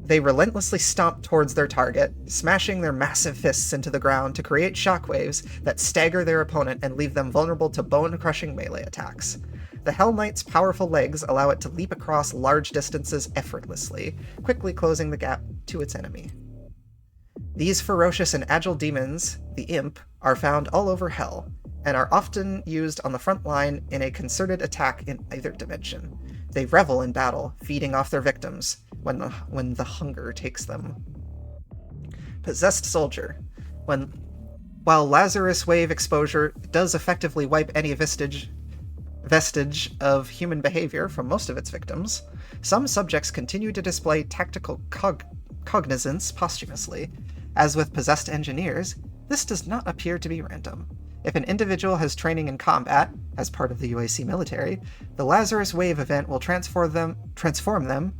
They relentlessly stomp towards their target, smashing their massive fists into the ground to create shockwaves that stagger their opponent and leave them vulnerable to bone-crushing melee attacks. The Hell Knight's powerful legs allow it to leap across large distances effortlessly, quickly closing the gap to its enemy. These ferocious and agile demons, the Imp, are found all over Hell, and are often used on the front line in a concerted attack in either dimension. They revel in battle, feeding off their victims when the hunger takes them. Possessed Soldier. While Lazarus Wave exposure does effectively wipe any vestige of human behavior from most of its victims, some subjects continue to display tactical cognizance posthumously. As with possessed engineers, this does not appear to be random. If an individual has training in combat, as part of the UAC military, the Lazarus Wave event will transform them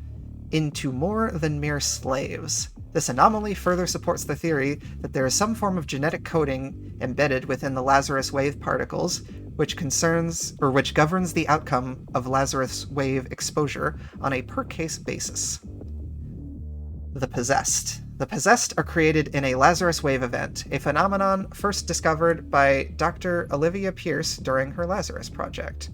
into more than mere slaves. This anomaly further supports the theory that there is some form of genetic coding embedded within the Lazarus Wave particles, which governs the outcome of Lazarus Wave exposure on a per-case basis. The Possessed. The Possessed are created in a Lazarus Wave event, a phenomenon first discovered by Dr. Olivia Pierce during her Lazarus project.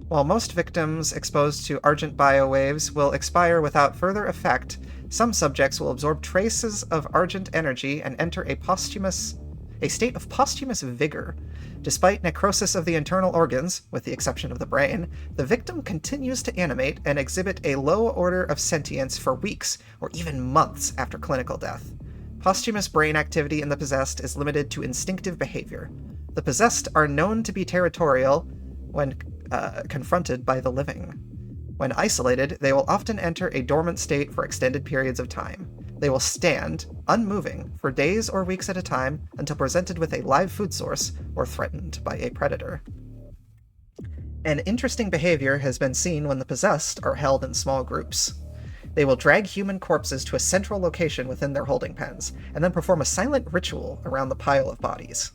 While most victims exposed to Argent biowaves will expire without further effect, some subjects will absorb traces of Argent energy and enter a state of posthumous vigor. Despite necrosis of the internal organs, with the exception of the brain, the victim continues to animate and exhibit a low order of sentience for weeks or even months after clinical death. Posthumous brain activity in the Possessed is limited to instinctive behavior. The Possessed are known to be territorial when confronted by the living. When isolated, they will often enter a dormant state for extended periods of time. They will stand, unmoving, for days or weeks at a time until presented with a live food source or threatened by a predator. An interesting behavior has been seen when the Possessed are held in small groups. They will drag human corpses to a central location within their holding pens, and then perform a silent ritual around the pile of bodies.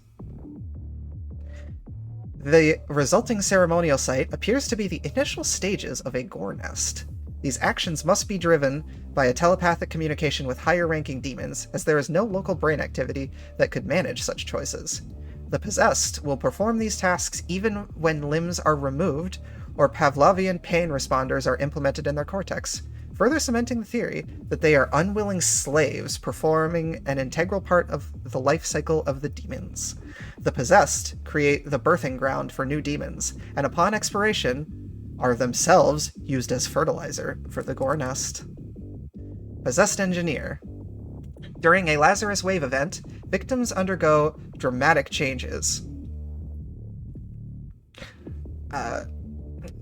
The resulting ceremonial site appears to be the initial stages of a gore nest. These actions must be driven by a telepathic communication with higher-ranking demons, as there is no local brain activity that could manage such choices. The possessed will perform these tasks even when limbs are removed or Pavlovian pain responders are implemented in their cortex, further cementing the theory that they are unwilling slaves performing an integral part of the life cycle of the demons. The possessed create the birthing ground for new demons, and upon expiration, are themselves used as fertilizer for the Gore Nest. Possessed Engineer. During a Lazarus Wave event, victims undergo dramatic changes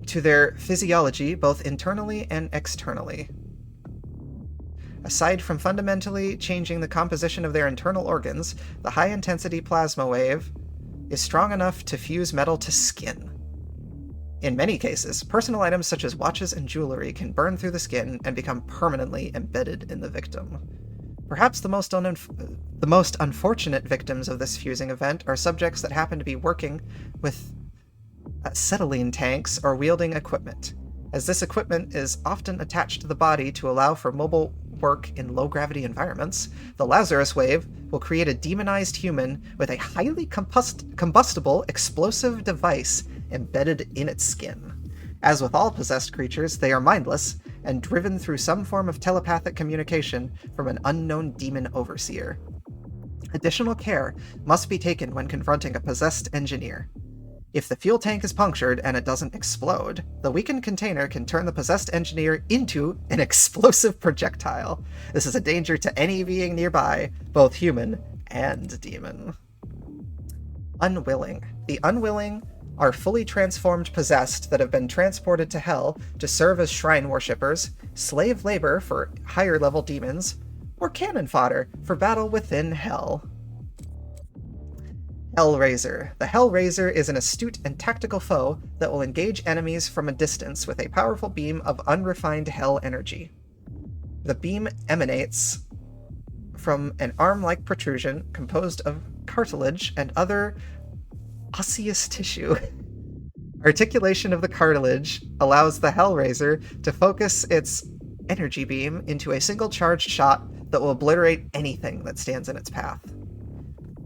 to their physiology, both internally and externally. Aside from fundamentally changing the composition of their internal organs, the high-intensity plasma wave is strong enough to fuse metal to skin. In many cases, personal items such as watches and jewelry can burn through the skin and become permanently embedded in the victim. Perhaps the most unfortunate victims of this fusing event are subjects that happen to be working with acetylene tanks or wielding equipment, as this equipment is often attached to the body to allow for mobile work in low-gravity environments. The Lazarus Wave will create a demonized human with a highly combustible explosive device embedded in its skin. As with all possessed creatures, they are mindless and driven through some form of telepathic communication from an unknown demon overseer. Additional care must be taken when confronting a possessed engineer. If the fuel tank is punctured and it doesn't explode, the weakened container can turn the possessed engineer into an explosive projectile. This is a danger to any being nearby, both human and demon. Unwilling. The unwilling are fully transformed possessed that have been transported to Hell to serve as shrine worshippers, slave labor for higher-level demons, or cannon fodder for battle within Hell. Hellraiser. The Hellraiser is an astute and tactical foe that will engage enemies from a distance with a powerful beam of unrefined Hell energy. The beam emanates from an arm-like protrusion composed of cartilage and other osseous tissue. Articulation of the cartilage allows the Hellraiser to focus its energy beam into a single charged shot that will obliterate anything that stands in its path.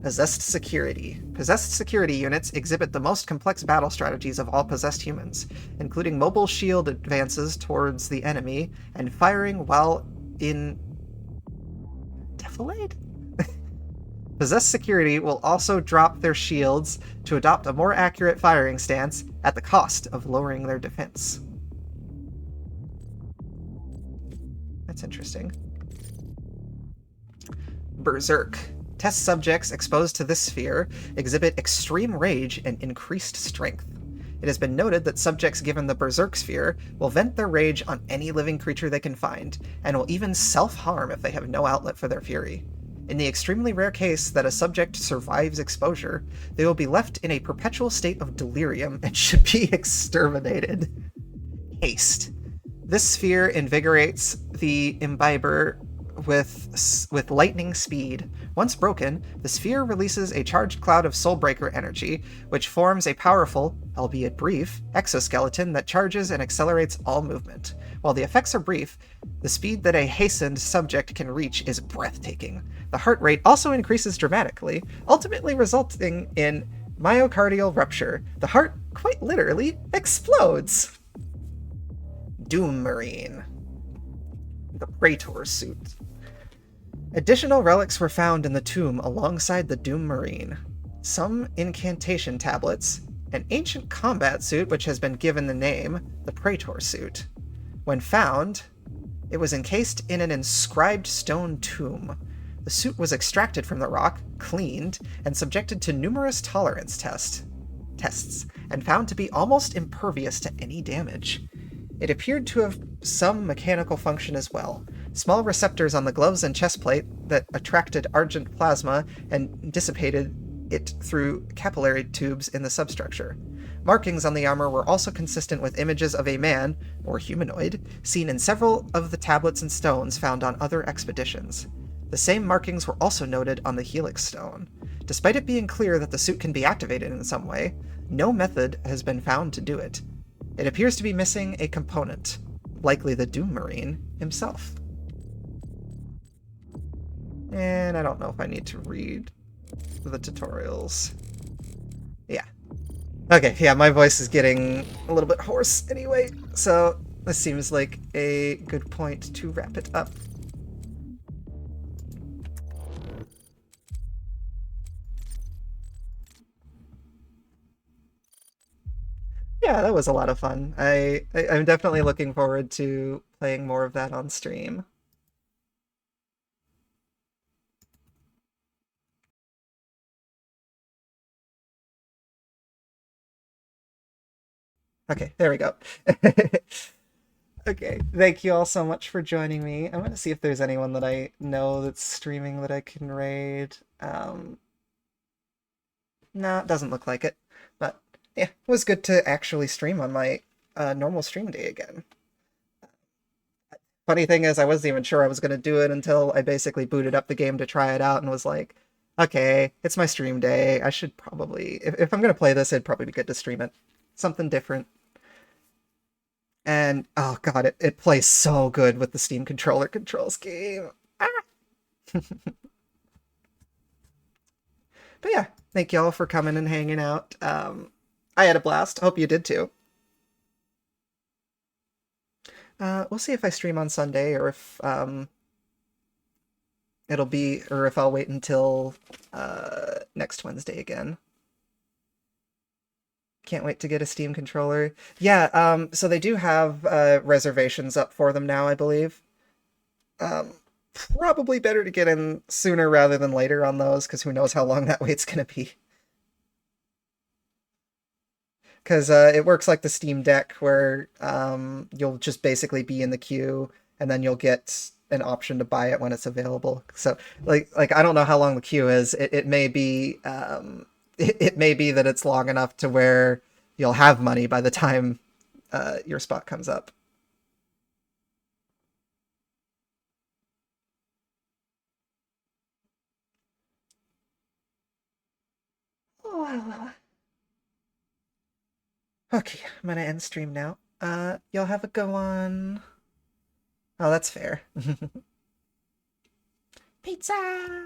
Possessed Security. Possessed security units exhibit the most complex battle strategies of all possessed humans, including mobile shield advances towards the enemy and firing while in defilade? Possessed security will also drop their shields to adopt a more accurate firing stance at the cost of lowering their defense. That's interesting. Berserk. Test subjects exposed to this sphere exhibit extreme rage and increased strength. It has been noted that subjects given the Berserk sphere will vent their rage on any living creature they can find, and will even self-harm if they have no outlet for their fury. In the extremely rare case that a subject survives exposure, they will be left in a perpetual state of delirium and should be exterminated. Haste. This sphere invigorates the imbiber with lightning speed. Once broken, the sphere releases a charged cloud of Soulbreaker energy, which forms a powerful, albeit brief, exoskeleton that charges and accelerates all movement. While the effects are brief, the speed that a hastened subject can reach is breathtaking. The heart rate also increases dramatically, ultimately resulting in myocardial rupture. The heart quite literally explodes. Doom Marine. The Praetor suit. Additional relics were found in the tomb alongside the Doom Marine. Some incantation tablets, an ancient combat suit which has been given the name the Praetor suit. When found, it was encased in an inscribed stone tomb. The suit was extracted from the rock, cleaned, and subjected to numerous tolerance tests, and found to be almost impervious to any damage. It appeared to have some mechanical function as well. Small receptors on the gloves and chestplate that attracted argent plasma and dissipated it through capillary tubes in the substructure. Markings on the armor were also consistent with images of a man, or humanoid, seen in several of the tablets and stones found on other expeditions. The same markings were also noted on the Helix Stone. Despite it being clear that the suit can be activated in some way, no method has been found to do it. It appears to be missing a component, likely the Doom Marine himself. And I don't know if I need to read the tutorials. Yeah. Okay, yeah, my voice is getting a little bit hoarse anyway, so this seems like a good point to wrap it up. Yeah, that was a lot of fun. I'm definitely looking forward to playing more of that on stream. Okay, there we go. Okay, thank you all so much for joining me. I'm gonna see if there's anyone that I know that's streaming that I can raid. No, it doesn't look like it. But yeah, it was good to actually stream on my normal stream day again. Funny thing is, I wasn't even sure I was gonna do it until I basically booted up the game to try it out and was like, okay, it's my stream day. I should probably, if I'm gonna play this, it'd probably be good to stream it. Something different. And, oh god, it plays so good with the Steam controller controls game. Ah! But yeah, thank y'all for coming and hanging out. I had a blast. Hope you did too. We'll see if I stream on Sunday or if it'll be, or if I'll wait until next Wednesday again. Can't wait to get a Steam controller. Yeah, so they do have reservations up for them now, I believe. Probably better to get in sooner rather than later on those, because who knows how long that wait's gonna be. Because it works like the Steam Deck, where you'll just basically be in the queue, and then you'll get an option to buy it when it's available. So, like I don't know how long the queue is. It may be it may be that it's long enough to where you'll have money by the time your spot comes up. Oh. Okay, I'm gonna end stream now. Y'all have a good one. Oh, that's fair. Pizza!